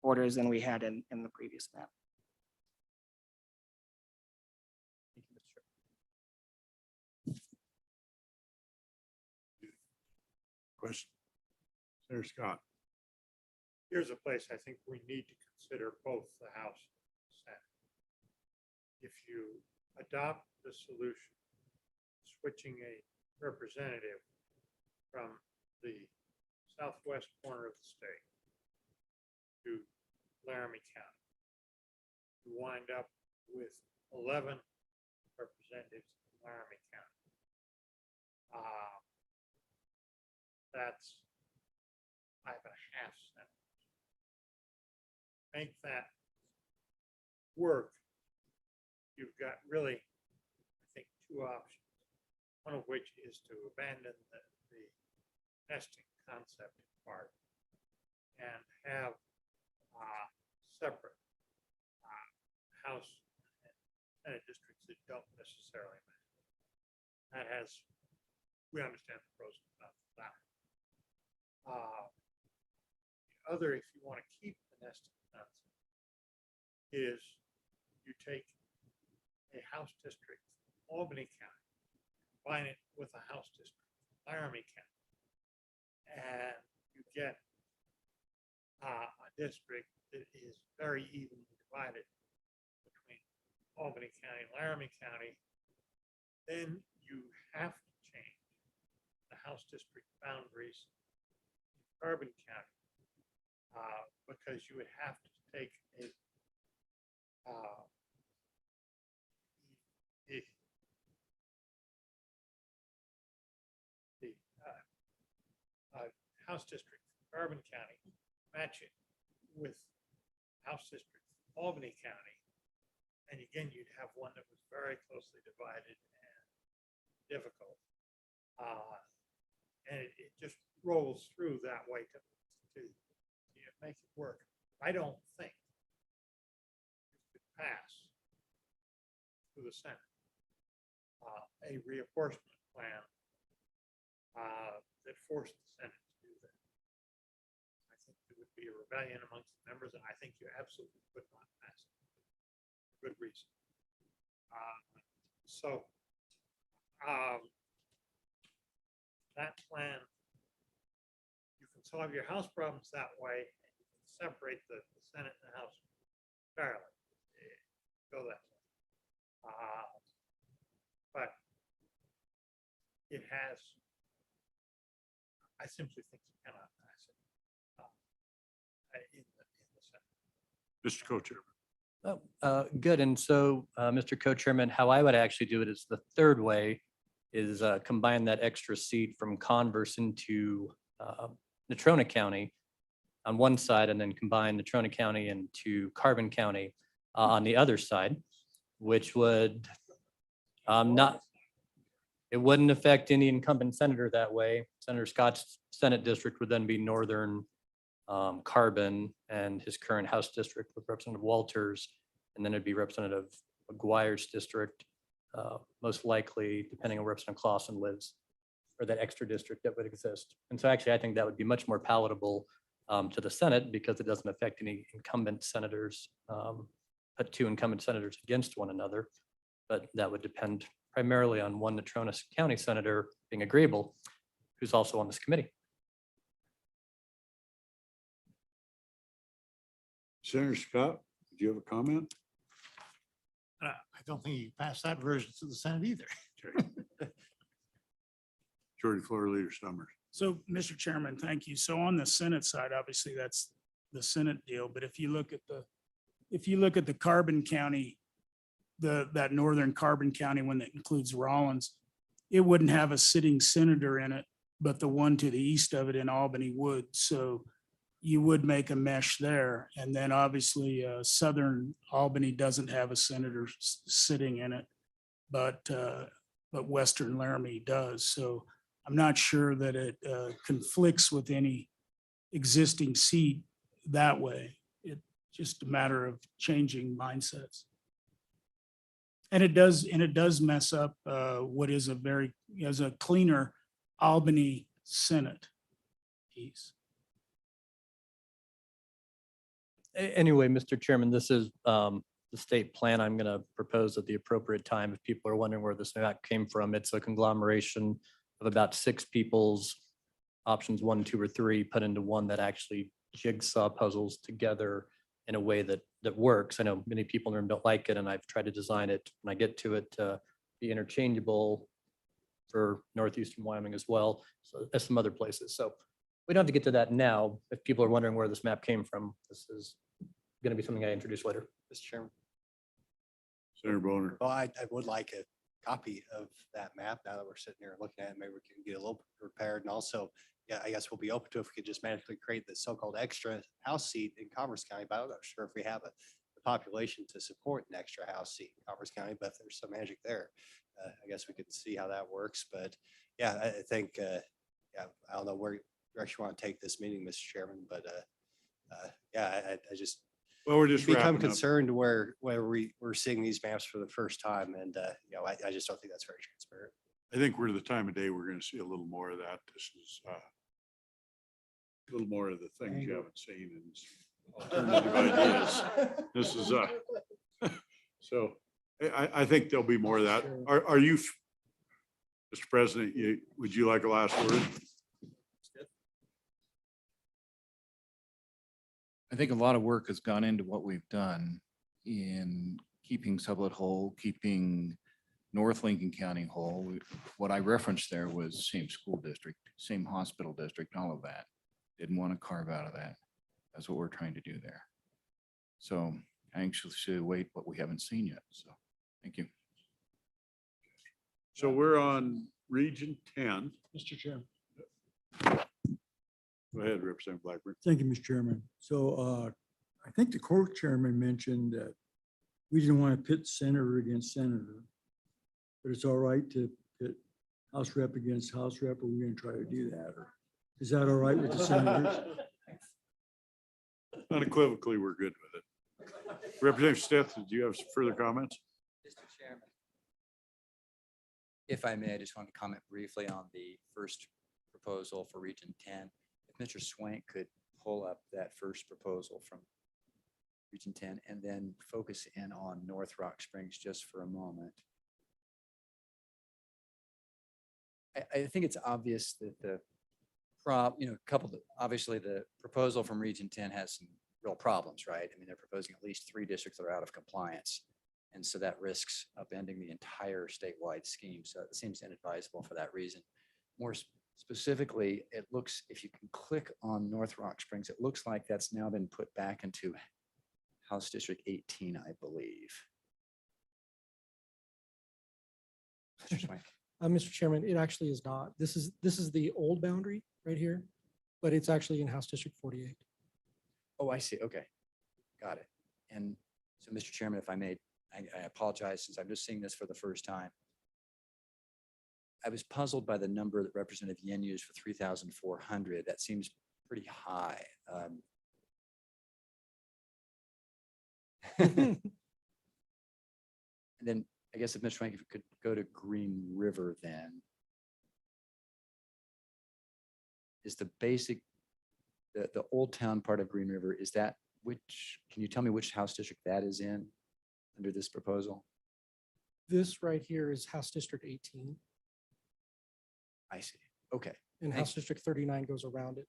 borders than we had in the previous map. Question. Senator Scott. Here's a place I think we need to consider both the House and the Senate. If you adopt the solution, switching a representative from the southwest corner of the state to Laramy County, you wind up with 11 representatives in Laramy County. That's 5.5 senators. Make that work. You've got really, I think, two options. One of which is to abandon the nesting concept in part and have separate House and Senate districts that don't necessarily matter. That has, we understand the pros and cons of that. The other, if you want to keep the nesting concept, is you take a House district, Albany County, combine it with a House district, Laramy County, and you get a district that is very evenly divided between Albany County and Laramy County. Then you have to change the House district boundaries in Carbon County because you would have to take a House district, Carbon County, match it with House district, Albany County. And again, you'd have one that was very closely divided and difficult. And it just rolls through that way to make it work. I don't think it could pass through the Senate a reapportionment plan that forced the Senate to do that. I think there would be a rebellion amongst the members, and I think you absolutely could not pass it for good reason. That plan, you can solve your House problems that way, and you can separate the Senate and the House fairly. Go that way. But it has. I simply think you cannot pass it. In the Senate. Mr. Co-Chairman. Good. And so, Mr. Co-Chairman, how I would actually do it is the third way is combine that extra seat from Converse into Natrona County on one side and then combine Natrona County into Carbon County on the other side, which would it wouldn't affect any incumbent senator that way. Senator Scott's Senate district would then be Northern Carbon, and his current House district with Representative Walters, and then it'd be Representative McGuire's district, most likely, depending on where Representative Clausen lives, or that extra district that would exist. And so actually, I think that would be much more palatable to the Senate because it doesn't affect any incumbent senators, put two incumbent senators against one another. But that would depend primarily on one Natrona County senator being agreeable, who's also on this committee. Senator Scott, do you have a comment? I don't think you pass that version to the Senate either. Majority Floor Leader Summers. So, Mr. Chairman, thank you. So on the Senate side, obviously that's the Senate deal, but if you look at the Carbon County, that Northern Carbon County one that includes Rollins, it wouldn't have a sitting senator in it, but the one to the east of it in Albany would. So you would make a mesh there. And then obviously Southern Albany doesn't have a senator sitting in it, but Western Laramie does. So I'm not sure that it conflicts with any existing seat that way. It's just a matter of changing mindsets. And it does mess up what is a cleaner Albany Senate piece. Anyway, Mr. Chairman, this is the state plan I'm going to propose at the appropriate time. If people are wondering where this map came from, it's a conglomeration of about 6 people's options 1, 2, or 3 put into one that actually jigsaw puzzles together in a way that works. I know many people in the room don't like it, and I've tried to design it when I get to it to be interchangeable for northeastern Wyoming as well, so as some other places. So we don't have to get to that now. If people are wondering where this map came from, this is going to be something I introduce later, Mr. Chairman. Senator Boner. Well, I would like a copy of that map now that we're sitting here looking at it. Maybe we can get a little prepared. And also, yeah, I guess we'll be open to if we could just magically create the so-called extra House seat in Commerce County. But I'm not sure if we have the population to support an extra House seat in Commerce County, but there's some magic there. I guess we could see how that works. But yeah, I think, yeah, I don't know where direction you want to take this meeting, Mr. Chairman, but yeah, I just Well, we're just become wrapping up. concerned where we're seeing these maps for the first time. And, you know, I just don't think that's very transparent. I think we're the time of day we're going to see a little more of that. This is a little more of the things you haven't seen in alternative ideas. This is so I think there'll be more of that. Are you, Mr. President, would you like a last word? I think a lot of work has gone into what we've done in keeping Sublette whole, keeping North Lincoln County whole. What I referenced there was same school district, same hospital district, all of that. Didn't want to carve out of that. That's what we're trying to do there. So anxiously await what we haven't seen yet. So thank you. So we're on Region 10. Mr. Chairman. Go ahead, Representative Blackburn. Thank you, Mr. Chairman. So I think the court chairman mentioned that we didn't want to pit senator against senator, but it's all right to pit House rep against House rep, or we're going to try to do that, or is that all right with the senators? Unequivocally, we're good with it. Representative Stith, do you have some further comments? Mr. Chairman. If I may, I just want to comment briefly on the first proposal for Region 10. If Mr. Swank could pull up that first proposal from Region 10 and then focus in on North Rock Springs just for a moment. I think it's obvious that obviously the proposal from Region 10 has some real problems, right? I mean, they're proposing at least 3 districts that are out of compliance. And so that risks upending the entire statewide scheme. So it seems inadvisable for that reason. More specifically, it looks, if you can click on North Rock Springs, it looks like that's now been put back into House District 18, I believe. Mr. Swank. Mr. Chairman, it actually is not. This is the old boundary right here, but it's actually in House District 48. Oh, I see. Okay. Got it. And so, Mr. Chairman, if I may, I apologize since I'm just seeing this for the first time. I was puzzled by the number that Representative Yen used for 3,400. That seems pretty high. And then I guess if Mr. Swank, if you could go to Green River, then is the basic, the Old Town part of Green River, is that which, can you tell me which House District that is in under this proposal? This right here is House District 18, I see. Okay. and House District 39 goes around it.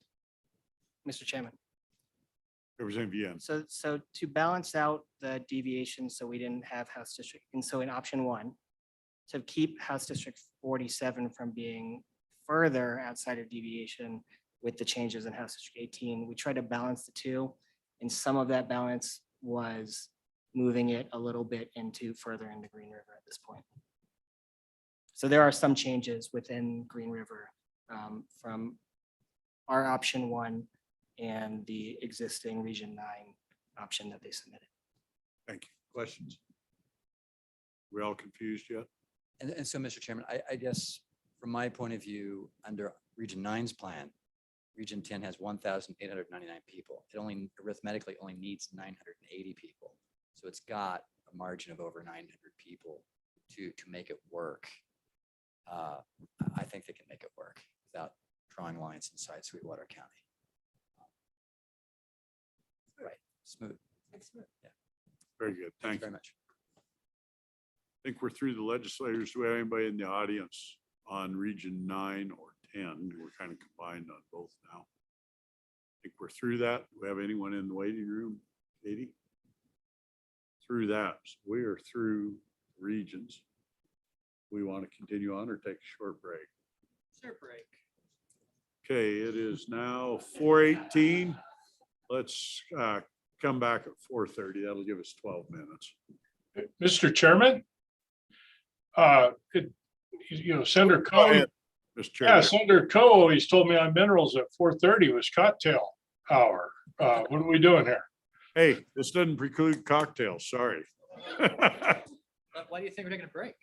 Mr. Chairman. Representative Yen. So to balance out the deviation, so we didn't have House District, and so in option one, to keep House District 47 from being further outside of deviation with the changes in House District 18, we tried to balance the two. And some of that balance was moving it a little bit into further into Green River at this point. So there are some changes within Green River from our option one and the existing Region 9 option that they submitted. Thank you. Questions? We all confused yet? And so, Mr. Chairman, I guess from my point of view, under Region 9's plan, Region 10 has 1,899 people. It only arithmetically only needs 980 people. So it's got a margin of over 900 people to make it work. I think they can make it work without drawing lines inside Sweetwater County. Right, smooth. Yeah. Very good. Thank you Thank very you. much. I think we're through the legislators. Do we have anybody in the audience on Region 9 or 10? We're kind of combined on both now. I think we're through that. Do we have anyone in the waiting room? Katie? Through that. So we are through regions. We want to continue on or take a short break? Short break. Okay, it is now 4:18. Let's come back at 4:30. That'll give us 12 minutes. Mr. Chairman, Senator Go Coe, ahead, Mr. yeah, Chairman. Senator Coe always told me on minerals at 4:30 was cocktail hour. What are we doing here? Hey, this doesn't preclude cocktails. Sorry. Why do you think we're taking a break?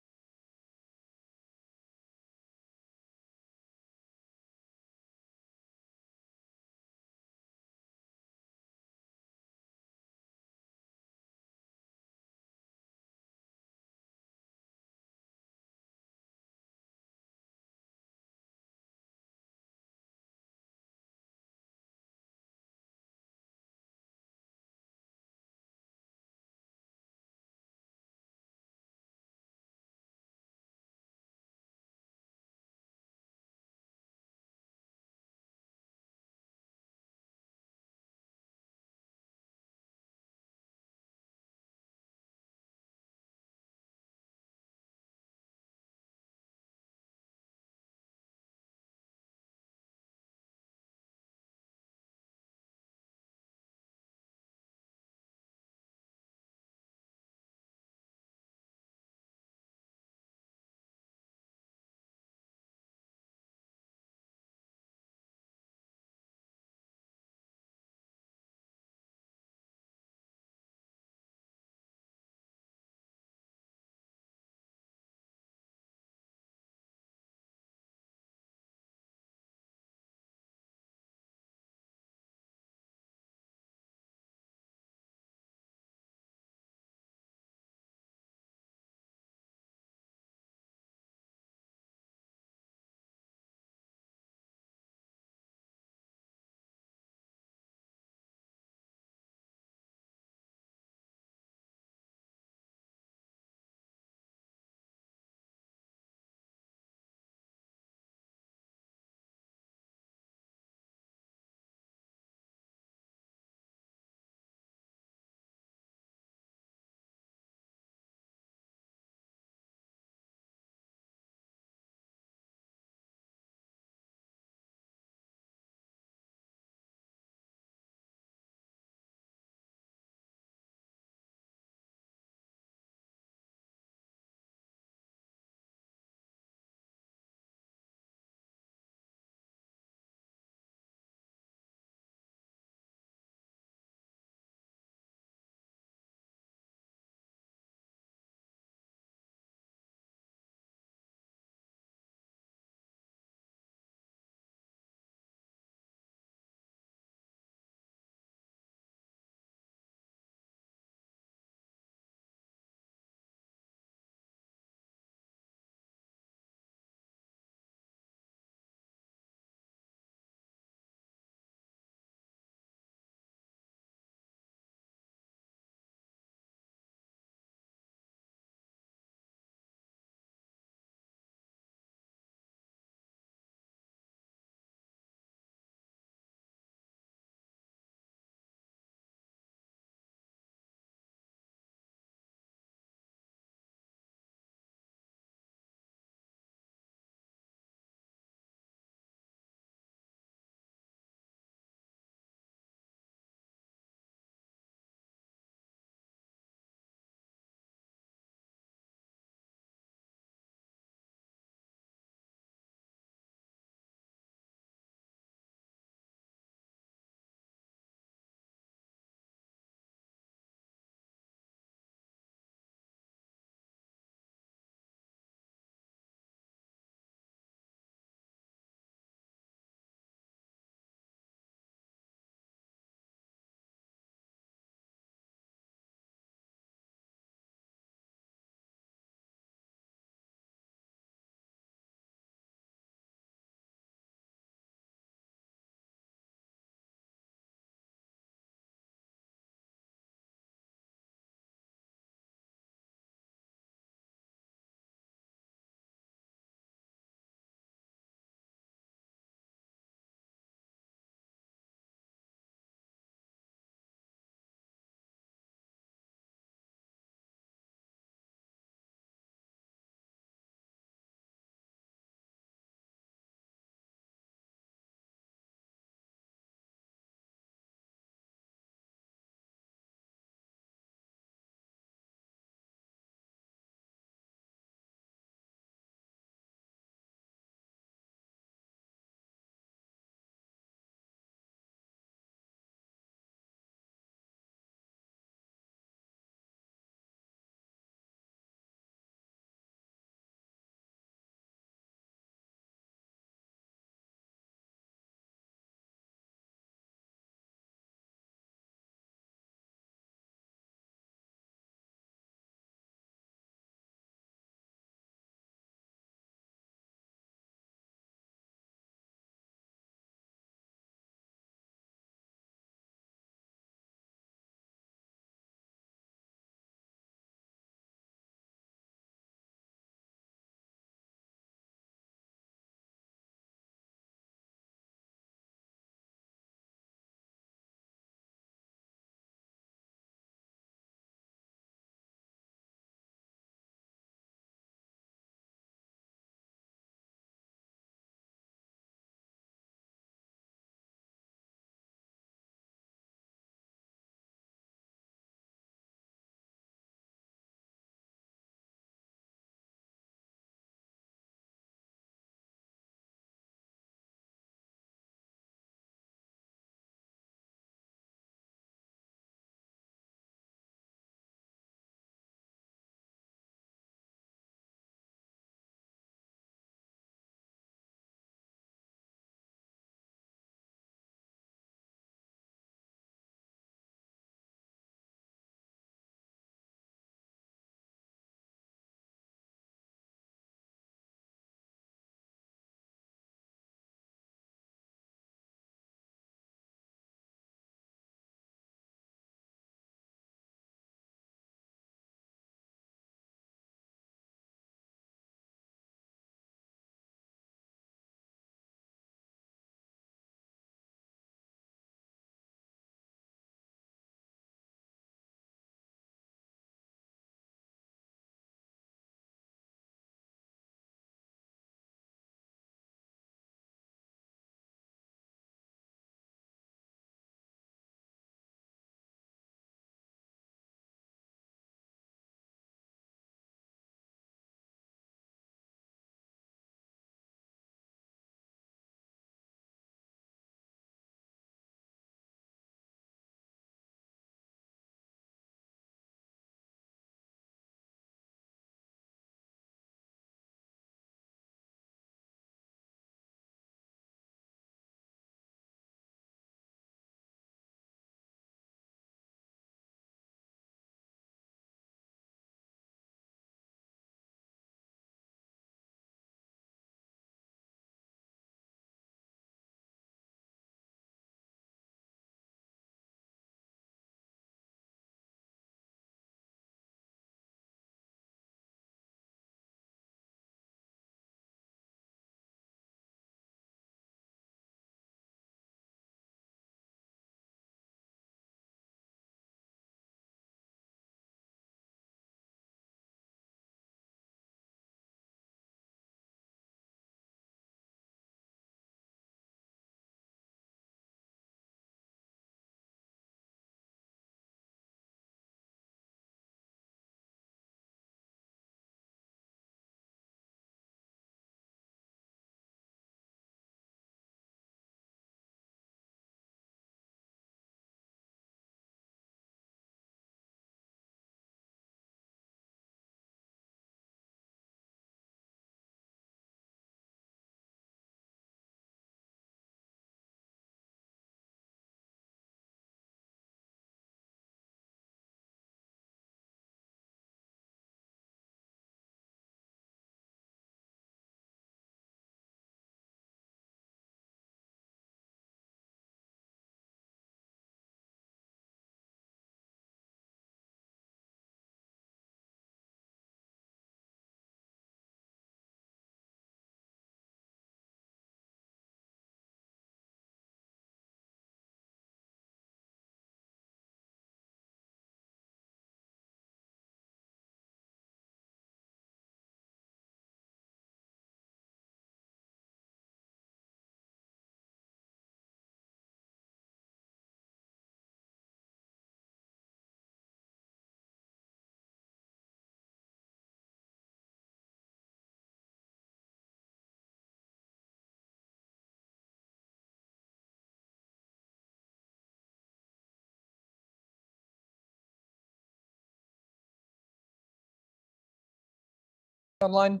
online?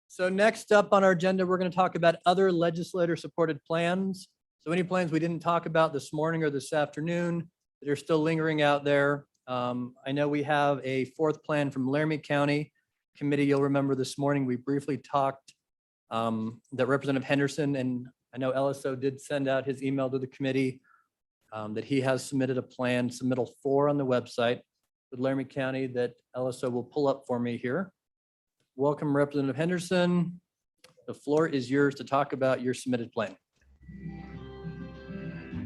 So next up on our agenda, we're going to talk about other legislator-supported plans. So any plans we didn't talk about this morning or this afternoon that are still lingering out there. I know we have a fourth plan from Laramy County Committee. You'll remember this morning, we briefly talked that Representative Henderson, and I know LSO did send out his email to the committee that he has submitted a plan, submittal 4 on the website with Laramy County that LSO will pull up for me here. Welcome, Representative Henderson. The floor is yours to talk about your submitted plan.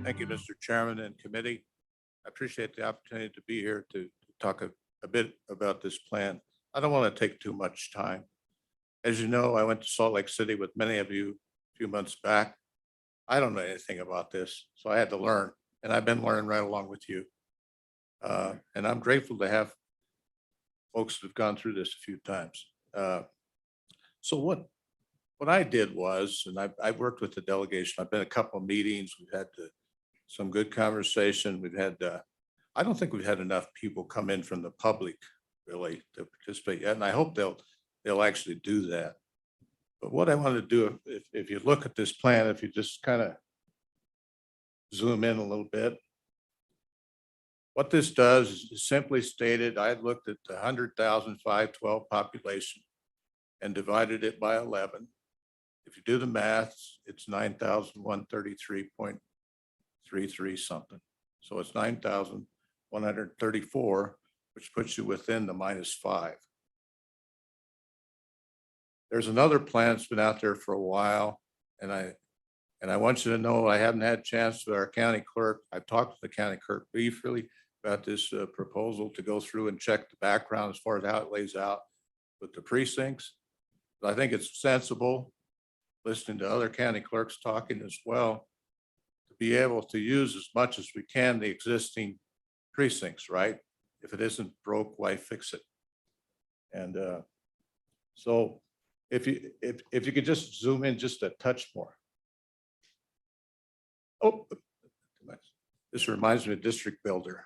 Thank you, Mr. Chairman and committee. I appreciate the opportunity to be here to talk a bit about this plan. I don't want to take too much time. As you know, I went to Salt Lake City with many of you a few months back. I don't know anything about this, so I had to learn, and I've been learning right along with you. And I'm grateful to have folks that have gone through this a few times. So what I did was, and I worked with the delegation. I've been a couple of meetings. We've had some good conversation. We've had, I don't think we've had enough people come in from the public really to participate yet, and I hope they'll actually do that. But what I want to do, if you look at this plan, if you just kind of zoom in a little bit, what this does is simply stated, I looked at the 100,512 population and divided it by 11. If you do the math, it's 9,133.33 something. So it's 9,134, which puts you within the -5. There's another plan that's been out there for a while, and I want you to know I haven't had a chance with our county clerk. I've talked to the county clerk briefly about this proposal to go through and check the background as far as how it lays out with the precincts. But I think it's sensible, listening to other county clerks talking as well, to be able to use as much as we can the existing precincts, right? If it isn't broke, why fix it? And so if you could just zoom in just a touch more. Oh, this reminds me of District Builder.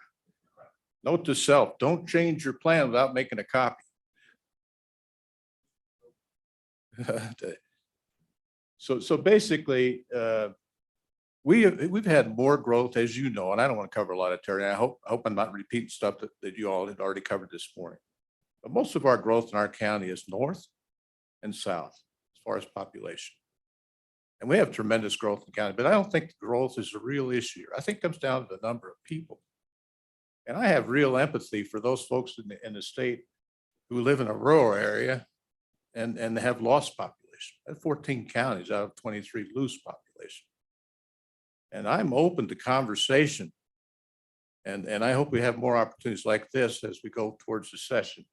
Note to self, don't change your plan without making a copy. So basically, we've had more growth, as you know, and I don't want to cover a lot of territory. I hope I'm not repeating stuff that you all had already covered this morning. But most of our growth in our county is north and south as far as population. And we have tremendous growth in the county, but I don't think the growth is a real issue. I think it comes down to the number of people. And I have real empathy for those folks in the state who live in a rural area and have lost population. I have 14 counties out of 23 loose population. And I'm open to conversation. And I hope we have more opportunities like this as we go towards the session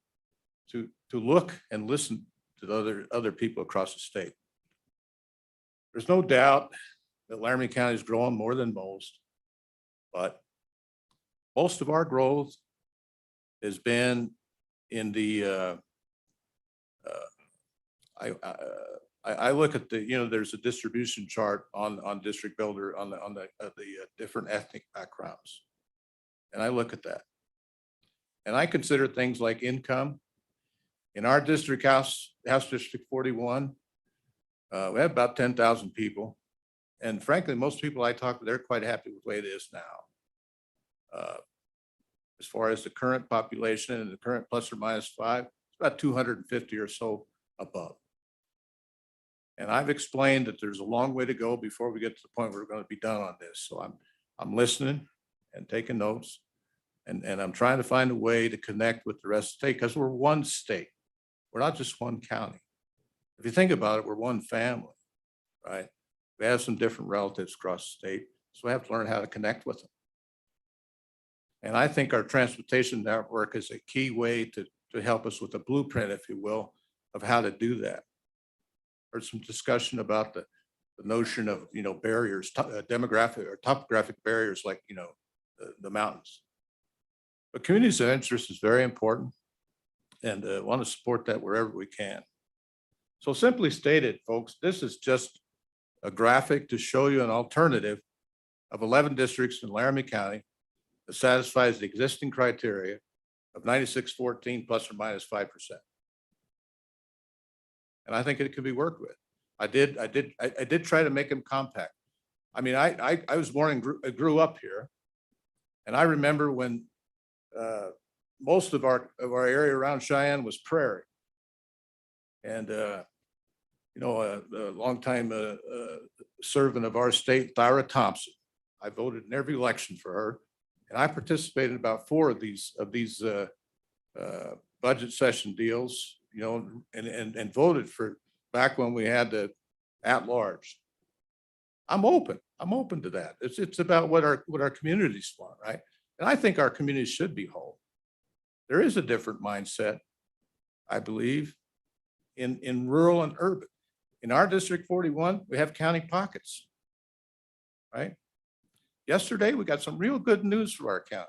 to look and listen to the other people across the state. There's no doubt that Laramy County is growing more than most, but most of our growth has been in the, I look at the, there's a distribution chart on District Builder on the different ethnic backgrounds. And I look at that. And I consider things like income. In our district, House District 41, we have about 10,000 people. And frankly, most people I talk to, they're quite happy with the way it is now. As far as the current population and the current ±5, it's about 250 or so above. And I've explained that there's a long way to go before we get to the point where we're going to be done on this. So I'm listening and taking notes, and I'm trying to find a way to connect with the rest of the state, because we're one state. We're not just one county. If you think about it, we're one family, right? We have some different relatives across the state, so we have to learn how to connect with them. And I think our transportation network is a key way to help us with a blueprint, if you will, of how to do that. Heard some discussion about the notion of, barriers, demographic or topographic barriers, like, the mountains. But communities of interest is very important, and want to support that wherever we can. So simply stated, folks, this is just a graphic to show you an alternative of 11 districts in Laramy County that satisfies the existing criteria of 9614 ±5%. And I think it could be worked with. I did try to make them compact. I mean, I was born and grew up here. And I remember when most of our area around Cheyenne was prairie. And, you know, a longtime servant of our state, Thyra Thompson. I voted in every election for her. And I participated in about 4 of these budget session deals, you know, and voted for back when we had the at-large. I'm open to that. It's about what our communities want, right? And I think our communities should be whole. There is a different mindset, I believe, in rural and urban. In our District 41, we have county pockets, right? Yesterday, we got some real good news for our county.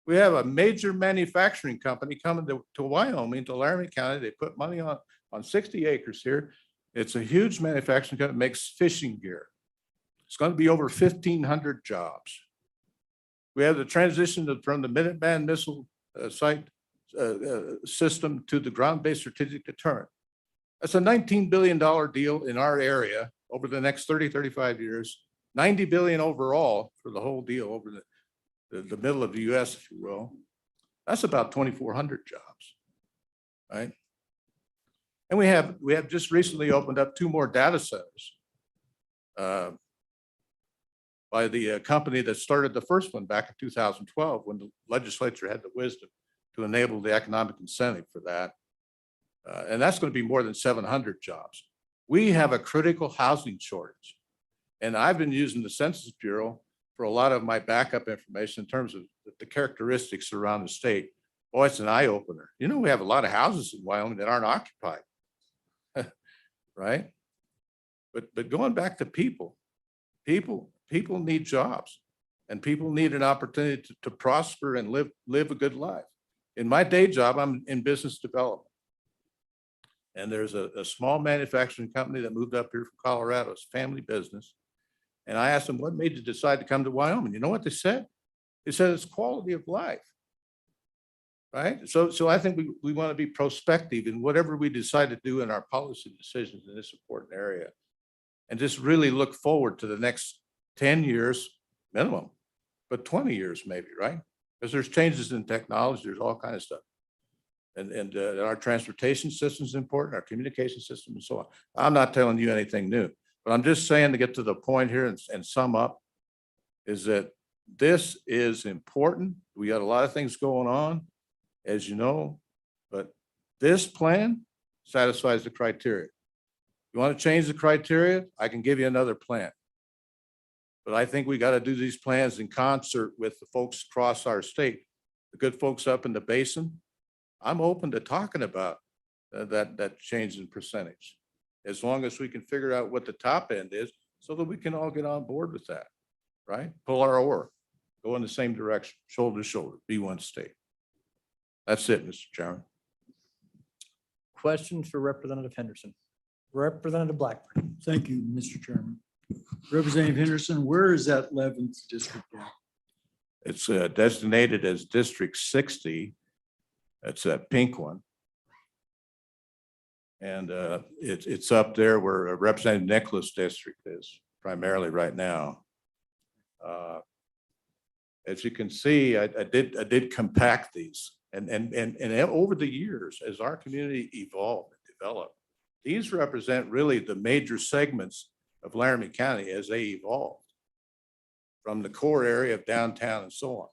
We have a major manufacturing company coming to Wyoming, to Laramy County. They put money on 60 acres here. It's a huge manufacturing company, makes fishing gear. It's going to be over 1,500 jobs. We have the transition from the Minuteman missile site system to the ground-based strategic deterrent. That's a $19 billion deal in our area over the next 30, 35 years, 90 billion overall for the whole deal over the middle of the US, if you will. That's about 2,400 jobs, right? And we have just recently opened up 2 more data centers by the company that started the first one back in 2012, when the legislature had the wisdom to enable the economic incentive for that. And that's going to be more than 700 jobs. We have a critical housing shortage. And I've been using the Census Bureau for a lot of my backup information in terms of the characteristics around the state. Boy, it's an eye opener. You know, we have a lot of houses in Wyoming that aren't occupied, right? But going back to people need jobs, and people need an opportunity to prosper and live a good life. In my day job, I'm in business development. And there's a small manufacturing company that moved up here from Colorado. It's a family business. And I asked them, what made you decide to come to Wyoming? You know what they said? They said it's quality of life. Right? So I think we want to be prospective in whatever we decide to do in our policy decisions in this important area. And just really look forward to the next 10 years minimum, but 20 years maybe, right? Because there's changes in technology, there's all kinds of stuff. And our transportation system is important, our communication system and so on. I'm not telling you anything new, but I'm just saying, to get to the point here and sum up, is that this is important. We got a lot of things going on, as you know, but this plan satisfies the criteria. You want to change the criteria? I can give you another plan. But I think we got to do these plans in concert with the folks across our state, the good folks up in the basin. I'm open to talking about that change in percentage, as long as we can figure out what the top end is, so that we can all get on board with that, right? Pull our oar, go in the same direction, shoulder to shoulder, be one state. That's it, Mr. Chairman. Questions for Representative Henderson? Representative Blackburn. Thank you, Mr. Chairman. Representative Henderson, where is that 11th district at? It's designated as District 60. That's that pink one. And it's up there where Representative Nicholas district is primarily right now. As you can see, I did compact these, and over the years, as our community evolved and developed, these represent really the major segments of Laramy County as they evolved from the core area of downtown and so on.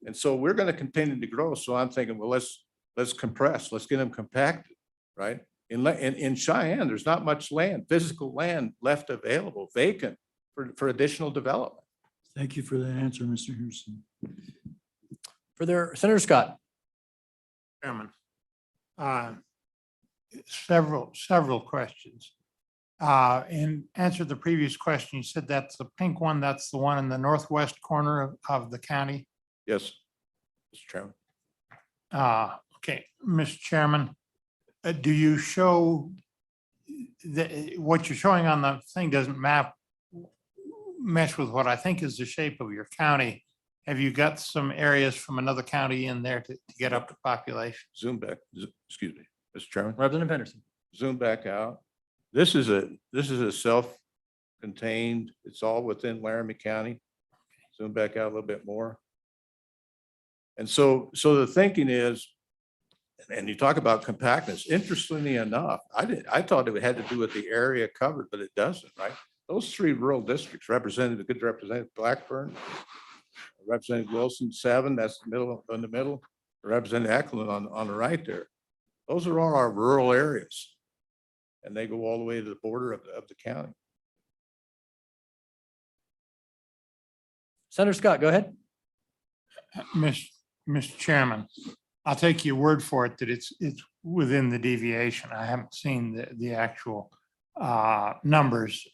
And so we're going to continue to grow. So I'm thinking, well, let's compress, let's get them compacted, right? In Cheyenne, there's not much land, physical land left available, vacant for additional development. Thank you for that answer, Mr. Henderson. Senator Scott. Chairman, several questions. In answer to the previous question, you said that's the pink one, that's the one in the northwest corner of the county? Yes, Mr. Chairman. Okay, Mr. Chairman, do you show that what you're showing on the thing doesn't mesh with what I think is the shape of your county? Have you got some areas from another county in there to get up to population? Zoom back, excuse me, Mr. Chairman. Representative Henderson. zoom back out. This is a self-contained, it's all within Laramy County. Zoom back out a little bit more. And so the thinking is, and you talk about compactness, interestingly enough, I thought it had to do with the area covered, but it doesn't, right? Those three rural districts represented, good Representative Blackburn, Representative Wilson, 7, that's the middle, in the middle, Representative Eklund on the right there. Those are all our rural areas. And they go all the way to the border of the county. Senator Scott, go ahead. Mr. Chairman, I'll take your word for it that it's within the deviation. I haven't seen the actual numbers,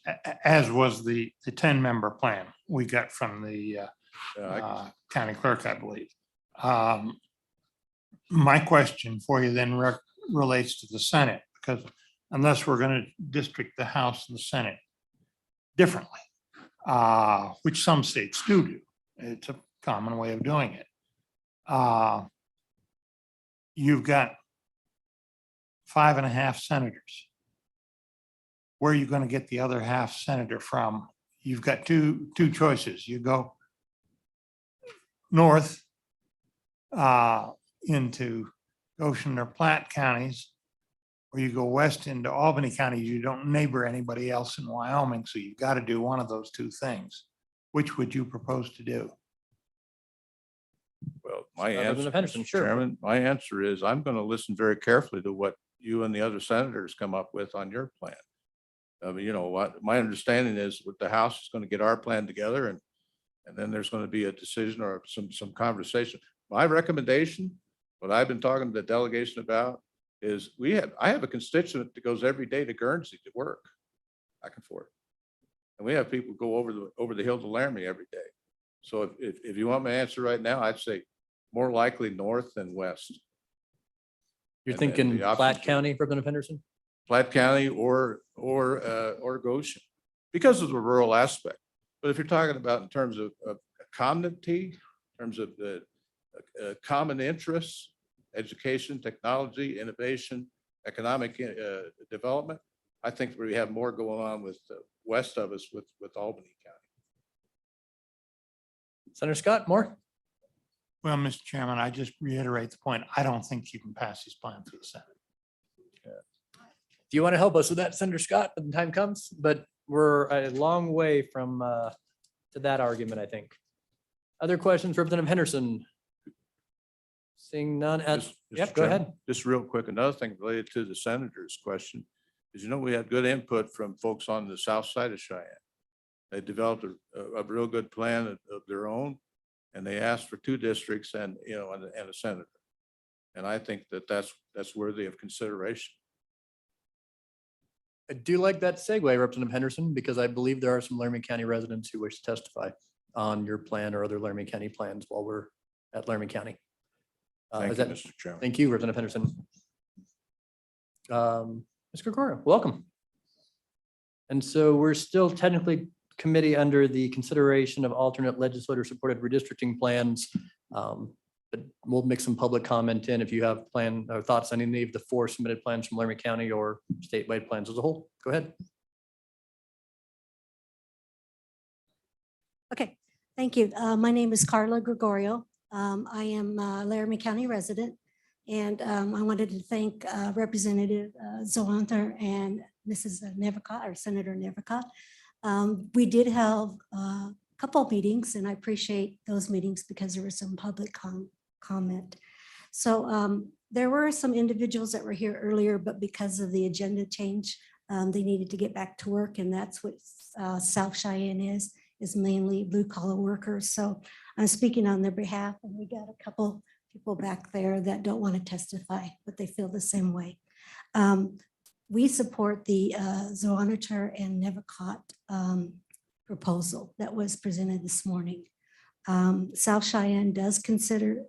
as was the 10-member plan we got from the county clerk, I believe. My question for you then relates to the Senate, because unless we're going to district the House and the Senate differently, which some states do. It's a common way of doing it. You've got 5.5 senators. Where are you going to get the other half senator from? You've got two choices. You go north into Goshen or Platte counties, or you go west into Albany County. You don't neighbor anybody else in Wyoming, so you've got to do one of those two things. Which would you propose to do? Well, my Representative answer, Henderson, Mr. sure. Chairman, my answer is I'm going to listen very carefully to what you and the other senators come up with on your plan. I mean, you know what, my understanding is with the House is going to get our plan together and then there's going to be a decision or some conversation. My recommendation, what I've been talking to the delegation about is I have a constituent that goes every day to Guernsey to work back and forth. And we have people go over the hill to Laramy every day. So if you want my answer right now, I'd say more likely north than west. You're And thinking the options Platte are- County, Representative Henderson? Platte County or Goshen, because of the rural aspect. But if you're talking about in terms of commonality, in terms of the common interests, education, technology, innovation, economic development, I think we have more going on with west of us with Albany County. Senator Scott, more? Well, Mr. Chairman, I just reiterate the point. I don't think you can pass this plan through the Senate. Do you want to help us with that, Senator Scott, when the time comes? But we're a long way from to that argument, I think. Other questions, Representative Henderson? Seeing none. Mr. Yep, go Chairman, ahead. Just real quick, another thing related to the senator's question is, you know, we had good input from folks on the south side of Cheyenne. They developed a real good plan of their own, and they asked for 2 districts and, you know, and a senator. And I think that's worthy of consideration. I do like that segue, Representative Henderson, because I believe there are some Laramy County residents who wish to testify on your plan or other Laramy County plans while we're at Laramy County. Thank Is you, that- Mr. Chairman. Thank you, Representative Henderson. Ms. Gregorio, welcome. And so we're still technically committee under the consideration of alternate legislator-supported redistricting plans. But we'll mix some public comment in if you have plan or thoughts on any of the 4 submitted plans from Laramy County or statewide plans as a whole. Go ahead. Okay, thank you. My name is Carla Gregorio. I am a Laramy County resident, and I wanted to thank Representative Zohanter and Mrs. Nevercott, or Senator Nevercott. We did have a couple of meetings, and I appreciate those meetings because there was some public comment. So there were some individuals that were here earlier, but because of the agenda change, they needed to get back to work, and that's what South Cheyenne is mainly blue collar workers. So I'm speaking on their behalf, and we got a couple people back there that don't want to testify, but they feel the same way. We support the Zohanter and Nevercott proposal that was presented this morning. South Cheyenne does consider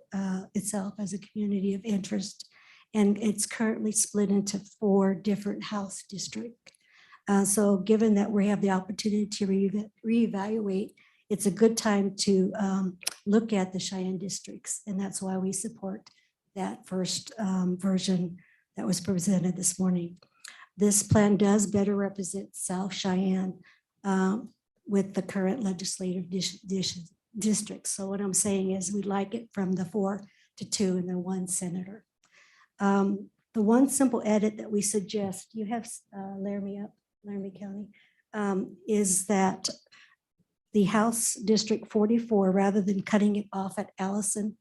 itself as a community of interest, and it's currently split into 4 different House districts. So given that we have the opportunity to reevaluate, it's a good time to look at the Cheyenne districts, and that's why we support that first version that was presented this morning. this plan does better represent South Cheyenne with the current legislative districts. So what I'm saying is we'd like it from the 4 to 2 and then 1 senator. The one simple edit that we suggest, you have Laramy County, is that the House District 44, rather than cutting it off at Allison,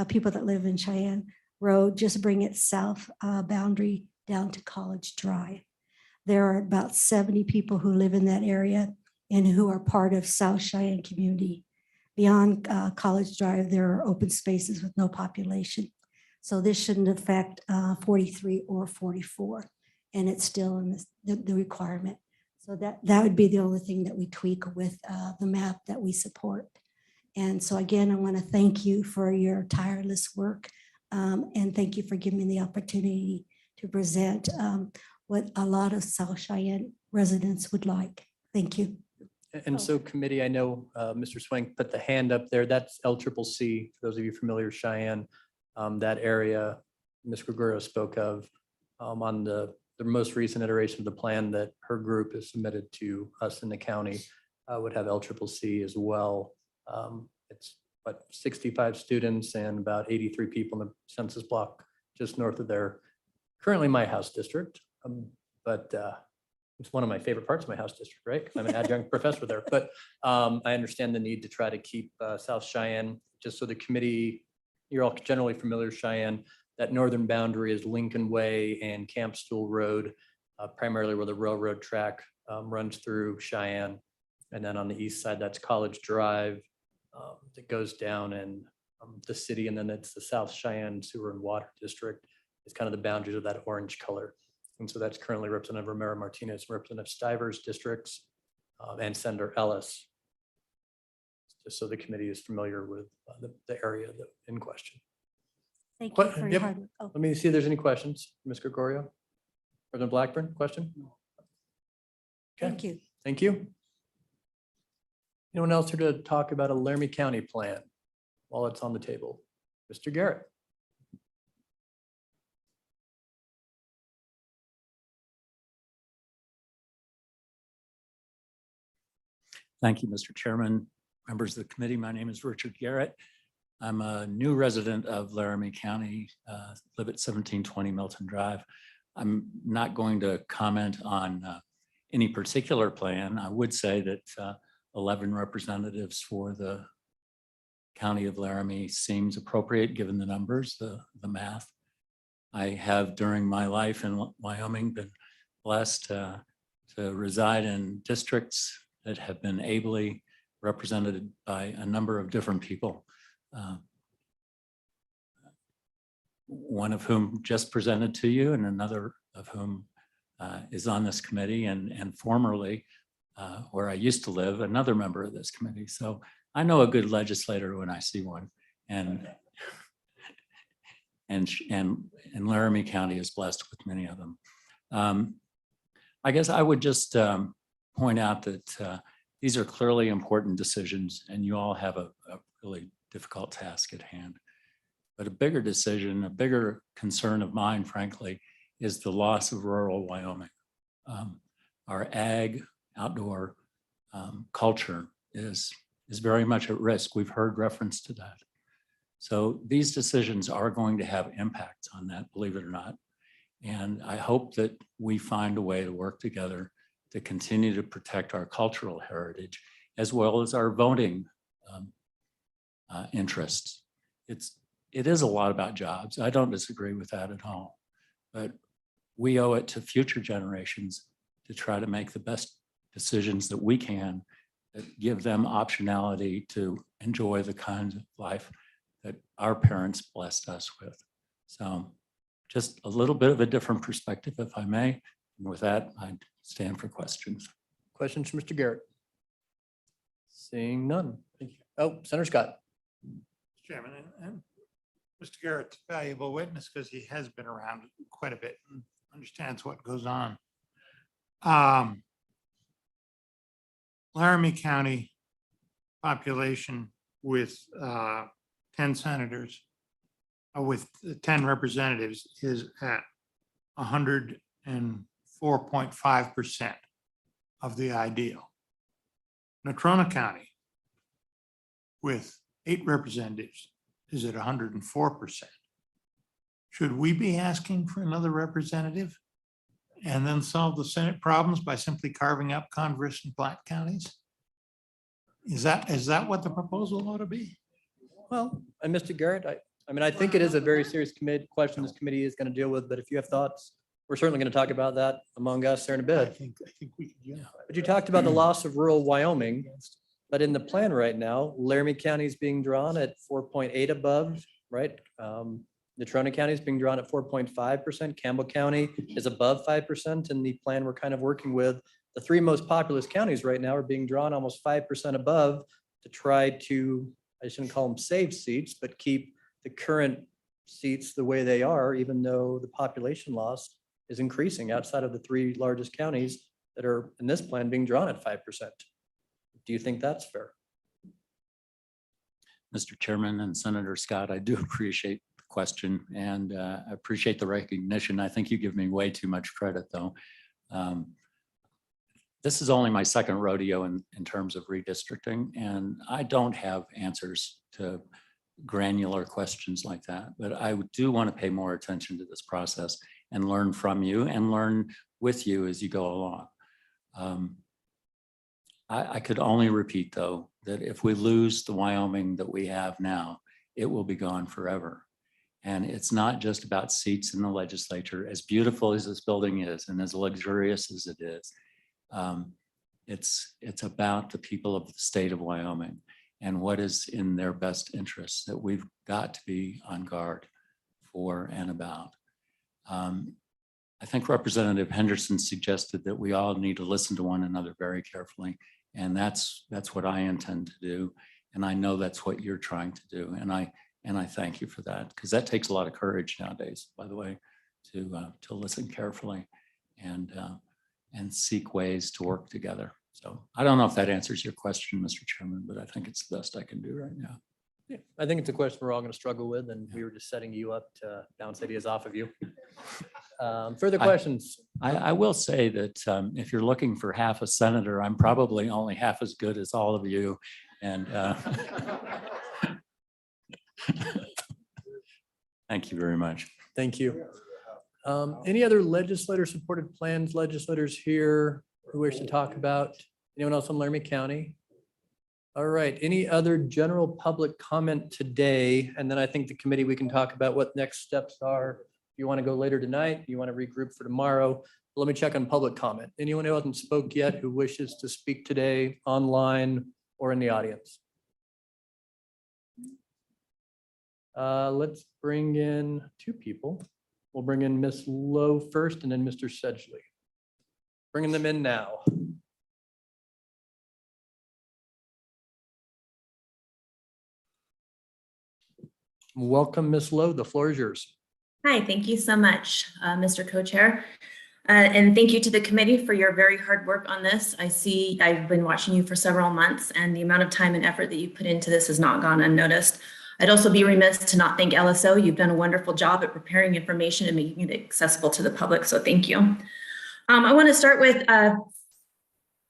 people that live in Cheyenne Road, just bring its south boundary down to College Drive. There are about 70 people who live in that area and who are part of South Cheyenne community. Beyond College Drive, there are open spaces with no population. So this shouldn't affect 43 or 44, and it's still in the requirement. So that would be the only thing that we tweak with the map that we support. And so again, I want to thank you for your tireless work, and thank you for giving me the opportunity to present what a lot of South Cheyenne residents would like. Thank you. And so committee, I know Mr. Swank put the hand up there. That's LCCC, for those of you familiar with Cheyenne. That area Ms. Gregorio spoke of on the most recent iteration of the plan that her group has submitted to us in the county would have LCCC as well. It's what, 65 students and about 83 people in the census block just north of there. Currently my house district, but it's one of my favorite parts of my house district, right? 'Cause I'm an adjunct professor there, but I understand the need to try to keep South Cheyenne, just so the committee, you're all generally familiar with Cheyenne. That northern boundary is Lincoln Way and Campstool Road, primarily where the railroad track runs through Cheyenne. And then on the east side, that's College Drive that goes down in the city. And then it's the South Cheyenne Sewer and Water District. It's kind of the boundaries of that orange color. And so that's currently Representative Romero Martinez, Representative Stivers districts, and Senator Ellis. Just so the committee is familiar with the area in question. Thank you for your Yep. hard work. Oh, Let me see if there's any questions. Ms. Gregorio? President Blackburn, question? thank you. Thank you. Anyone else here to talk about a Laramy County plan while it's on the table? Mr. Garrett? Thank you, Mr. Chairman, members of the committee. My name is Richard Garrett. I'm a new resident of Laramy County, live at 1720 Milton Drive. I'm not going to comment on any particular plan. I would say that 11 representatives for the County of Laramy seems appropriate given the numbers, the math. I have during my life in Wyoming been blessed to reside in districts that have been ably represented by a number of different people. One of whom just presented to you and another of whom is on this committee and formerly where I used to live, another member of this committee. So I know a good legislator when I see one, and Laramy County is blessed with many of them. I guess I would just point out that these are clearly important decisions and you all have a really difficult task at hand. But a bigger decision, a bigger concern of mine, frankly, is the loss of rural Wyoming. Our ag outdoor culture is very much at risk. We've heard reference to that. So these decisions are going to have impacts on that, believe it or not. And I hope that we find a way to work together to continue to protect our cultural heritage as well as our voting interests. It is a lot about jobs. I don't disagree with that at all, but we owe it to future generations to try to make the best decisions that we can that give them optionality to enjoy the kinds of life that our parents blessed us with. So just a little bit of a different perspective, if I may. And with that, I stand for questions. Questions for Mr. Garrett? Seeing none. Thank you. Oh, Senator Scott. Chairman, and Mr. Garrett's a valuable witness because he has been around quite a bit and understands what goes on. Laramy County population with 10 senators, with 10 representatives is at 104 4.5% of the ideal. Natrona County with 8 representatives is at 104%. Should we be asking for another representative and then solve the Senate problems by simply carving up Converse and Platte counties? Is that what the proposal ought to be? Well, and Mr. Garrett, I mean, I think it is a very serious question this committee is going to deal with, but if you have thoughts, we're certainly going to talk about that among us here in a I bit. think we could, yeah. But you talked about the loss of rural Wyoming, but in the plan right now, Laramie County is being drawn at 4.8 above, right? Natrona County is being drawn at 4.5%. Campbell County is above 5%. In the plan we're kind of working with, the 3 most populous counties right now are being drawn almost 5% above to try to, I shouldn't call them save seats, but keep the current seats the way they are, even though the population loss is increasing outside of the 3 largest counties that are in this plan being drawn at 5%. Do you think that's fair? Mr. Chairman and Senator Scott, I do appreciate the question and I appreciate the recognition. I think you give me way too much credit though. This is only my second rodeo in terms of redistricting, and I don't have answers to granular questions like that, but I do want to pay more attention to this process and learn from you and learn with you as you go along. I could only repeat though, that if we lose the Wyoming that we have now, it will be gone forever. And it's not just about seats in the legislature, as beautiful as this building is and as luxurious as it is. It's about the people of the state of Wyoming and what is in their best interests that we've got to be on guard for and about. I think Representative Henderson suggested that we all need to listen to one another very carefully. And that's what I intend to do. And I know that's what you're trying to do. And I thank you for that, because that takes a lot of courage nowadays, by the way, to listen carefully and seek ways to work together. So I don't know if that answers your question, Mr. Chairman, but I think it's the best I can do right now. Yeah, I think it's a question we're all going to struggle with, and we were just setting you up to bounce ideas off of you. Further questions? I will say that if you're looking for half a senator, I'm probably only half as good as all of you. And thank you very much. Thank you. Any other legislator-supported plans, legislators here who wish to talk about? Anyone else on Laramie County? All right, any other general public comment today? And then I think the committee, we can talk about what next steps are. If you want to go later tonight, you want to regroup for tomorrow. Let me check on public comment. Anyone who hasn't spoke yet who wishes to speak today online or in the audience? Let's bring in 2 people. We'll bring in Ms. Lowe first and then Mr. Sedgley. Bringing them in now. Welcome, Ms. Lowe. The floor is yours. Hi, thank you so much, Mr. Co-Chair. And thank you to the committee for your very hard work on this. I see I've been watching you for several months, and the amount of time and effort that you put into this has not gone unnoticed. I'd also be remiss to not thank LSO. You've done a wonderful job at preparing information and making it accessible to the public, so thank you. I want to start with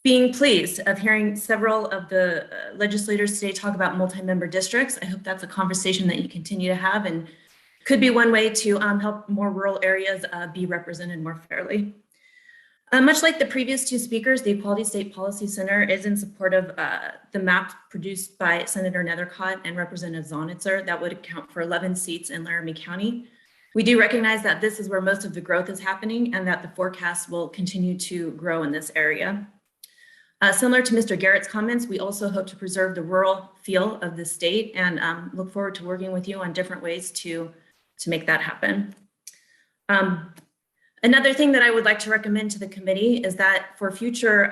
being pleased of hearing several of the legislators today talk about multi-member districts. I hope that's a conversation that you continue to have and could be one way to help more rural areas be represented more fairly. Much like the previous 2 speakers, the Equality State Policy Center is in support of the map produced by Senator Nethercott and Representative Zonitzer that would account for 11 seats in Laramie County. We do recognize that this is where most of the growth is happening and that the forecast will continue to grow in this area. Similar to Mr. Garrett's comments, we also hope to preserve the rural feel of the state and look forward to working with you on different ways to make that happen. Another thing that I would like to recommend to the committee is that for future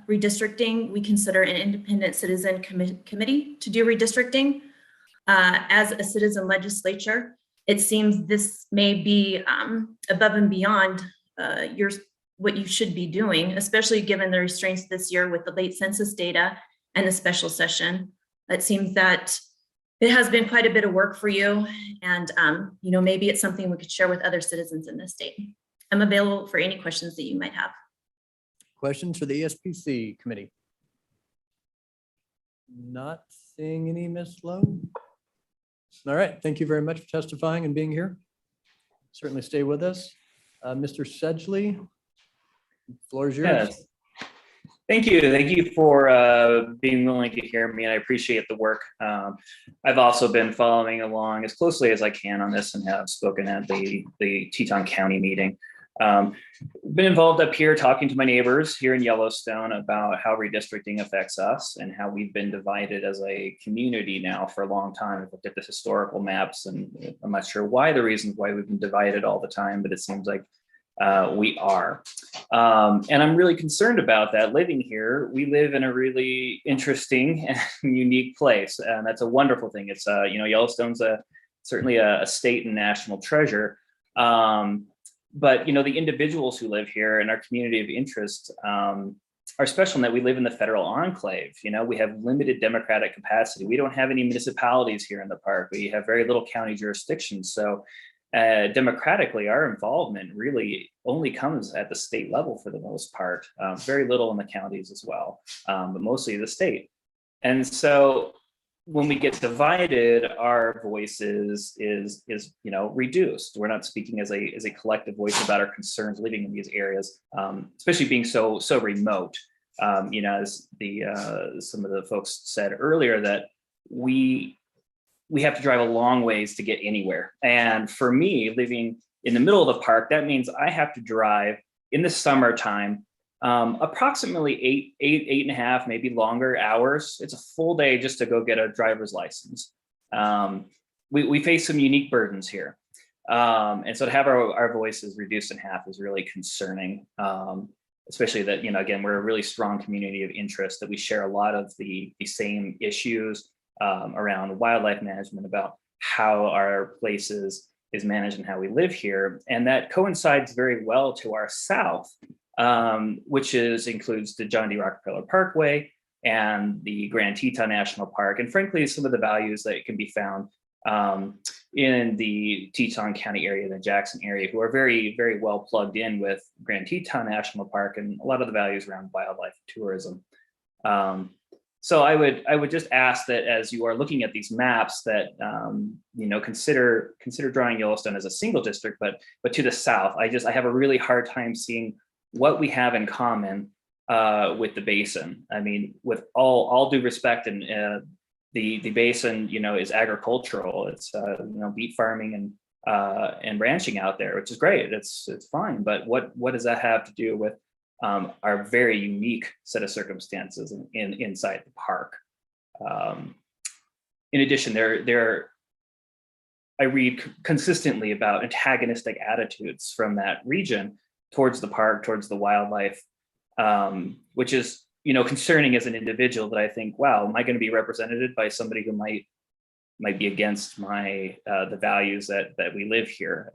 redistricting, we consider an independent citizen committee to do redistricting. As a citizen legislature, it seems this may be above and beyond what you should be doing, especially given the restraints this year with the late census data and the special session. It seems that it has been quite a bit of work for you, and maybe it's something we could share with other citizens in the state. I'm available for any questions that you might have. Questions for the ESPC committee? Not seeing any, Ms. Lowe. All right, thank you very much for testifying and being here. Certainly stay with us. Mr. Sedgley, floor is yours. Yes. Thank you. Thank you for being willing to hear me. And I appreciate the work. I've also been following along as closely as I can on this and have spoken at the Teton County meeting. Been involved up here talking to my neighbors here in Yellowstone about how redistricting affects us and how we've been divided as a community now for a long time. I've looked at the historical maps and I'm not sure why the reasons why we've been divided all the time, but it seems like we are. And I'm really concerned about that. Living here, we live in a really interesting and unique place. And that's a wonderful thing. It's, Yellowstone's certainly a state and national treasure. But, the individuals who live here in our community of interest are special in that we live in the federal enclave. We have limited democratic capacity. We don't have any municipalities here in the park. We have very little county jurisdiction. So democratically, our involvement really only comes at the state level for the most part, very little in the counties as well, but mostly the state. And so when we get divided, our voices is reduced. We're not speaking as a collective voice about our concerns living in these areas, especially being so remote. As some of the folks said earlier, that we have to drive a long ways to get anywhere. And for me, living in the middle of the park, that means I have to drive in the summertime approximately eight and a half, maybe longer hours. It's a full day just to go get a driver's license. We face some unique burdens here. And so to have our voices reduced in half is really concerning, especially that, again, we're a really strong community of interest, that we share a lot of the same issues around wildlife management, about how our places is managed and how we live here. And that coincides very well to our south, which includes the John D. Rockefeller Parkway and the Grand Teton National Park. And frankly, some of the values that can be found in the Teton County area, the Jackson area, who are very, very well plugged in with Grand Teton National Park and a lot of the values around wildlife tourism. So I would just ask that as you are looking at these maps that, consider drawing Yellowstone as a single district, but to the south, I have a really hard time seeing what we have in common with the basin. I mean, with all due respect, and the basin, is agricultural. It's beet farming and ranching out there, which is great. It's fine. But what does that have to do with our very unique set of circumstances inside the park? In addition, I read consistently about antagonistic attitudes from that region towards the park, towards the wildlife, which is, concerning as an individual, that I think, wow, am I going to be represented by somebody who might be against the values that we live here?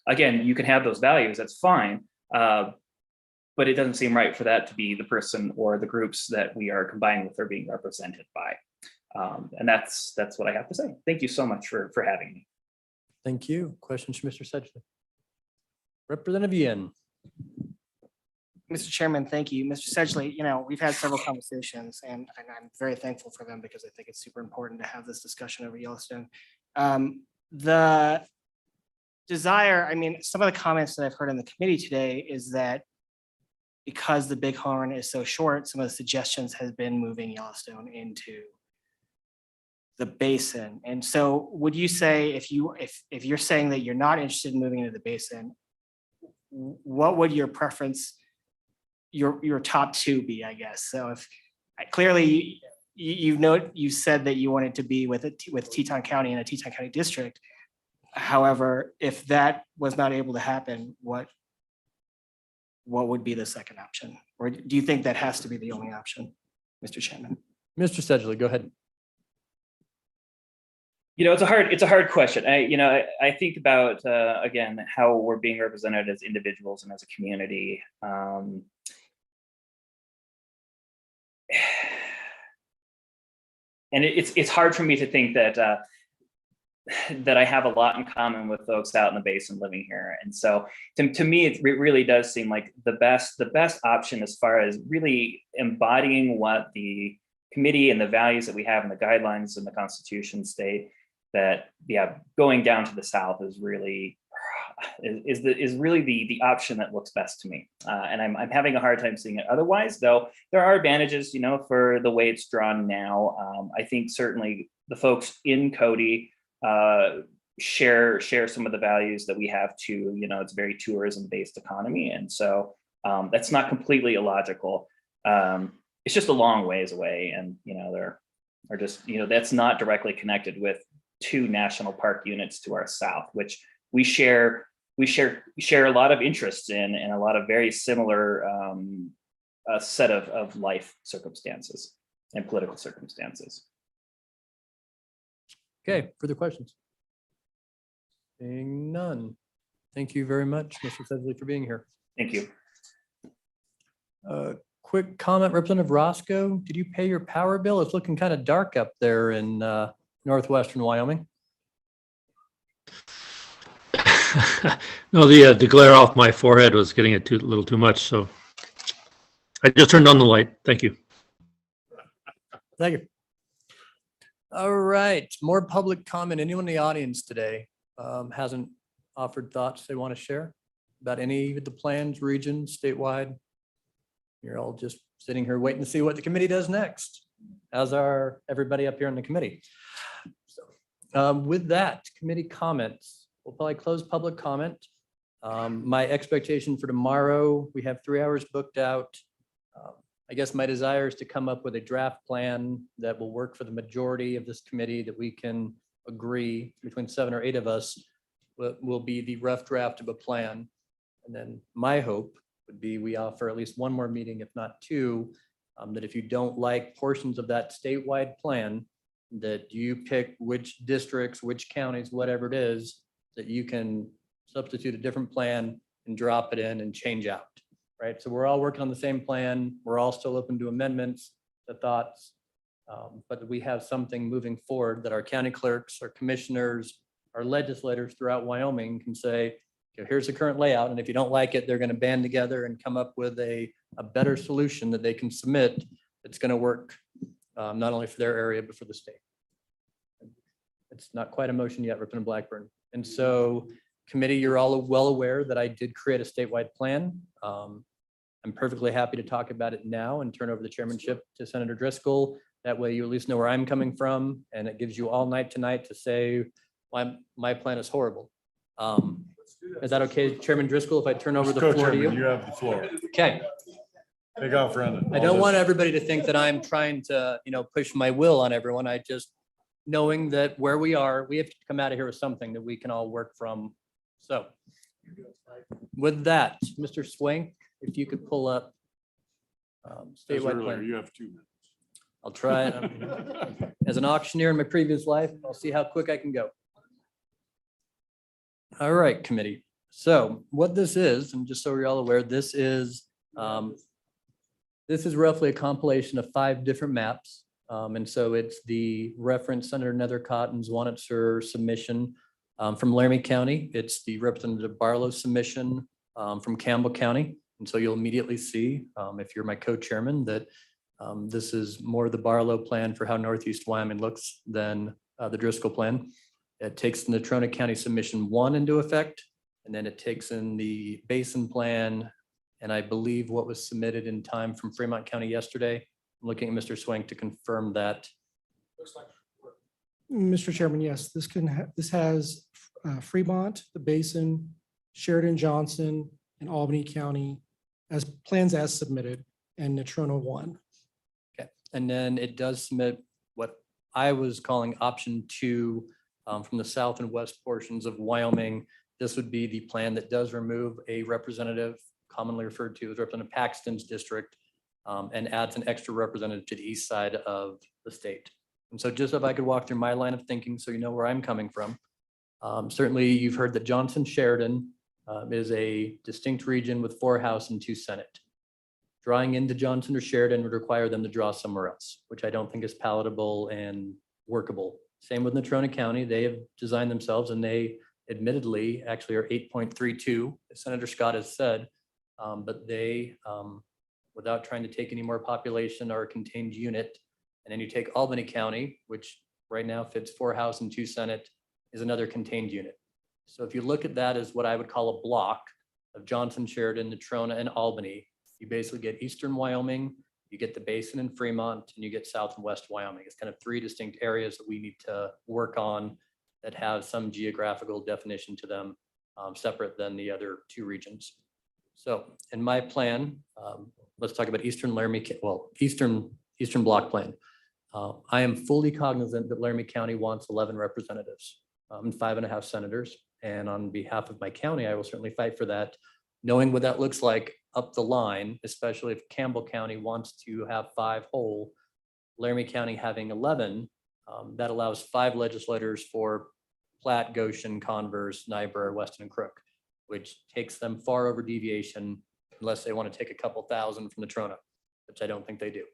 Again, you can have those values, that's fine. But it doesn't seem right for that to be the person or the groups that we are combined with or being represented by. And that's what I have to say. Thank you so much for having me. Thank you. Questions from Mr. Sedgley? Representative Ian. Mr. Chairman, thank you. Mr. Sedgley, we've had several conversations and I'm very thankful for them because I think it's super important to have this discussion over Yellowstone. The desire, some of the comments that I've heard in the committee today is that because the Bighorn is so short, some of the suggestions has been moving Yellowstone into the basin. And so would you say, if you're saying that you're not interested in moving into the basin, what would your preference, your top two be, I guess? So if clearly you said that you wanted to be with Teton County in a Teton County district. However, if that was not able to happen, what would be the second option? Or do you think that has to be the only option, Mr. Chairman? Mr. Sedgley, go ahead. It's a hard question. I think about, again, how we're being represented as individuals and as a community. And it's hard for me to think that that I have a lot in common with folks out in the basin living here. And so to me, it really does seem like the best option as far as really embodying what the committee and the values that we have and the guidelines in the Constitution state, that going down to the south is really the option that looks best to me. And I'm having a hard time seeing it otherwise, though there are advantages, for the way it's drawn now. I think certainly the folks in Cody share some of the values that we have too. It's a very tourism-based economy. And so that's not completely illogical. It's just a long ways away. And, there are just, that's not directly connected with 2 national park units to our south, which we share a lot of interests in and a lot of very similar set of life circumstances and political circumstances. Okay, further questions? Seeing none. Thank you very much, Mr. Sedley, for being here. Thank you. Quick comment, Representative Roscoe, did you pay your power bill? It's looking kind of dark up there in northwestern Wyoming. No, the glare off my forehead was getting a little too much, so I just turned on the light. Thank you. Thank you. All right, more public comment. Anyone in the audience today hasn't offered thoughts they want to share about any of the plans, regions, statewide? You're all just sitting here waiting to see what the committee does next, as are everybody up here in the committee. So with that, committee comments. We'll probably close public comment. My expectation for tomorrow, we have 3 hours booked out. I guess my desire is to come up with a draft plan that will work for the majority of this committee, that we can agree between 7 or 8 of us will be the rough draft of a plan. And then my hope would be we offer at least 1 more meeting, if not 2, that if you don't like portions of that statewide plan, that you pick which districts, which counties, whatever it is, that you can substitute a different plan and drop it in and change out. Right, so we're all working on the same plan. We're all still open to amendments, to thoughts, but we have something moving forward that our county clerks, our commissioners, our legislators throughout Wyoming can say, okay, here's the current layout, and if you don't like it, they're going to band together and come up with a better solution that they can submit that's going to work not only for their area, but for the state. It's not quite a motion yet, Representative Blackburn. And so, committee, you're all well aware that I did create a statewide plan. I'm perfectly happy to talk about it now and turn over the chairmanship to Senator Driscoll. That way you at least know where I'm coming from, and it gives you all night tonight to say my plan is horrible. Is that okay, Chairman Driscoll, if I turn over the floor to you? You have the floor. Okay. Take off running. I don't want everybody to think that I'm trying to, push my will on everyone. I just, knowing that where we are, we have to come out of here with something that we can all work from. So with that, Mr. Swank, if you could pull up statewide plan. You have 2 minutes. I'll try it. As an auctioneer in my previous life, I'll see how quick I can go. All right, committee. So what this is, and just so you're all aware, this is roughly a compilation of 5 different maps. And so it's the reference Senator Nethercotton's Wanitzer submission from Laramy County. It's the Representative Barlow submission from Campbell County. And so you'll immediately see, if you're my co-chairman, that this is more the Barlow plan for how Northeast Wyoming looks than the Driscoll plan. It takes the Natrona County submission 1 into effect, and then it takes in the basin plan, and I believe what was submitted in time from Fremont County yesterday. I'm looking at Mr. Swank to confirm that. Mr. Chairman, yes, this has Fremont, the Basin, Sheridan, Johnson, and Albany County as plans as submitted, and Natrona 1. Okay, and then it does submit what I was calling option 2 from the south and west portions of Wyoming. This would be the plan that does remove a representative, commonly referred to as Representative Paxton's district, and adds an extra representative to the east side of the state. And so just if I could walk through my line of thinking so you know where I'm coming from. Certainly you've heard that Johnson Sheridan is a distinct region with 4 House and 2 Senate. Drawing into Johnson or Sheridan would require them to draw somewhere else, which I don't think is palatable and workable Same with Natrona County. They have designed themselves and they admittedly actually are 8.32, as Senator Scott has said. But they, without trying to take any more population, are a contained unit. And then you take Albany County, which right now fits 4 House and 2 Senate, is another contained unit. So if you look at that as what I would call a block of Johnson, Sheridan, Natrona, and Albany, you basically get Eastern Wyoming, you get the Basin in Fremont, and you get South and West Wyoming. It's kind of 3 distinct areas that we need to work on that have some geographical definition to them, separate than the other 2 regions. So in my plan, let's talk about Eastern Eastern Block Plan. I am fully cognizant that Laramy County wants 11 representatives and 5.5 senators. And on behalf of my county, I will certainly fight for that, knowing what that looks like up the line, especially if Campbell County wants to have 5 whole, Laramy County having 11, that allows 5 legislators for Platte, Goshen, Converse, Niobrara, Weston, and Crook, which takes them far over deviation unless they want to take a couple thousand from the Natrona, which I don't think they do.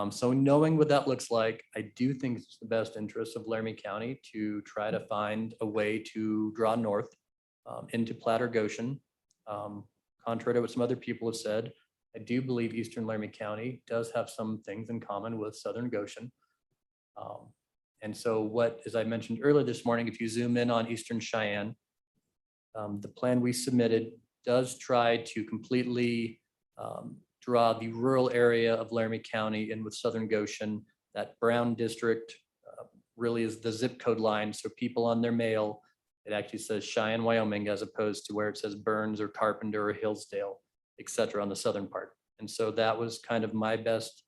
So knowing what that looks like, I do think it's the best interest of Laramy County to try to find a way to draw north into Platte or Goshen. Contrary to what some other people have said, I do believe Eastern Laramy County does have some things in common with Southern Goshen. And so what, as I mentioned earlier this morning, if you zoom in on Eastern Cheyenne, the plan we submitted does try to completely draw the rural area of Laramy County in with Southern Goshen. That brown district really is the zip code line. So people on their mail, it actually says Cheyenne, Wyoming, as opposed to where it says Burns or Carpenter or Hillsdale, et cetera, on the southern part. And so that was kind of my best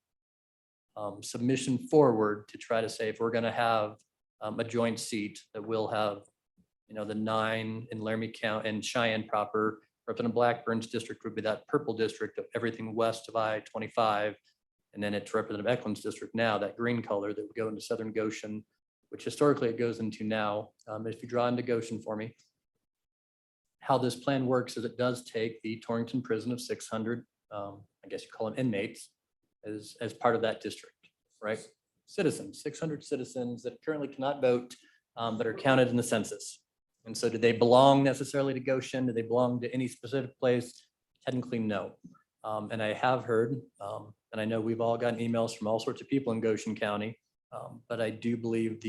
submission forward to try to say, if we're going to have a joint seat, that we'll have, you know, the 9 in Laramy County and Cheyenne proper. Representative Blackburn's district would be that purple district of everything west of I-25. And then it's Representative Eklund's district now, that green color that would go into Southern Goshen, which historically it goes into now. If you draw into Goshen for me, how this plan works is it does take the Torrington prison of 600, I guess you call them inmates, as part of that district, right? Citizens, 600 citizens that currently cannot vote, but are counted in the census. And so do they belong necessarily to Goshen? Do they belong to any specific place? Technically, no. And I have heard, and I know we've all gotten emails from all sorts of people in Goshen County, but I do believe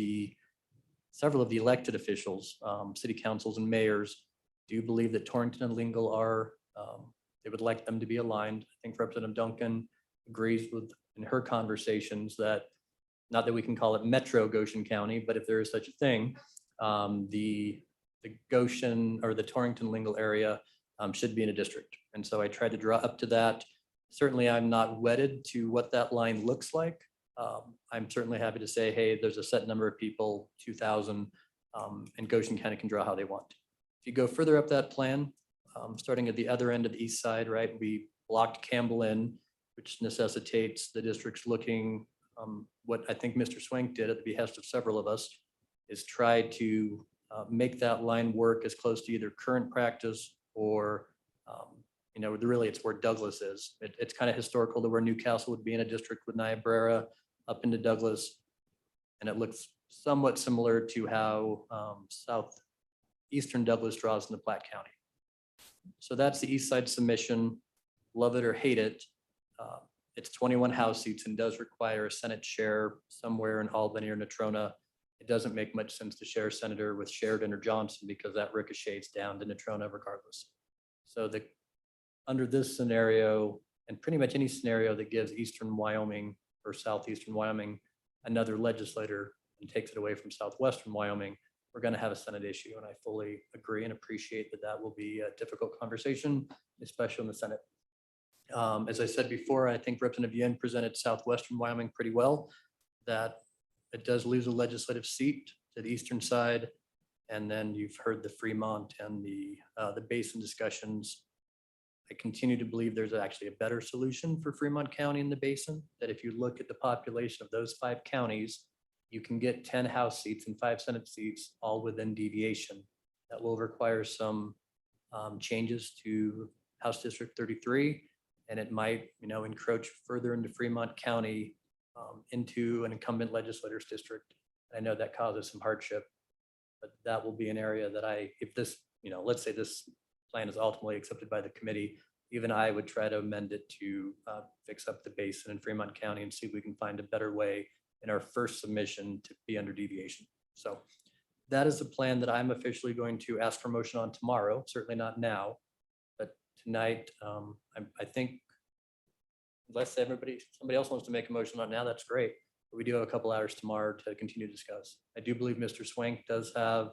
several of the elected officials, city councils and mayors, do believe that Torrington and Lingle are, they would like them to be aligned. I think Representative Duncan agrees with, in her conversations, that not that we can call it Metro Goshen County, but if there is such a thing, the Goshen or the Torrington Lingle area should be in a district. And so I tried to draw up to that. Certainly, I'm not wedded to what that line looks like. I'm certainly happy to say, hey, there's a set number of people, 2,000, and Goshen County can draw how they want. If you go further up that plan, starting at the other end of the east side, right, we blocked Campbell in, which necessitates the districts looking, what I think Mr. Swank did at the behest of several of us, is try to make that line work as close to either current practice or, you know, really it's where Douglas is. It's kind of historical to where Newcastle would be in a district with Niobrara up into Douglas. And it looks somewhat similar to how southeastern Douglas draws into Platte County. So that's the east side submission. Love it or hate it. It's 21 House seats and does require a Senate share somewhere in Albany or Natrona. It doesn't make much sense to share senator with Sheridan or Johnson because that ricochets down to Natrona regardless. So under this scenario, and pretty much any scenario that gives Eastern Wyoming or Southeastern Wyoming another legislator and takes it away from Southwestern Wyoming, we're going to have a Senate issue. And I fully agree and appreciate that that will be a difficult conversation, especially in the Senate. As I said before, I think Representative Yin presented Southwestern Wyoming pretty well, that it does lose a legislative seat to the eastern side. And then you've heard the Fremont and the Basin discussions. I continue to believe there's actually a better solution for Fremont County in the Basin, that if you look at the population of those 5 counties, you can get 10 House seats and 5 Senate seats all within deviation. That will require some changes to House District 33, and it might, you know, encroach further into Fremont County into an incumbent legislator's district. I know that causes some hardship, but that will be an area that if this, let's say this plan is ultimately accepted by the committee, even I would try to amend it to fix up the basin in Fremont County and see if we can find a better way in our first submission to be under deviation. So that is the plan that I'm officially going to ask for motion on tomorrow, certainly not now, but tonight, I think unless somebody else wants to make a motion on it now, that's great. But we do have a couple hours tomorrow to continue to discuss. I do believe Mr. Swank does have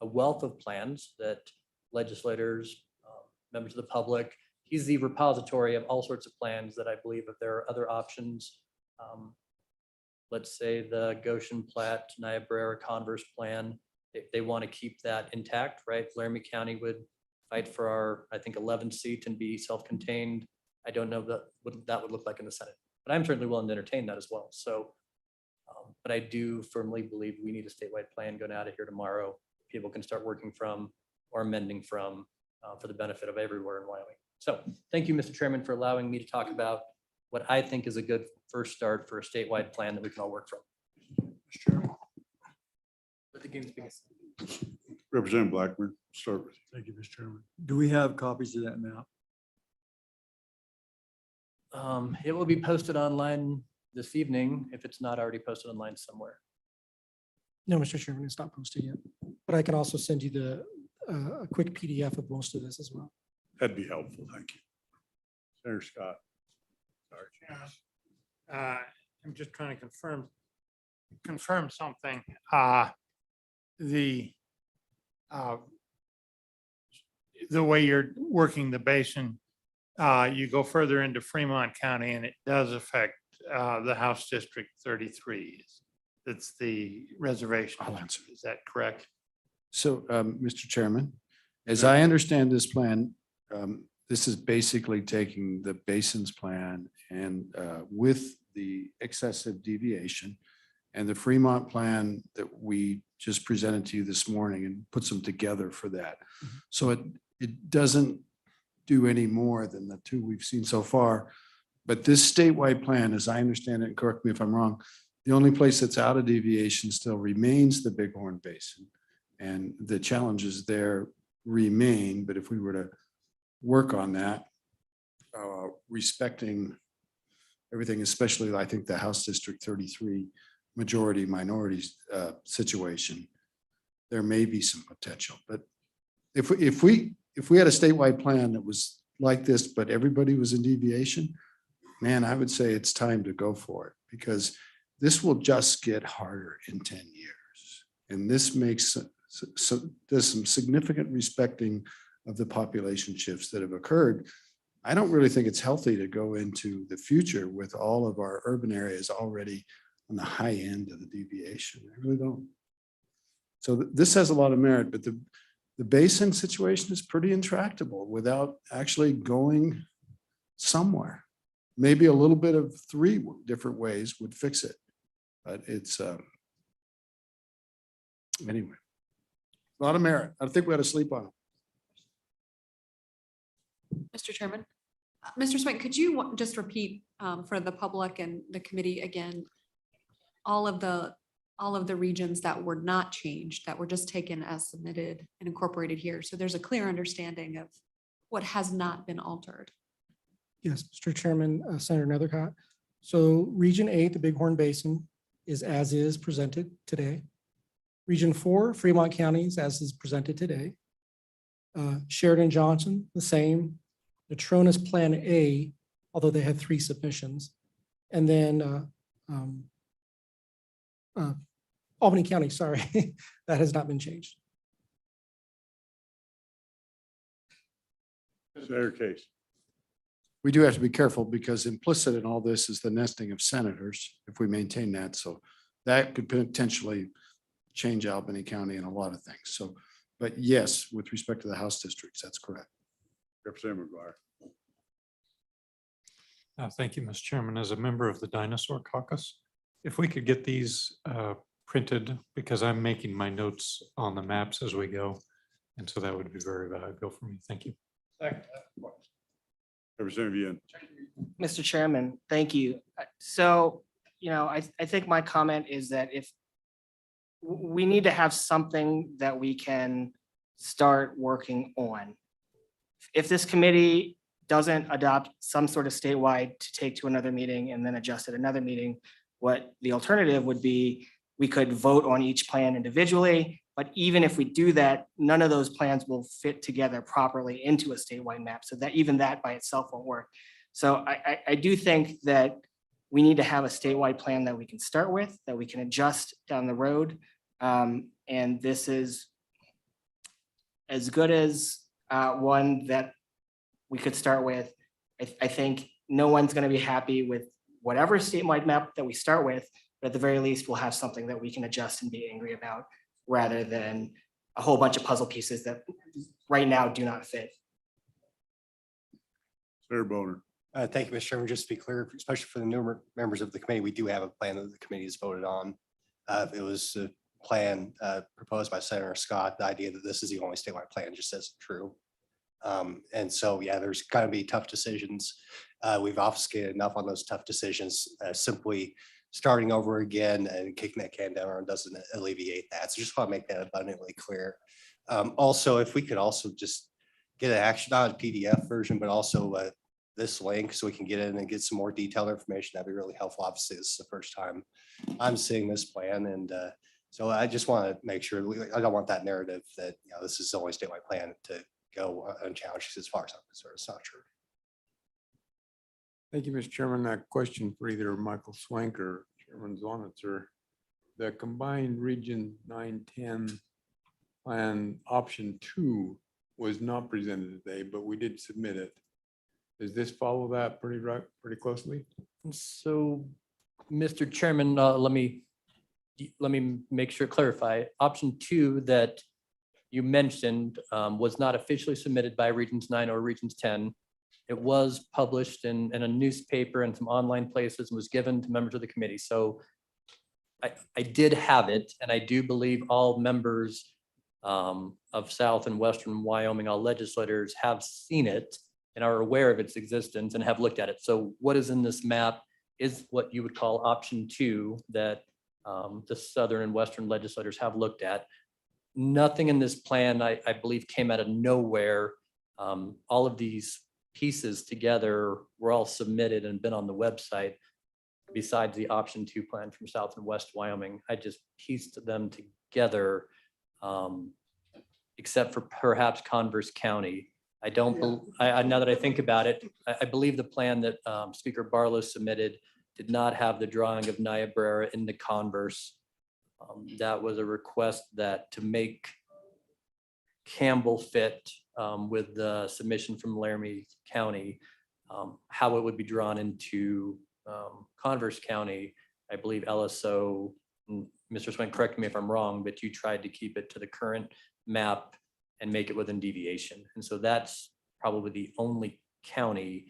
a wealth of plans that legislators, members of the public, he's the repository of all sorts of plans that I believe if there are other options, let's say the Goshen Plat, Niobrara Converse plan, if they want to keep that intact, right? Laramy County would fight for our, I think, 11th seat and be self-contained. I don't know what that would look like in the Senate, but I'm certainly willing to entertain that as well. So, but I do firmly believe we need a statewide plan going out of here tomorrow. People can start working from or amending from for the benefit of everywhere in Wyoming. So thank you, Mr. Chairman, for allowing me to talk about what I think is a good first start for a statewide plan that we can all work from. Let the games begin. Representative Blackburn, start with you. Thank you, Mr. Chairman. Do we have copies of that map? It will be posted online this evening if it's not already posted online somewhere. No, Mr. Chairman, it's not posted yet, but I can also send you a quick PDF of most of this as well. That'd be helpful. Thank you. Senator Scott. I'm just trying to confirm something. The way you're working the basin, you go further into Fremont County and it does affect the House District 33. That's the reservation. I'll answer. Is that correct? So, Mr. Chairman, as I understand this plan, this is basically taking the basins plan and with the excessive deviation and the Fremont plan that we just presented to you this morning and puts them together for that. So it doesn't do any more than the two we've seen so far. But this statewide plan, as I understand it, and correct me if I'm wrong, the only place that's out of deviation still remains the Bighorn Basin. And the challenges there remain, but if we were to work on that, respecting everything, especially I think the House District 33 majority minorities situation, there may be some potential. But if we had a statewide plan that was like this, but everybody was in deviation, man, I would say it's time to go for it because this will just get harder in 10 years. And this makes there's some significant respecting of the population shifts that have occurred. I don't really think it's healthy to go into the future with all of our urban areas already on the high end of the deviation. I really don't. So this has a lot of merit, but the basin situation is pretty intractable without actually going somewhere. Maybe a little bit of 3 different ways would fix it, but it's anyway, a lot of merit. I think we ought to sleep on it. Mr. Chairman, Mr. Swank, could you just repeat for the public and the committee again, all of the regions that were not changed, that were just taken as submitted and incorporated here? So there's a clear understanding of what has not been altered. Yes, Mr. Chairman, Senator Nethercott. So Region 8, the Bighorn Basin, is as is presented today. Region 4, Fremont County is as is presented today. Sheridan Johnson, the same. Natrona's Plan A, although they had 3 submissions. And then Albany County, sorry, that has not been changed. Senator Case. We do have to be careful because implicit in all this is the nesting of senators, if we maintain that. So that could potentially change Albany County in a lot of things. So, but yes, with respect to the House districts, that's correct. Representative McGuire. Thank you, Mr. Chairman. As a member of the Dinosaur Caucus, if we could get these printed, because I'm making my notes on the maps as we go. And so that would be very valuable for me. Thank you. Representative Yin. Mr. Chairman, thank you. So, I think my comment is that if we need to have something that we can start working on. If this committee doesn't adopt some sort of statewide to take to another meeting and then adjust at another meeting, what the alternative would be, we could vote on each plan individually. But even if we do that, none of those plans will fit together properly into a statewide map. So that even that by itself won't work. So I do think that we need to have a statewide plan that we can start with, that we can adjust down the road. And this is as good as one that we could start with. I think no one's going to be happy with whatever statewide map that we start with, but at the very least, we'll have something that we can adjust and be angry about, rather than a whole bunch of puzzle pieces that right now do not fit. Senator Boner. Thank you, Mr. Chairman. Just to be clear, especially for the newer members of the committee, we do have a plan that the committee has voted on. It was a plan proposed by Senator Scott. The idea that this is the only statewide plan just isn't true. And so, yeah, there's going to be tough decisions. We've obfuscated enough on those tough decisions. Simply starting over again and kicking that can down doesn't alleviate that. So just want to make that abundantly clear. Also, if we could also just get an action, not a PDF version, but also this link so we can get in and get some more detailed information, that'd be really helpful. Obviously, this is the first time I'm seeing this plan. And so I just want to make sure, I don't want that narrative that, you know, this is the only statewide plan to go unchallenged, as far as I'm concerned. It's not true. Thank you, Mr. Chairman. A question for either Michael Swank or Chairman Zonitzer. The combined Region 910 plan option 2 was not presented today, but we did submit it. Does this follow that pretty closely? So, Mr. Chairman, let me make sure, clarify. Option 2 that you mentioned was not officially submitted by Regions 9 or Regions 10. It was published in a newspaper and some online places and was given to members of the committee. So I did have it, and I do believe all members of South and Western Wyoming, all legislators have seen it and are aware of its existence and have looked at it. So what is in this map is what you would call option 2 that the Southern and Western legislators have looked at. Nothing in this plan, I believe, came out of nowhere. All of these pieces together were all submitted and been on the website. Besides the option 2 plan from South and West Wyoming, I just pieced them together, except for perhaps Converse County. I don't, now that I think about it, I believe the plan that Speaker Barlow submitted did not have the drawing of Niobrara in the Converse. That was a request that to make Campbell fit with the submission from Laramy County, how it would be drawn into Converse County. I believe LSO, Mr. Swank, correct me if I'm wrong, but you tried to keep it to the current map and make it within deviation. And so that's probably the only county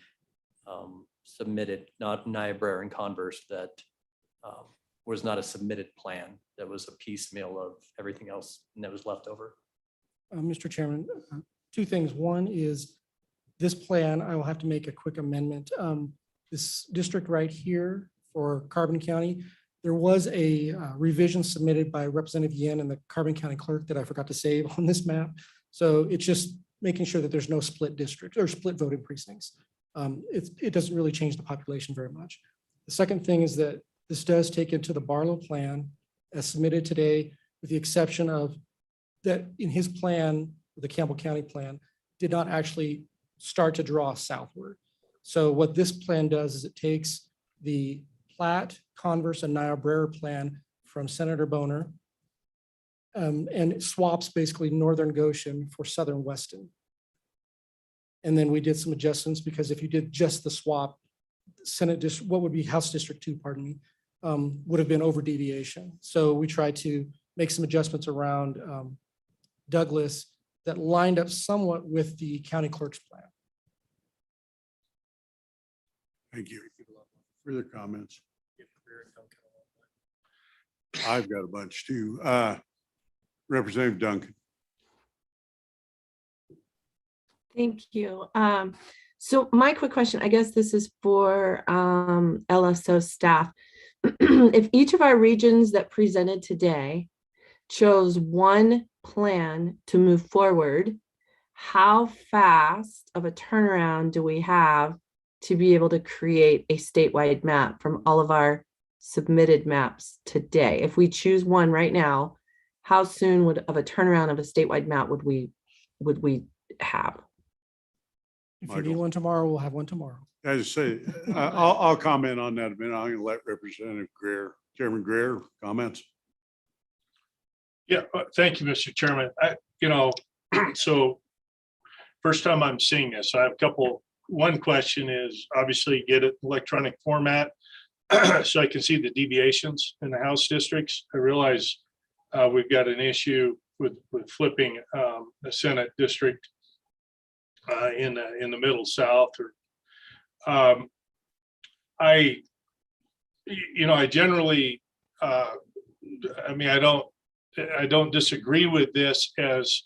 submitted, not Niobrara and Converse, that was not a submitted plan. That was a piecemeal of everything else and that was left over. Mr. Chairman, 2 things. One is this plan, I will have to make a quick amendment. This district right here for Carbon County, there was a revision submitted by Representative Yen and the Carbon County Clerk that I forgot to save on this map. So it's just making sure that there's no split district or split voting precincts. It doesn't really change the population very much. The second thing is that this does take into the Barlow plan as submitted today, with the exception of that in his plan, the Campbell County plan, did not actually start to draw southward. So what this plan does is it takes the Platte, Converse, and Niobrara plan from Senator Boner and it swaps basically Northern Goshen for Southern Weston. And then we did some adjustments because if you did just the swap, Senate district, what would be House District 2, pardon me, would have been over deviation. So we tried to make some adjustments around Douglas that lined up somewhat with the county clerk's plan. Thank you. Further comments? I've got a bunch too. Representative Duncan. Thank you. So my quick question, I guess this is for LSO staff. If each of our regions that presented today chose one plan to move forward, how fast of a turnaround do we have to be able to create a statewide map from all of our submitted maps today? If we choose one right now, how soon of a turnaround of a statewide map would we have? If you need one tomorrow, we'll have one tomorrow. As I say, I'll comment on that in a minute. I'm going to let Representative Greer, Chairman Greer, comments. Yeah, thank you, Mr. Chairman. So first time I'm seeing this, I have a couple. One question is obviously get it electronic format so I can see the deviations in the House districts. I realize we've got an issue with flipping the Senate district in the middle South. I generally, I don't disagree with this, as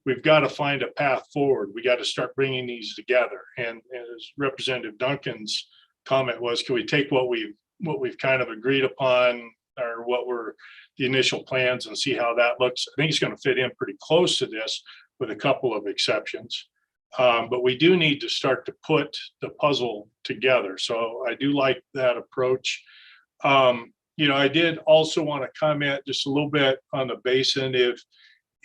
we've got to find a path forward. We got to start bringing these together. And as Representative Duncan's comment was, can we take what we've kind of agreed upon, or what were the initial plans, and see how that looks? I think it's going to fit in pretty close to this, with a couple of exceptions. But we do need to start to put the puzzle together. So I do like that approach. I did also want to comment just a little bit on the basin.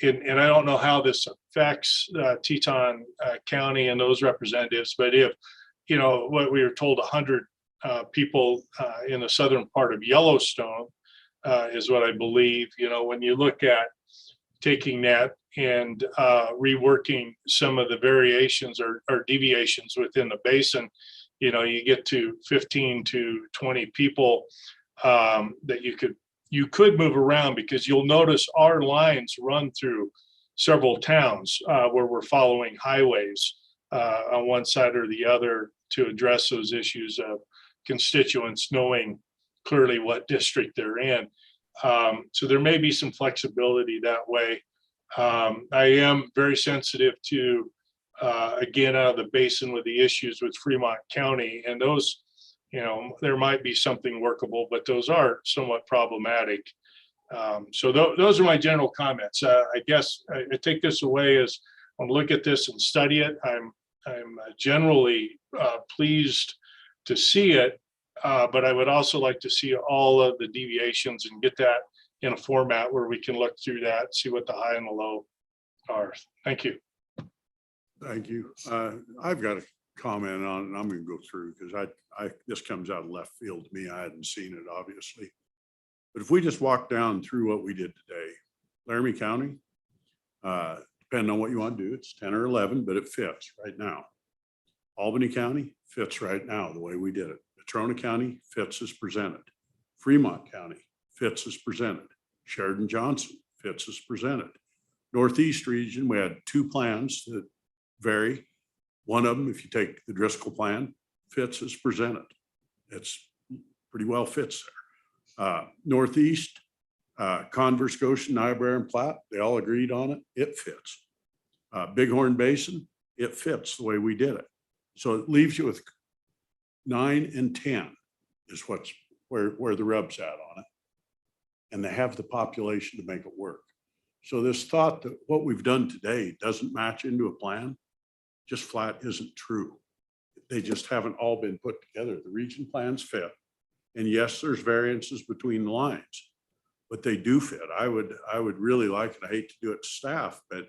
And I don't know how this affects Teton County and those representatives, but if, what we were told, 100 people in the southern part of Yellowstone is what I believe. When you look at taking that and reworking some of the variations or deviations within the basin, you get to 15 to 20 people that you could move around, because you'll notice our lines run through several towns where we're following highways on one side or the other to address those issues of constituents knowing clearly what district they're in. So there may be some flexibility that way. I am very sensitive to, again, out of the basin with the issues with Fremont County, and those, there might be something workable, but those are somewhat problematic. So those are my general comments. I guess I take this away as I'll look at this and study it. I'm generally pleased to see it, but I would also like to see all of the deviations and get that in a format where we can look through that, see what the high and the low are. Thank you. Thank you. I've got a comment on it, and I'm going to go through, because this comes out of left field to me. I hadn't seen it, obviously. But if we just walk down through what we did today, Laramy County, depending on what you want to do, it's 10 or 11, but it fits right now. Albany County fits right now the way we did it. Natrona County fits as presented. Fremont County fits as presented. Sheridan Johnson fits as presented. Northeast region, we had two plans that vary. One of them, if you take the Driscoll plan, fits as presented. It's pretty well fits there. Northeast, Converse, Goshen, Niobrara, and Platte, they all agreed on it. It fits. Bighorn Basin, it fits the way we did it. So it leaves you with 9 and 10 is where the rub's at on it. And they have the population to make it work. So this thought that what we've done today doesn't match into a plan just flat isn't true. They just haven't all been put together. The region plans fit. And yes, there's variances between the lines, but they do fit. I would really like, and I hate to do it to staff, but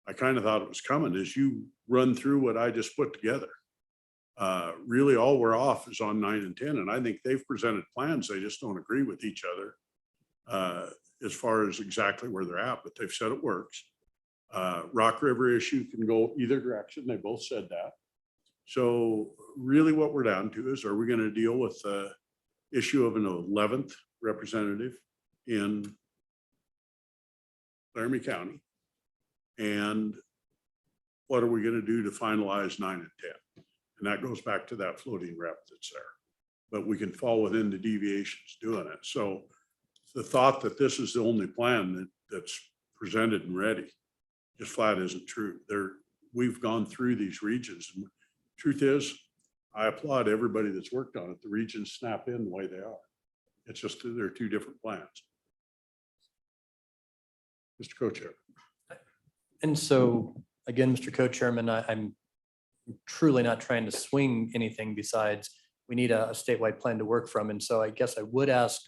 I kind of thought it was coming as you run through what I just put together. Really all we're off is on 9 and 10. And I think they've presented plans. They just don't agree with each other as far as exactly where they're at, but they've said it works. Rock River issue can go either direction. They both said that. So really what we're down to is, are we going to deal with the issue of an 11th representative in Laramy County? And what are we going to do to finalize 9 and 10? And that goes back to that floating rep that's there. But we can fall within the deviations doing it. So the thought that this is the only plan that's presented and ready just flat isn't true. We've gone through these regions, and truth is, I applaud everybody that's worked on it. The regions snap in the way they are. It's just that they're two different plans. Mr. Co-Chair. And so, again, Mr. Co-Chairman, I'm truly not trying to swing anything besides we need a statewide plan to work from. And so I guess I would ask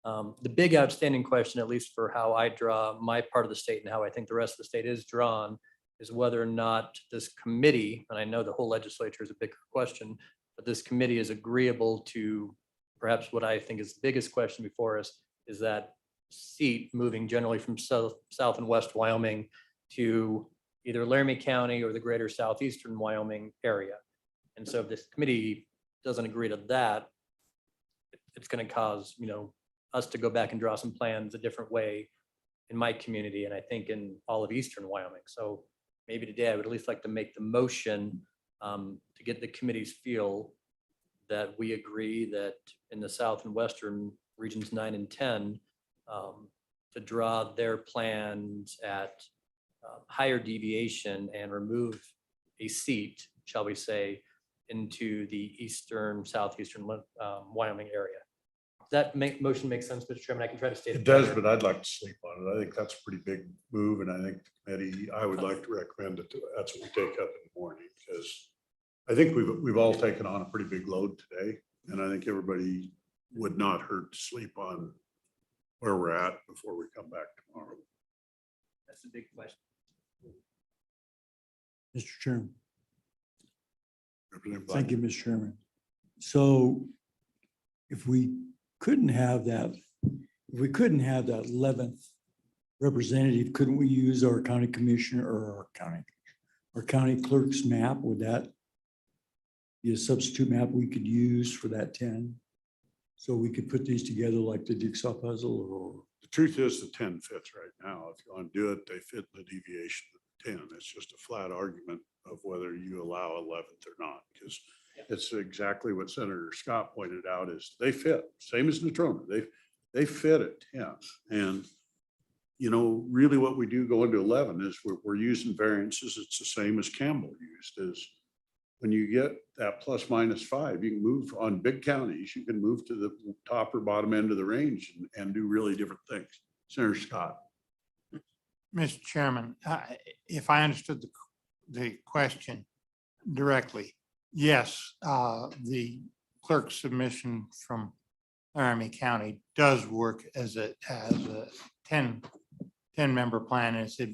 the big outstanding question, at least for how I draw my part of the state and how I think the rest of the state is drawn, is whether or not this committee, and I know the whole legislature is a bigger question, but this committee is agreeable to perhaps what I think is the biggest question before us, is that seat moving generally from south and west Wyoming to either Laramy County or the greater southeastern Wyoming area. And so if this committee doesn't agree to that, it's going to cause, us to go back and draw some plans a different way in my community, and I think in all of eastern Wyoming. So maybe today I would at least like to make the motion to get the committee's feel that we agree that in the south and western regions 9 and 10, to draw their plans at higher deviation and remove a seat, shall we say, into the eastern, southeastern Wyoming area. Does that motion make sense, Mr. Chairman? I can try to state It it does, better. but I'd like to sleep on it. I think that's a pretty big move, and I think the committee, I would like to recommend that that's what we take up in the morning, because I think we've all taken on a pretty big load today, and I think everybody would not hurt to sleep on where we're at before we come back tomorrow. That's a big question. Mr. Chairman. Representative Thank you, Black. Mr. Chairman. So if we couldn't have that 11th representative, couldn't we use our county commissioner or our county clerk's map? Would that be a substitute map we could use for that 10? So we could put these together like the jigsaw puzzle, or? The truth is the 10 fits right now. If you want to do it, they fit the deviation of 10. It's just a flat argument of whether you allow 11th or not, because it's exactly what Senator Scott pointed out, is they fit, same as Natrona. They fit at 10. And, really what we do go into 11 is we're using variances. It's the same as Campbell used, is when you get that ±5, you can move on big counties, you can move to the top or bottom end of the range and do really different things. Senator Scott. Mr. Chairman, if I understood the question directly, yes, the clerk's submission from Laramy County does work as a 10-member plan, as it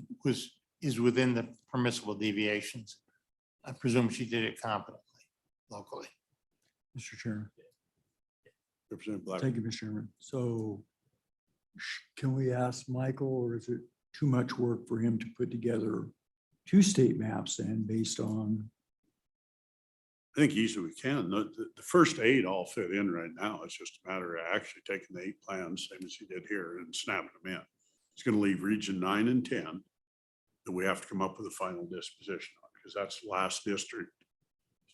is within the permissible deviations. I presume she did it competently locally. Mr. Chairman. Representative Black. Thank you, Mr. Chairman. So can we ask Michael, or is it too much work for him to put together 2 state maps and based on? I think easily we can. The first 8 all fit in right now. It's just a matter of actually taking the 8 plans, same as he did here, and snapping them in. It's going to leave region 9 and 10 that we have to come up with a final disposition on, because that's the last district.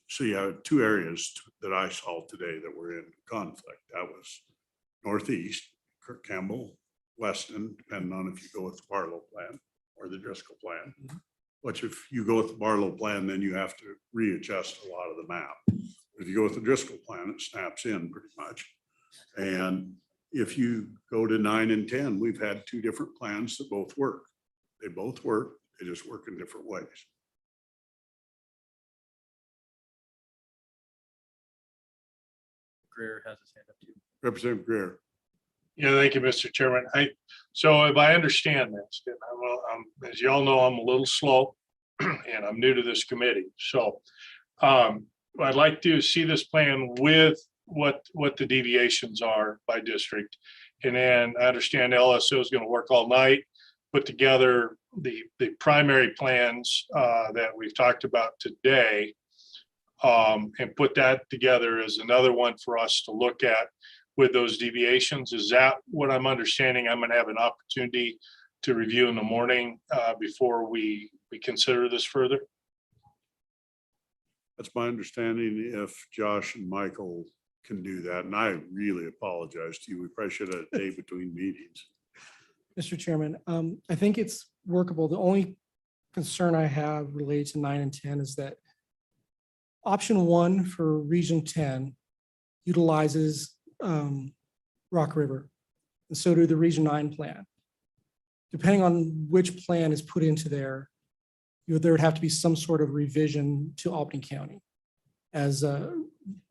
So you have 2 areas that I saw today that were in conflict. That was Northeast, Kirk Campbell, Weston, depending on if you go with the Barlow plan or the Driscoll plan. Which if you go with the Barlow plan, then you have to readjust a lot of the map. If you go with the Driscoll plan, it snaps in pretty much. And if you go to 9 and 10, we've had 2 different plans that both work. They both work, they just work in different ways. Greer has his hand up too. Representative Greer. Yeah, thank you, Mr. Chairman. So if I understand this, and as you all know, I'm a little slow and I'm new to this committee. So I'd like to see this plan with what the deviations are by district. And then I understand LSO is going to work all night, put together the primary plans that we've talked about today, and put that together as another one for us to look at with those deviations. Is that what I'm understanding? I'm going to have an opportunity to review in the morning before we consider this further? That's my understanding, if Josh and Michael can do that. And I really apologize to you. We probably should have a day between meetings. Mr. Chairman, I think it's workable. The only concern I have related to 9 and 10 is that option 1 for Region 10 utilizes Rock River, and so do the Region 9 plan. depending on which plan is put into there, there would have to be some sort of revision to Albany County. As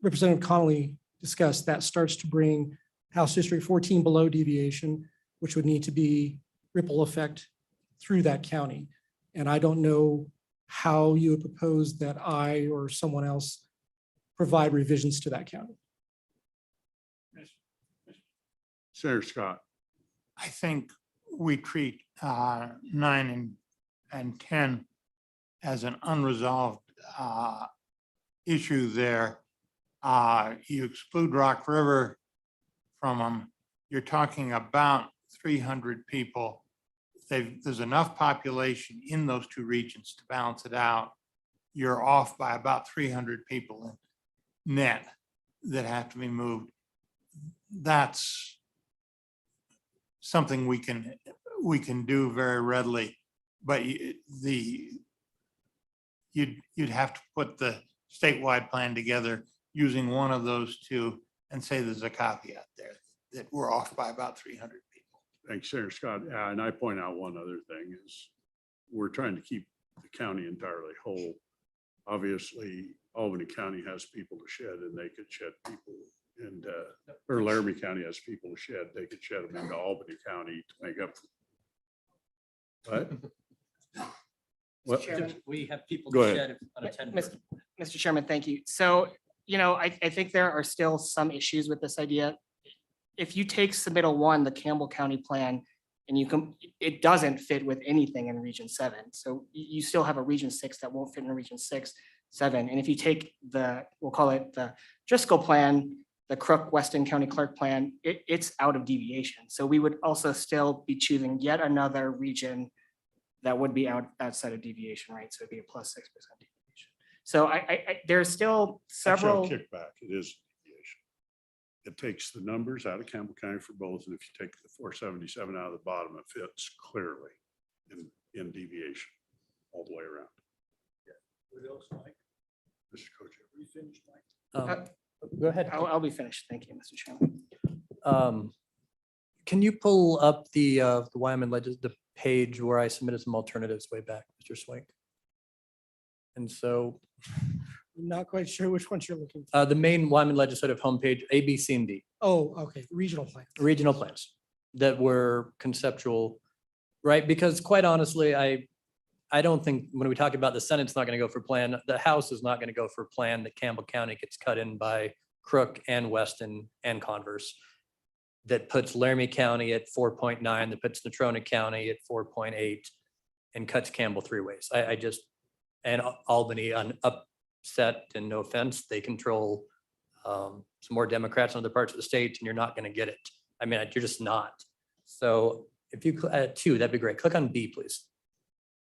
Representative Connolly discussed, that starts to bring House District 14 below deviation, which would need to be ripple effect through that county. And I don't know how you would propose that I or someone else provide revisions to that county. Senator Scott. I think we treat 9 and 10 as an unresolved issue there. You exclude Rock River from them. You're talking about 300 people. There's enough population in those two regions to balance it out. You're off by about 300 people in net that have to be moved. That's something we can do very readily, but you'd have to put the statewide plan together using one of those two and say there's a caveat there that we're off by about 300 people. Thanks, Senator Scott. And I point out one other thing is we're trying to keep the county entirely whole. Obviously, Albany County has people to shed and they could shed people, and or Laramy County has people to shed. They could shed them into Albany County to make up. What? What? Chairman. We have people Go to ahead. shed unattended. Mr. Chairman, thank you. So, I think there are still some issues with this idea. If you take submittal 1, the Campbell County plan, and it doesn't fit with anything in Region 7. So you still have a Region 6 that won't fit in Region 6, 7. And if you take we'll call it the Driscoll plan, the Crook Weston County Clerk plan, it's out of deviation. So we would also still be choosing yet another region that would be outside of deviation, right? So it'd be a +6% deviation. So there's still several. Actually, I'll kick back. It is deviation. It takes the numbers out of Campbell County for both, and if you take the 477 out of the bottom, it fits clearly in deviation all the way around. What else, Mike? Mr. Coach, You finished, Mike? Go ahead. I'll be finished. Thank you, Mr. Chairman. Can you pull up the Wyoming the page where I submitted some alternatives way back, Mr. Swink? And so I'm not quite sure which ones you're looking for. the main Wyoming legislative homepage, A, B, C, and D, Oh, okay, regional plan. regional plans that were conceptual, right? Because quite honestly, I don't think when we talk about the Senate's not going to go for plan, the House is not going to go for plan that Campbell County gets cut in by Crook and Weston and Converse. That puts Laramy County at 4.9, that puts Natrona County at 4.8 and cuts Campbell 3 ways. I just, and Albany on upset, and no offense, they control some more Democrats in other parts of the state and you're not going to get it. I mean, you're just not. So if you add 2, that'd be great. Click on B, please.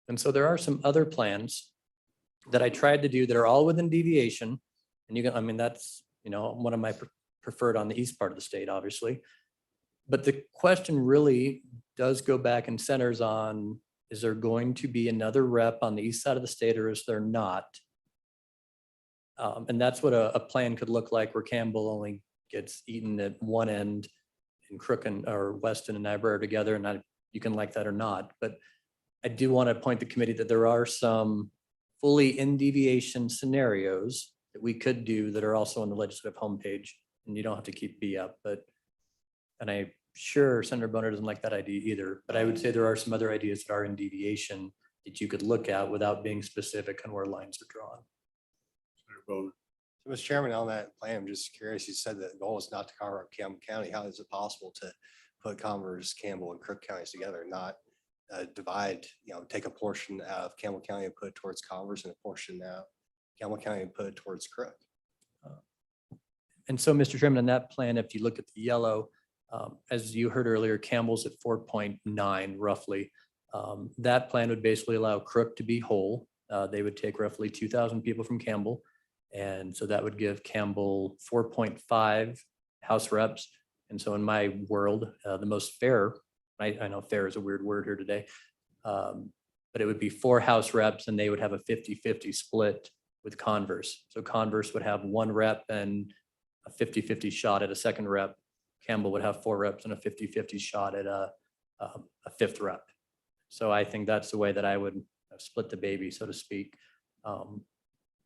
And so there are some other plans that I tried to do that are all within deviation. And you can, I mean, that's, one of my preferred on the east part of the state, obviously. But the question really does go back and centers on, is there going to be another rep on the east side of the state or is there not? And that's what a plan could look like where Campbell only gets eaten at one end and Crook or Weston and Niobrara together, and you can like that or not. But I do want to point the committee that there are some fully in deviation scenarios that we could do that are also on the legislative homepage, and you don't have to keep B up, and I'm sure Senator Boner doesn't like that idea either, but I would say there are some other ideas that are in deviation that you could look at without being specific on where lines are drawn. Senator Boner. So, Mr. Chairman, on that plan, I'm just curious, you said that the goal is not to carve up Campbell County. How is it possible to put Converse, Campbell, and Crook counties together, not divide, take a portion out of Campbell County and put it towards Converse and a portion out Campbell County and put it towards Crook? And so, Mr. Chairman, on that plan, if you look at the yellow, as you heard earlier, Campbell's at 4.9 roughly. That plan would basically allow Crook to be whole. They would take roughly 2,000 people from Campbell. And so that would give Campbell 4.5 House reps. And so in my world, the most fair, I know fair is a weird word here today, but it would be 4 House reps and they would have a 50-50 split with Converse. So Converse would have 1 rep and a 50-50 shot at a 2nd rep. Campbell would have 4 reps and a 50-50 shot at a 5th rep. So I think that's the way that I would split the baby, so to speak.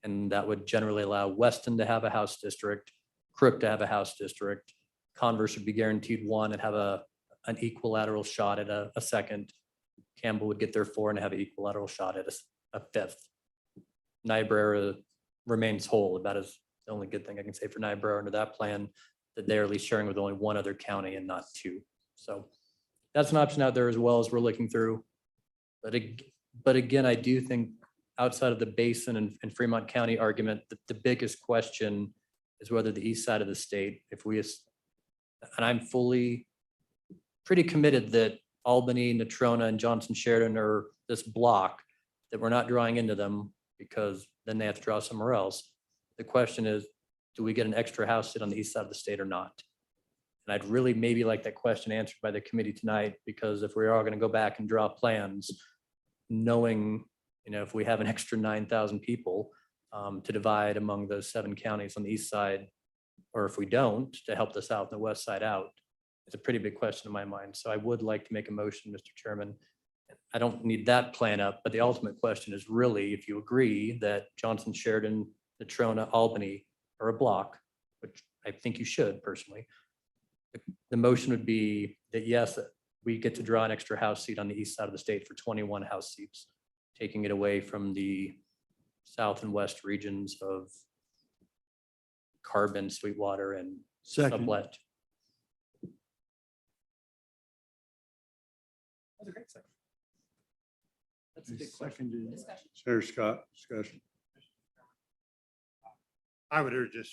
And that would generally allow Weston to have a House district, Crook to have a House district. Converse would be guaranteed one and have an equilateral shot at a second. Campbell would get their 4 and have an equilateral shot at a 5th. Niobrara remains whole. That is the only good thing I can say for Niobrara under that plan, that they're at least sharing with only one other county and not 2. So that's an option out there as well as we're looking through. But again, I do think outside of the Basin and Fremont County argument, the biggest question is whether the east side of the state, and I'm pretty committed that Albany, Natrona, and Johnson Sheridan are this block, that we're not drawing into them because then they have to draw somewhere else. The question is, do we get an extra house sit on the east side of the state or not? And I'd really maybe like that question answered by the committee tonight, because if we are going to go back and draw plans, knowing, if we have an extra 9,000 people to divide among those 7 counties on the east side, or if we don't, to help the south and the west side out, it's a pretty big question in my mind. So I would like to make a motion, Mr. Chairman. I don't need that plan up, but the ultimate question is really if you agree that Johnson, Sheridan, Natrona, Albany are a block, which I think you should personally. The motion would be that yes, we get to draw an extra House seat on the east side of the state for 21 House seats, taking it away from the south and west regions of Carbon, Sweetwater, and Second. Sublet. That's a great second. That's a big question. Senator Scott, discussion. I would urge us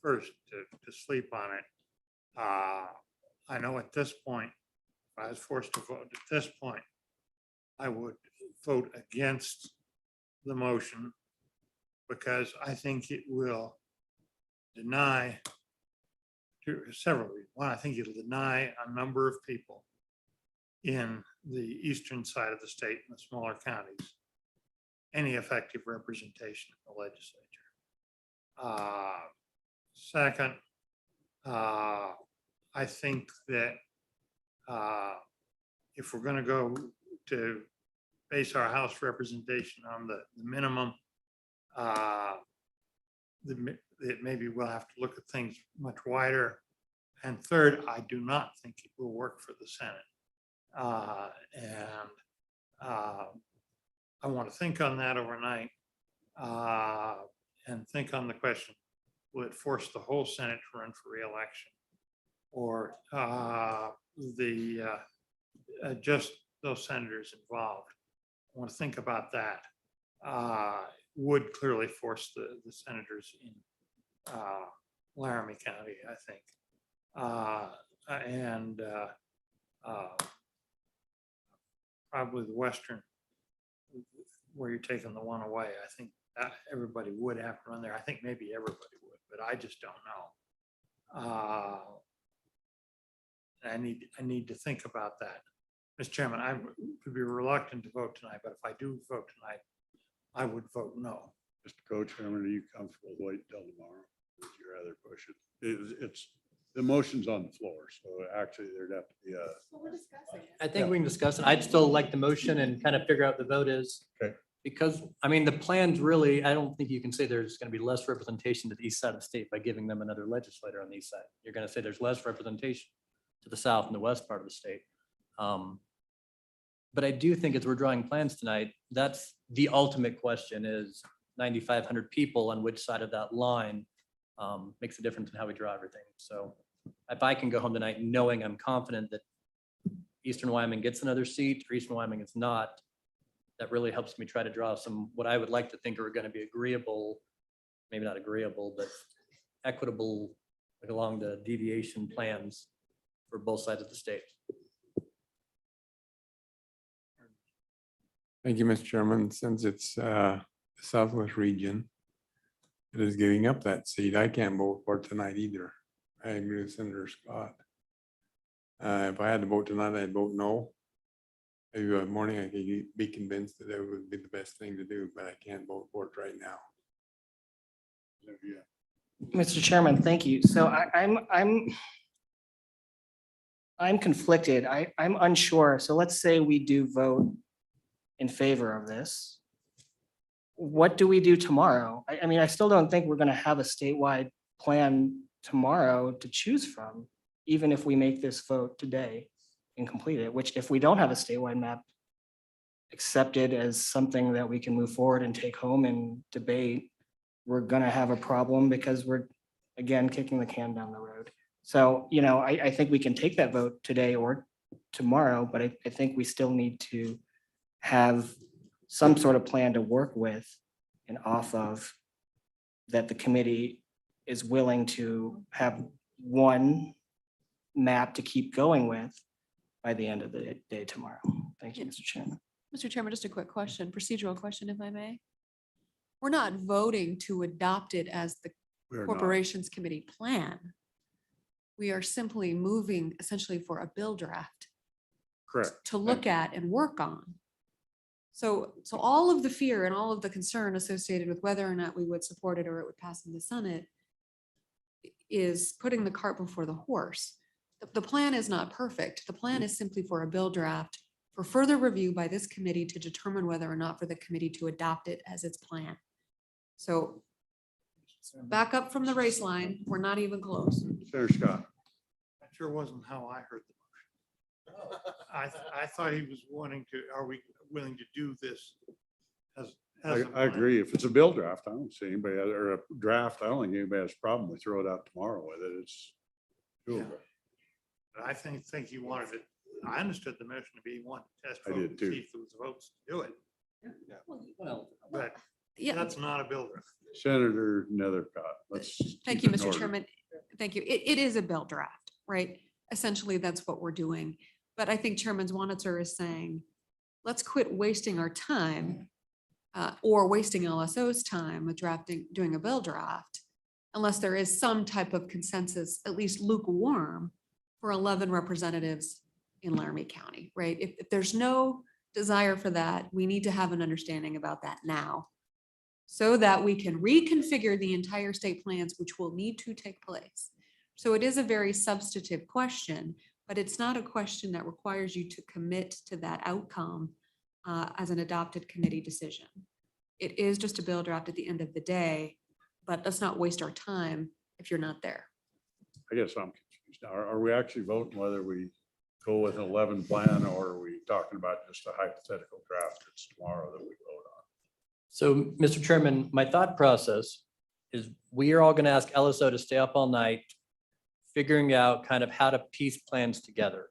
first to sleep on it. I know at this point, if I was forced to vote at this point, I would vote against the motion because I think it will deny several reasons. One, I think it'll deny a number of people in the eastern side of the state and the smaller counties any effective representation in the legislature. Second, I think that if we're going to go to base our House representation on the minimum, maybe we'll have to look at things much wider. And third, I do not think it will work for the Senate. I want to think on that overnight and think on the question, will it force the whole Senate to run for re-election? Or just those senators involved? I want to think about that. Would clearly force the senators in Laramy County, I think. Probably the western, where you're taking the one away. I think that everybody would have to run there. I think maybe everybody would, but I just don't know. I need to think about that. Mr. Chairman, I would be reluctant to vote tonight, but if I do vote tonight, I would vote no. Mr. Co-Chairman, are you comfortable waiting till tomorrow? Would you rather push it? It's the motion's on the floor, so actually there'd have to be I think we can discuss it. I'd still like the motion and kind of figure out the vote is. Okay. Because, I mean, the plans really, I don't think you can say there's going to be less representation to the east side of the state by giving them another legislator on the east side. You're going to say there's less representation to the south and the west part of the state. But I do think as we're drawing plans tonight, that's the ultimate question is 9,500 people on which side of that line makes a difference in how we draw everything. So if I can go home tonight knowing I'm confident that Eastern Wyoming gets another seat or Eastern Wyoming is not, that really helps me try to draw some, what I would like to think are going to be agreeable, maybe not agreeable, but equitable along the deviation plans for both sides of the state. Thank you, Mr. Chairman. Since it's the Southwest region that is giving up that seat, I can't vote for it tonight either. I agree with Senator Scott. If I had to vote tonight, I'd vote no. Maybe by morning I could be convinced that it would be the best thing to do, but I can't vote for it right now. Mr. Chairman, thank you. So I'm conflicted. I'm unsure. So let's say we do vote in favor of this, what do we do tomorrow? I mean, I still don't think we're gonna have a statewide plan tomorrow to choose from, even if we make this vote today and complete it, which if we don't have a statewide map accepted as something that we can move forward and take home and debate, we're gonna have a problem because we're, again, kicking the can down the road. So, you know, I think we can take that vote today or tomorrow, but I think we still need to have some sort of plan to work with and off of, that the committee is willing to have one map to keep going with by the end of the day tomorrow. Thank you, Mr. Chairman. Mr. Chairman, just a quick question, procedural question, if I may. We're not voting to adopt it as the We are not. Corporations Committee plan. We are simply moving essentially for a bill draft Correct. to look at and work on. So all of the fear and all of the concern associated with whether or not we would support it or it would pass in the Senate is putting the cart before the horse. The plan is not perfect. The plan is simply for a bill draft for further review by this committee to determine whether or not for the committee to adopt it as its plan. So back up from the race line, we're not even close. Senator Scott. That sure wasn't how I heard the motion. I thought he was wanting to, are we willing to do this as? a I agree. If it's a bill draft, I don't see anybody, or a draft, I don't think anybody has a problem. We throw it out tomorrow with it. It's doable. But I think you wanted it, I understood the motion to be one test I vote did to too. see if there was votes to do it. Well, But yeah. that's not a bill draft. Senator Nethercott, let's. Thank keep you, it in Mr. order. Chairman. Thank you. It is a bill draft, right? Essentially, that's what we're doing. But I think Chairman Zwanitzer is saying, let's quit wasting our time or wasting LSO's time with drafting, doing a bill draft, unless there is some type of consensus, at least lukewarm, for 11 representatives in Laramy County, right? If there's no desire for that, we need to have an understanding about that now, so that we can reconfigure the entire state plans, which will need to take place. So it is a very substantive question, but it's not a question that requires you to commit to that outcome as an adopted committee decision. It is just a bill draft at the end of the day, but let's not waste our time if you're not there. I guess I'm confused. Are we actually voting whether we go with an 11 plan, or are we talking about just a hypothetical draft that's tomorrow that we vote on? So, Mr. Chairman, my thought process is we are all going to ask LSO to stay up all night figuring out kind of how to piece plans together.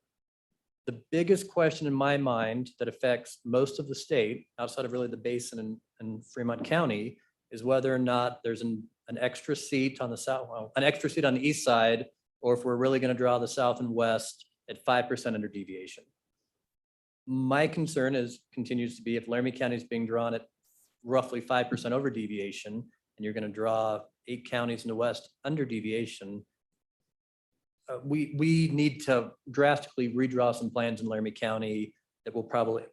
The biggest question in my mind that affects most of the state, outside of really the basin and Fremont County, is whether or not there's an extra seat on the south, well, an extra seat on the east side, or if we're really going to draw the south and west at 5% under deviation. My concern continues to be, if Laramy County is being drawn at roughly 5% over deviation, and you're going to draw 8 counties in the west under deviation, we need to drastically redraw some plans in Laramy County that will probably,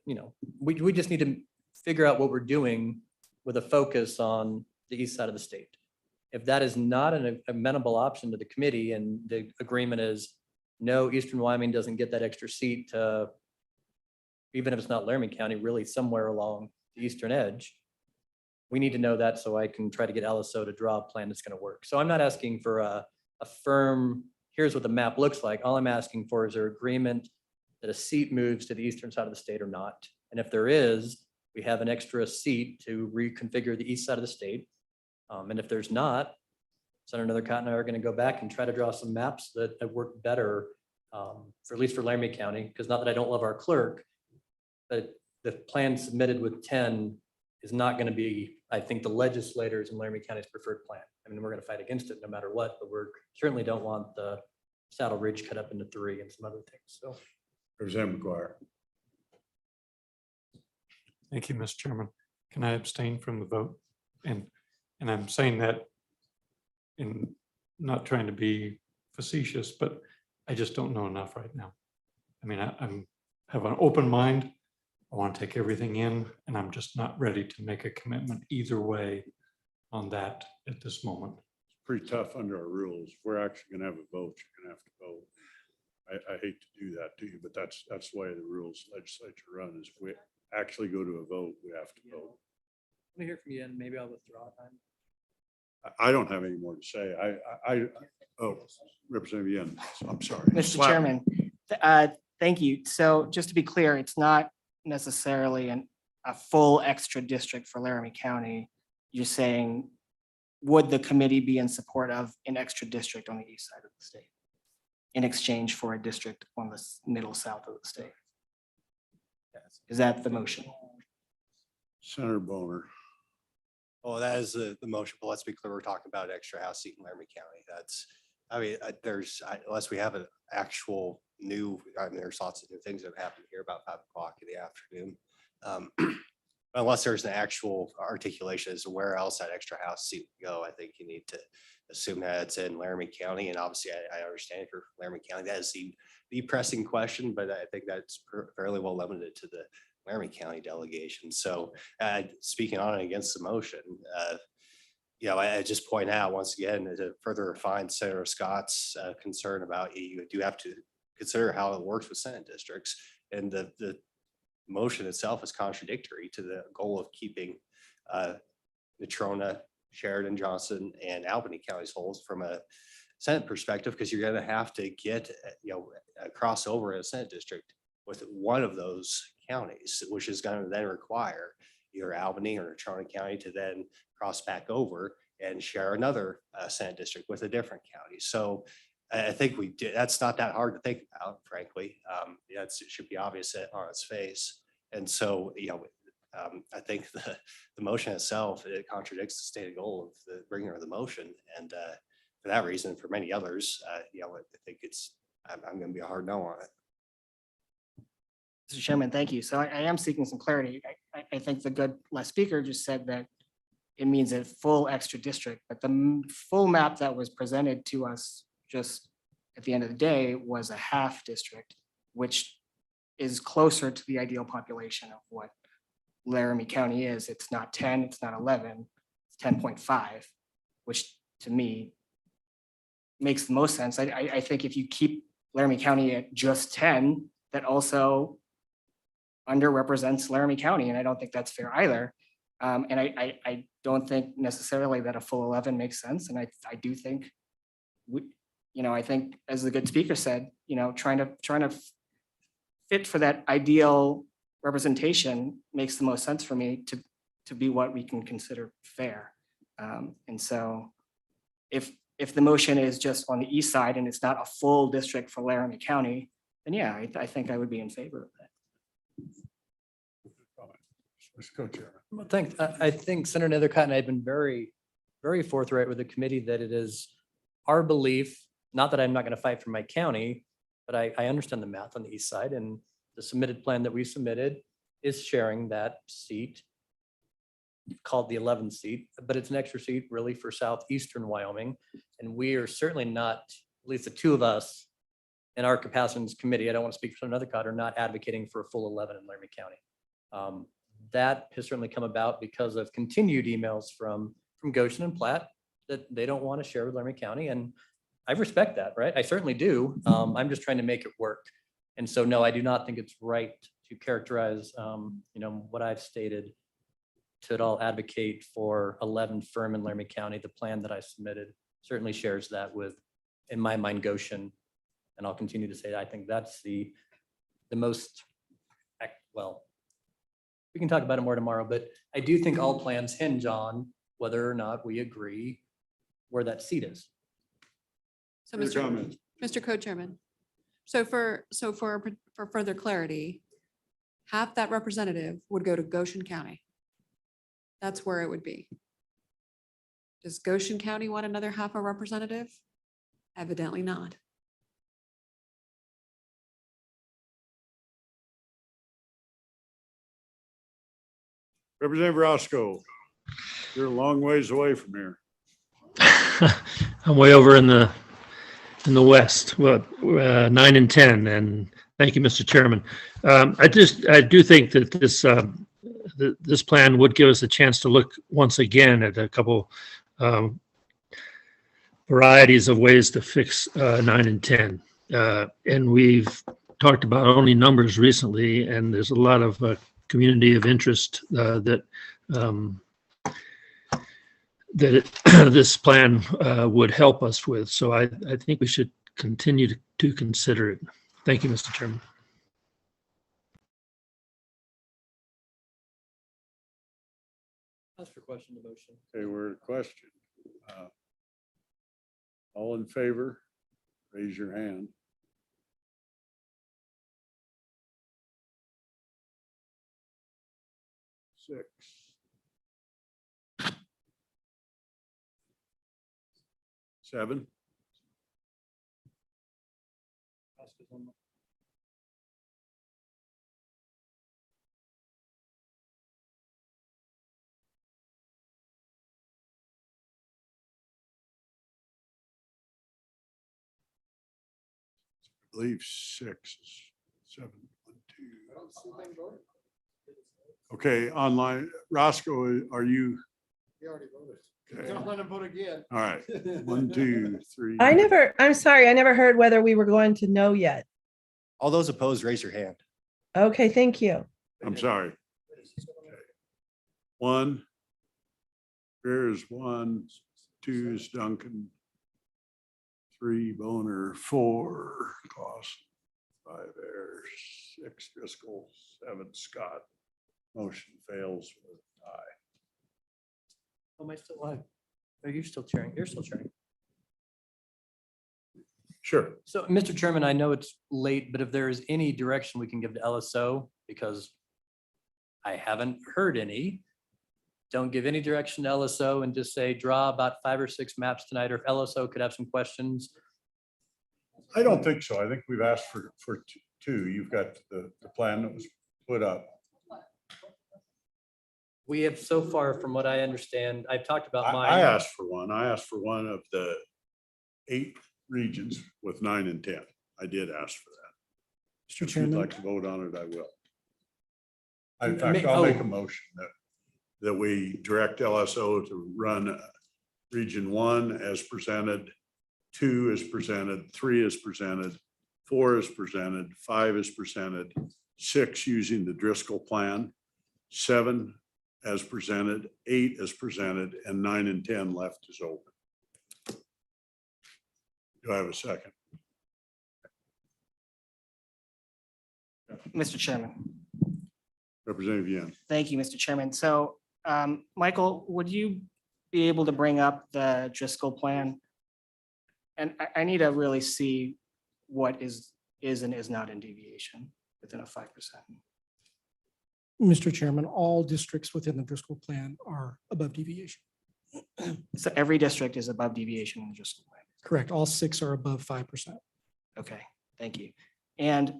we just need to figure out what we're doing with a focus on the east side of the state. If that is not an amenable option to the committee, and the agreement is no, Eastern Wyoming doesn't get that extra seat, even if it's not Laramy County, really somewhere along the eastern edge, we need to know that so I can try to get LSO to draw a plan that's going to work. So I'm not asking for a firm, here's what the map looks like. All I'm asking for is there agreement that a seat moves to the eastern side of the state or not. And if there is, we have an extra seat to reconfigure the east side of the state. And if there's not, Senator Nethercott and I are going to go back and try to draw some maps that work better, for at least for Laramy County, because not that I don't love our clerk, but the plan submitted with 10 is not going to be, I think, the legislators in Laramy County's preferred plan. I mean, we're going to fight against it no matter what, but we certainly don't want the Saddle Ridge cut up into 3 and some other things. So, Representative McGuire. Thank you, Mr. Chairman. Can I abstain from the vote? And I'm saying that in not trying to be facetious, but I just don't know enough right now. I mean, I have an open mind. I want to take everything in, and I'm just not ready to make a commitment either way on that at this moment. It's pretty tough under our rules. If we're actually gonna have a vote, you're gonna have to vote. I hate to do that to you, but that's the way the rules legislature run, is actually go to a vote, we have to vote. Let me hear from you and maybe I'll withdraw. I don't have any more to say. Oh, Representative Yen, I'm sorry. Mr. Slap me. Chairman, thank you. So just to be clear, it's not necessarily a full extra district for Laramy County. You're saying, would the committee be in support of an extra district on the east side of the state in exchange for a district on the middle south of the state? Is that the motion? Senator Boner. Well, that is the motion, but let's be clear, we're talking about an extra house seat in Laramy County. That's, I mean, unless we have an actual new, I mean, there's lots of new things that have happened here about 5 o'clock in the afternoon. Unless there's an actual articulation as to where else that extra house seat would go, I think you need to assume that it's in Laramy County. And obviously I understand for Laramy County, that is the pressing question, but I think that's fairly well limited to the Laramy County delegation. So speaking on and against the motion, I just point out once again to further refine Senator Scott's concern about you do have to consider how it works with Senate districts, and the motion itself is contradictory to the goal of keeping Natrona, Sheridan, Johnson, and Albany counties whole from a Senate perspective, because you're going to have to get a crossover in a Senate district with one of those counties, which is going to then require either Albany or Natrona County to then cross back over and share another Senate district with a different county. So I think we did. That's not that hard to think about, frankly. It should be obvious on its face. And so, I think the motion itself, it contradicts the stated goal of the bringer of the motion. And for that reason, for many others, I think I'm going to be a hard no on it. Mr. Chairman, thank you. So I am seeking some clarity. I think the good last speaker just said that it means a full extra district, but the full map that was presented to us just at the end of the day was a half district, which is closer to the ideal population of what Laramy County is. It's not 10, it's not 11, it's 10.5, which to me makes the most sense. I think if you keep Laramy County at just 10, that also underrepresents Laramy County, and I don't think that's fair either. And I don't think necessarily that a full 11 makes sense. And I do think I think as the good speaker said, trying to fit for that ideal representation makes the most sense for me to be what we can consider fair. And so if the motion is just on the east side and it's not a full district for Laramy County, then yeah, I think I would be in favor of that. Well, thanks. I think Senator Nethercott and I have been very, very forthright with the committee that it is our belief, not that I'm not going to fight for my county, but I understand the math on the east side, and the submitted plan that we submitted is sharing that seat called the 11th seat, but it's an extra seat really for southeastern Wyoming. And we are certainly not, at least the two of us in our capacity in this committee, I don't want to speak for Senator Nethercott, are not advocating for a full 11 in Laramy County. That has certainly come about because of continued emails from Goshen and Platte that they don't want to share with Laramy County. And I respect that, right? I certainly do. I'm just trying to make it work. And so, no, I do not think it's right to characterize, what I've stated to at all advocate for 11 firm in Laramy County. The plan that I submitted certainly shares that with, in my mind, Goshen. And I'll continue to say, I think that's the most, well, we can talk about it more tomorrow, but I do think all plans hinge on whether or not we agree where that seat is. So Mr. Co-Chairman, so for further clarity, half that representative would go to Goshen County. That's where it would be. Does Goshen County want another half a representative? Evidently not. Representative Roscoe, you're a long ways away from here. I'm way over in the west, 9 and 10, and thank you, Mr. Chairman. I do think that this plan would give us a chance to look once again at a couple varieties of ways to fix 9 and 10. And we've talked about only numbers recently, and there's a lot of community of interest that this plan would help us with. So I think we should continue to consider it. Thank you, Mr. Chairman. Ask for question to motion. Okay, we're at question. All in favor, raise your hand. Six. Seven. I believe six, seven, 1, 2. Okay, online, Roscoe, are you? You already voted. Okay. Don't let him vote again. All right, 1, 2, 3. I'm sorry, I never heard whether we were going to know yet. All those opposed, raise your hand. Okay, thank you. I'm sorry. Okay. 1. Greer is 1, 2 is Duncan. 3 Boner, 4 Clausen, 5 Ayers, 6 Driscoll, 7 Scott. Motion fails with aye. Am I still live? Are you still chairing? You're still chairing. Sure. So, Mr. Chairman, I know it's late, but if there is any direction we can give to LSO, because I haven't heard any, don't give any direction to LSO and just say, draw about 5 or 6 maps tonight, or if LSO could have some questions. I don't think so. I think we've asked for 2. You've got the plan that was put up. We have so far, from what I understand, I've talked about mine. I asked for 1. I asked for 1 of the 8 regions with 9 and 10. I did ask for that. Mr. If you'd Chairman. like to vote on it, I will. In fact, I'll make a motion that we direct LSO to run region 1 as presented, 2 is presented, 3 is presented, 4 is presented, 5 is presented, 6 using the Driscoll plan, 7 as presented, 8 as presented, and 9 and 10 left is open. Do I have a second? Mr. Chairman. Representative Yan. Thank you, Mr. Chairman. So, Michael, would you be able to bring up the Driscoll plan? And I need to really see what is and is not in deviation within a 5%. Mr. Chairman, all districts within the Driscoll plan are above deviation. So every district is above deviation in the Driscoll plan. Correct. All 6 are above 5%. Okay, thank you. And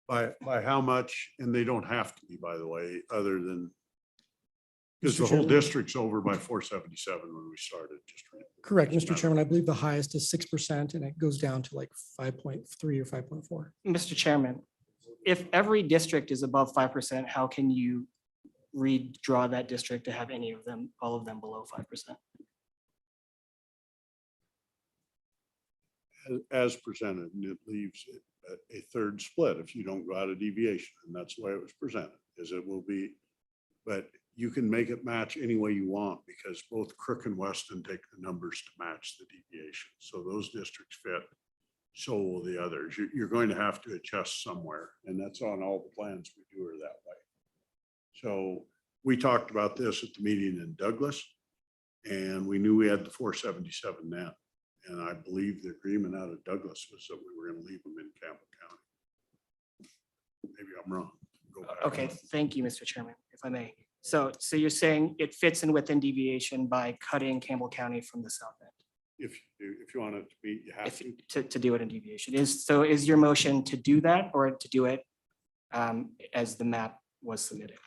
By how much? And they don't have to be, by the way, other than because Mr. the whole Chairman? district's over by 477 when we started. Just Correct, Mr. Chairman. I believe the highest is 6% and it goes down to like 5.3 or 5.4. Mr. Chairman, if every district is above 5%, how can you redraw that district to have any of them, all of them below 5%? As presented, and it leaves it at a third split if you don't go out of deviation, and that's the way it was presented, is it will be, but you can make it match any way you want because both Crook and Weston take the numbers to match the deviation. So those districts fit, so will the others. You're going to have to adjust somewhere, and that's on all the plans we do are that way. So we talked about this at the meeting in Douglas, and we knew we had the 477 net. And I believe the agreement out of Douglas was that we were going to leave them in Campbell County. Maybe I'm wrong. Go back. Okay, thank you, Mr. Chairman, if I may. So you're saying it fits in within deviation by cutting Campbell County from the south end? If you want it to be, you have If, to. to do it in deviation. Is your motion to do that or to do it as the map was submitted?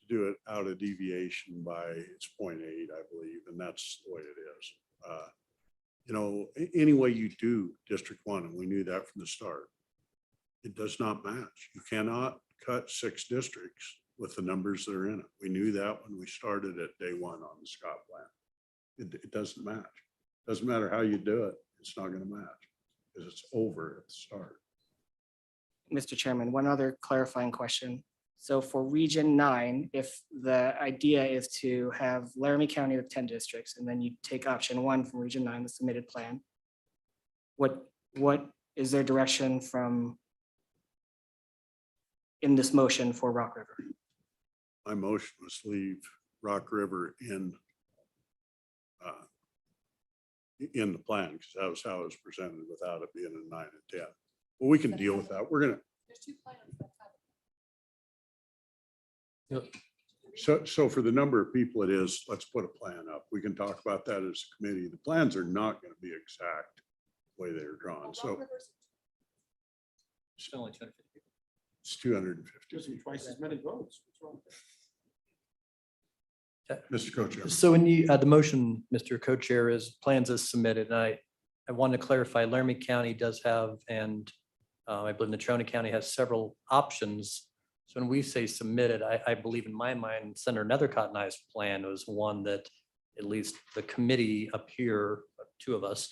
Do it out of deviation by it's 0.8, I believe, and that's the way it is. You know, any way you do District 1, and we knew that from the start, it does not match. You cannot cut 6 districts with the numbers that are in it. We knew that when we started at day 1 on the Scott plan. It doesn't match. Doesn't matter how you do it, it's not going to match because it's over at the start. Mr. Chairman, one other clarifying question. So for Region 9, if the idea is to have Laramie County with 10 districts, and then you take option 1 from Region 9, the submitted plan, what is their direction from in this motion for Rock River? My motion was leave Rock River in the plan, because that was how it was presented without it being a 9 and 10. Well, we can deal with that. We're gonna. So for the number of people it is, let's put a plan up. We can talk about that as a committee. The plans are not going to be exact the way they're drawn. So Still only 250 people. it's 250. Twice as many votes. What's wrong with that? Mr. Co-Chair. So when you, the motion, Mr. Co-Chair, is plans as submitted, and I want to clarify, Laramie County does have, and I believe Natrona County has several options. So when we say submitted, I believe in my mind, Senator Nethercott and I's plan was one that at least the committee up here, 2 of us,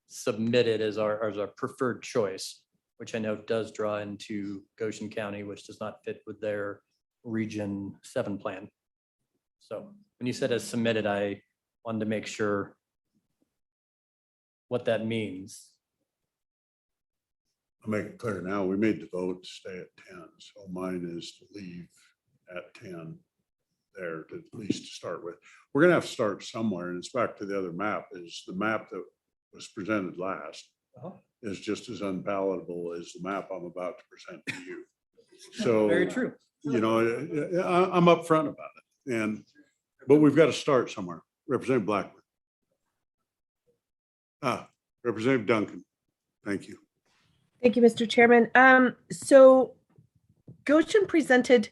submitted as our preferred choice, which I know does draw into Goshen County, which does not fit with their Region 7 plan. So when you said as submitted, I wanted to make sure what that means. I'll make it clear now. We made the vote to stay at 10. So mine is to leave at 10 there to at least to start with. We're going to have to start somewhere. And it's back to the other map, is the map that was presented last is just as unpalatable as the map I'm about to present to you. So Very true. You know, I'm upfront about it. But we've got to start somewhere. Representative Blackman. Representative Duncan. Thank you. Thank you, Mr. Chairman. So Goshen presented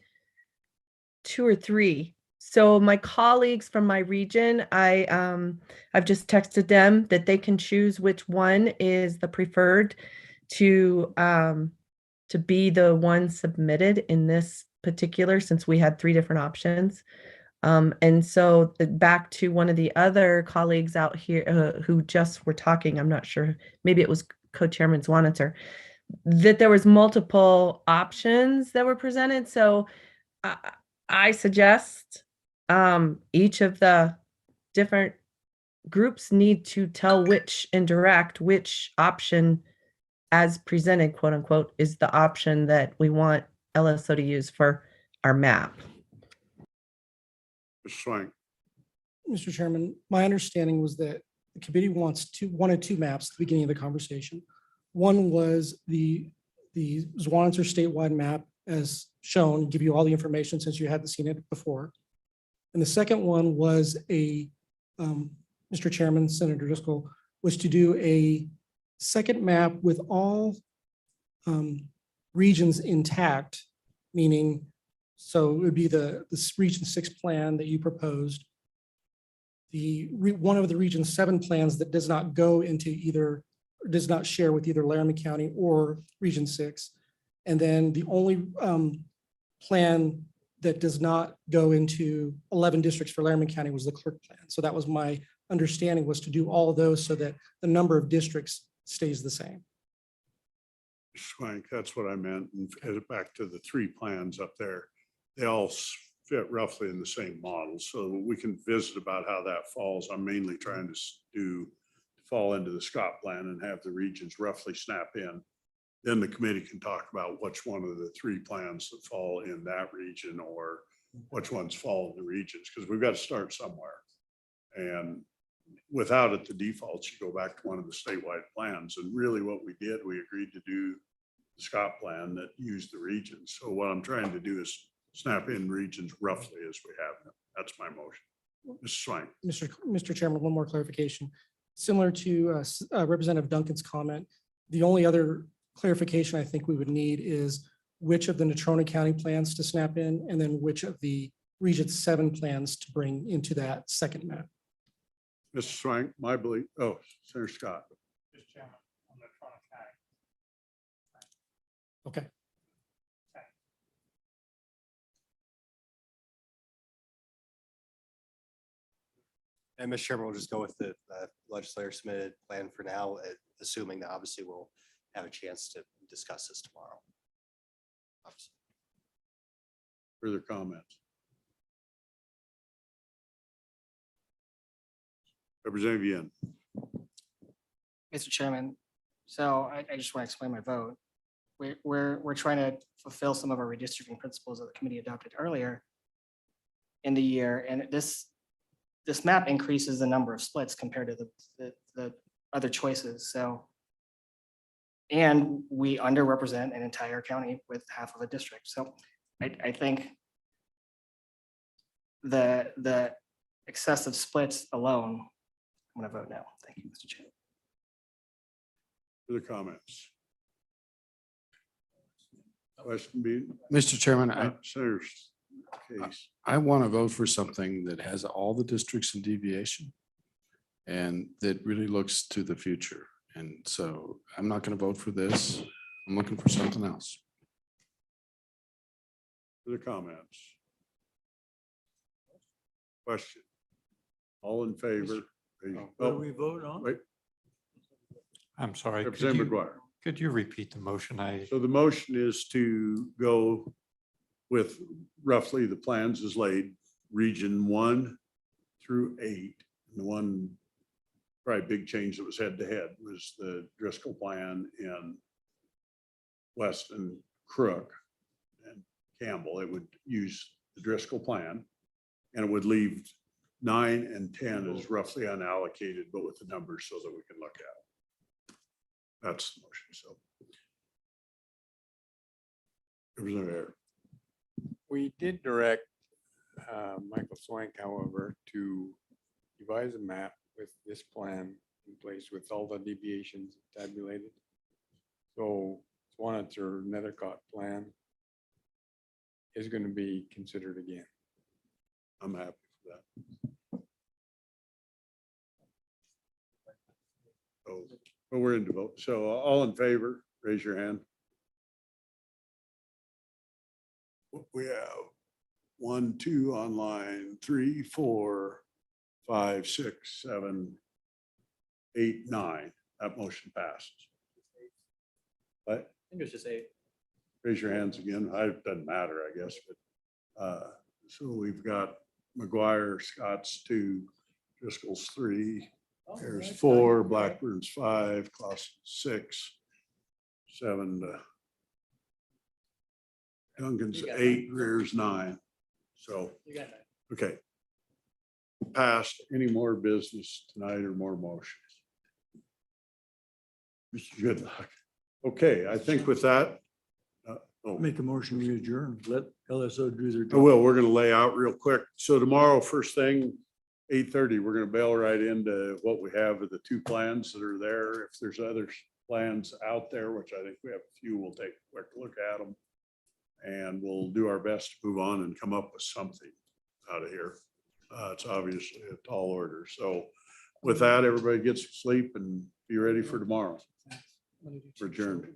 2 or 3. So my colleagues from my region, I've just texted them that they can choose which one is the preferred to be the one submitted in this particular, since we had 3 different options. And so back to one of the other colleagues out here who just were talking, I'm not sure, maybe it was Co-Chairman Zwanitzer, that there was multiple options that were presented. So I suggest each of the different groups need to tell which option as presented, quote unquote, is the option that we want LSO to use for our map. Mr. Swank. Mr. Chairman, my understanding was that the committee wanted 2 maps at the beginning of the conversation. One was the Zwanitzer statewide map as shown, give you all the information since you hadn't seen it before. And the second one was Mr. Chairman, Senator Driscoll, was to do a second map with all regions intact, meaning, so it would be the Region 6 plan that you proposed, one of the Region 7 plans that does not go into either, does not share with either Laramie County or Region 6. And then the only plan that does not go into 11 districts for Laramy County was the Clerk plan. So that was my understanding, was to do all of those so that the number of districts stays the same. Swank, that's what I meant. And back to the 3 plans up there, they all fit roughly in the same model. So we can visit about how that falls. I'm mainly trying to fall into the Scott plan and have the regions roughly snap in. Then the committee can talk about which one of the 3 plans that fall in that region or which ones fall in the regions, because we've got to start somewhere. And without it, the default should go back to one of the statewide plans. And really what we did, we agreed to do the Scott plan that used the regions. So what I'm trying to do is snap in regions roughly as we have them. That's my motion. Mr. Swank. Mr. Chairman, one more clarification. Similar to Representative Duncan's comment, the only other clarification I think we would need is which of the Natrona County plans to snap in, and then which of the Region 7 plans to bring into that second map. Mr. Swank, my belief, Senator Scott. Okay. And Mr. Chairman, we'll just go with the legislator submitted plan for now, assuming that obviously we'll have a chance to discuss this tomorrow. Further comments? Representative Yen. Mr. Chairman, so I just want to explain my vote. We're trying to fulfill some of our redistricting principles that the committee adopted earlier in the year, and this map increases the number of splits compared to the other choices, so. And we underrepresent an entire county with half of a district, so I think the excessive splits alone, I'm gonna vote no. Thank you, Mr. Chairman. Further comments? Question being, Mr. Chairman, Senator Case. I want to vote for something that has all the districts in deviation and that really looks to the future. And so I'm not going to vote for this. I'm looking for something else. Further comments? Question? All in favor? What do we vote on? Wait, I'm sorry. Could Representative you, McGuire. could you repeat the motion? So the motion is to go with roughly the plans as laid, region 1 through 8. And the one probably big change that was head to head was the Driscoll plan in West and Crook and Campbell. It would use the Driscoll plan and it would leave 9 and 10 as roughly unallocated, but with the numbers so that we can look at it. That's the motion. So. Representative Ayer. We did direct Michael Swank, however, to devise a map with this plan in place with all the deviations tabulated. So Swanet's or Nethercott plan is going to be considered again. I'm happy for that. Oh, but we're into vote. So all in favor, raise your hand. We have 1, 2 online, 3, 4, 5, 6, 7, 8, 9. That motion passes. But I think it was just 8. raise your hands again. It doesn't matter, I guess, but so we've got McGuire, Scott's 2, Driscoll's 3, there's 4, Blackburn's 5, Clausen's 6, 7 to Duncan's 8, Greer's 9. So, okay. Passed. Any more business tonight or more motions? Mr. Goodluck. Okay, I think with that. Make a motion to adjourn. Let LSO do their I job. will. We're going to lay out real quick. So tomorrow, first thing, 8:30, we're going to bail right into what we have of the 2 plans that are there. If there's other plans out there, which I think we have a few, we'll take a quick look at them. And we'll do our best to move on and come up with something out of here. It's obviously a tall order. So with that, everybody gets to sleep and be ready for tomorrow. We're adjourned.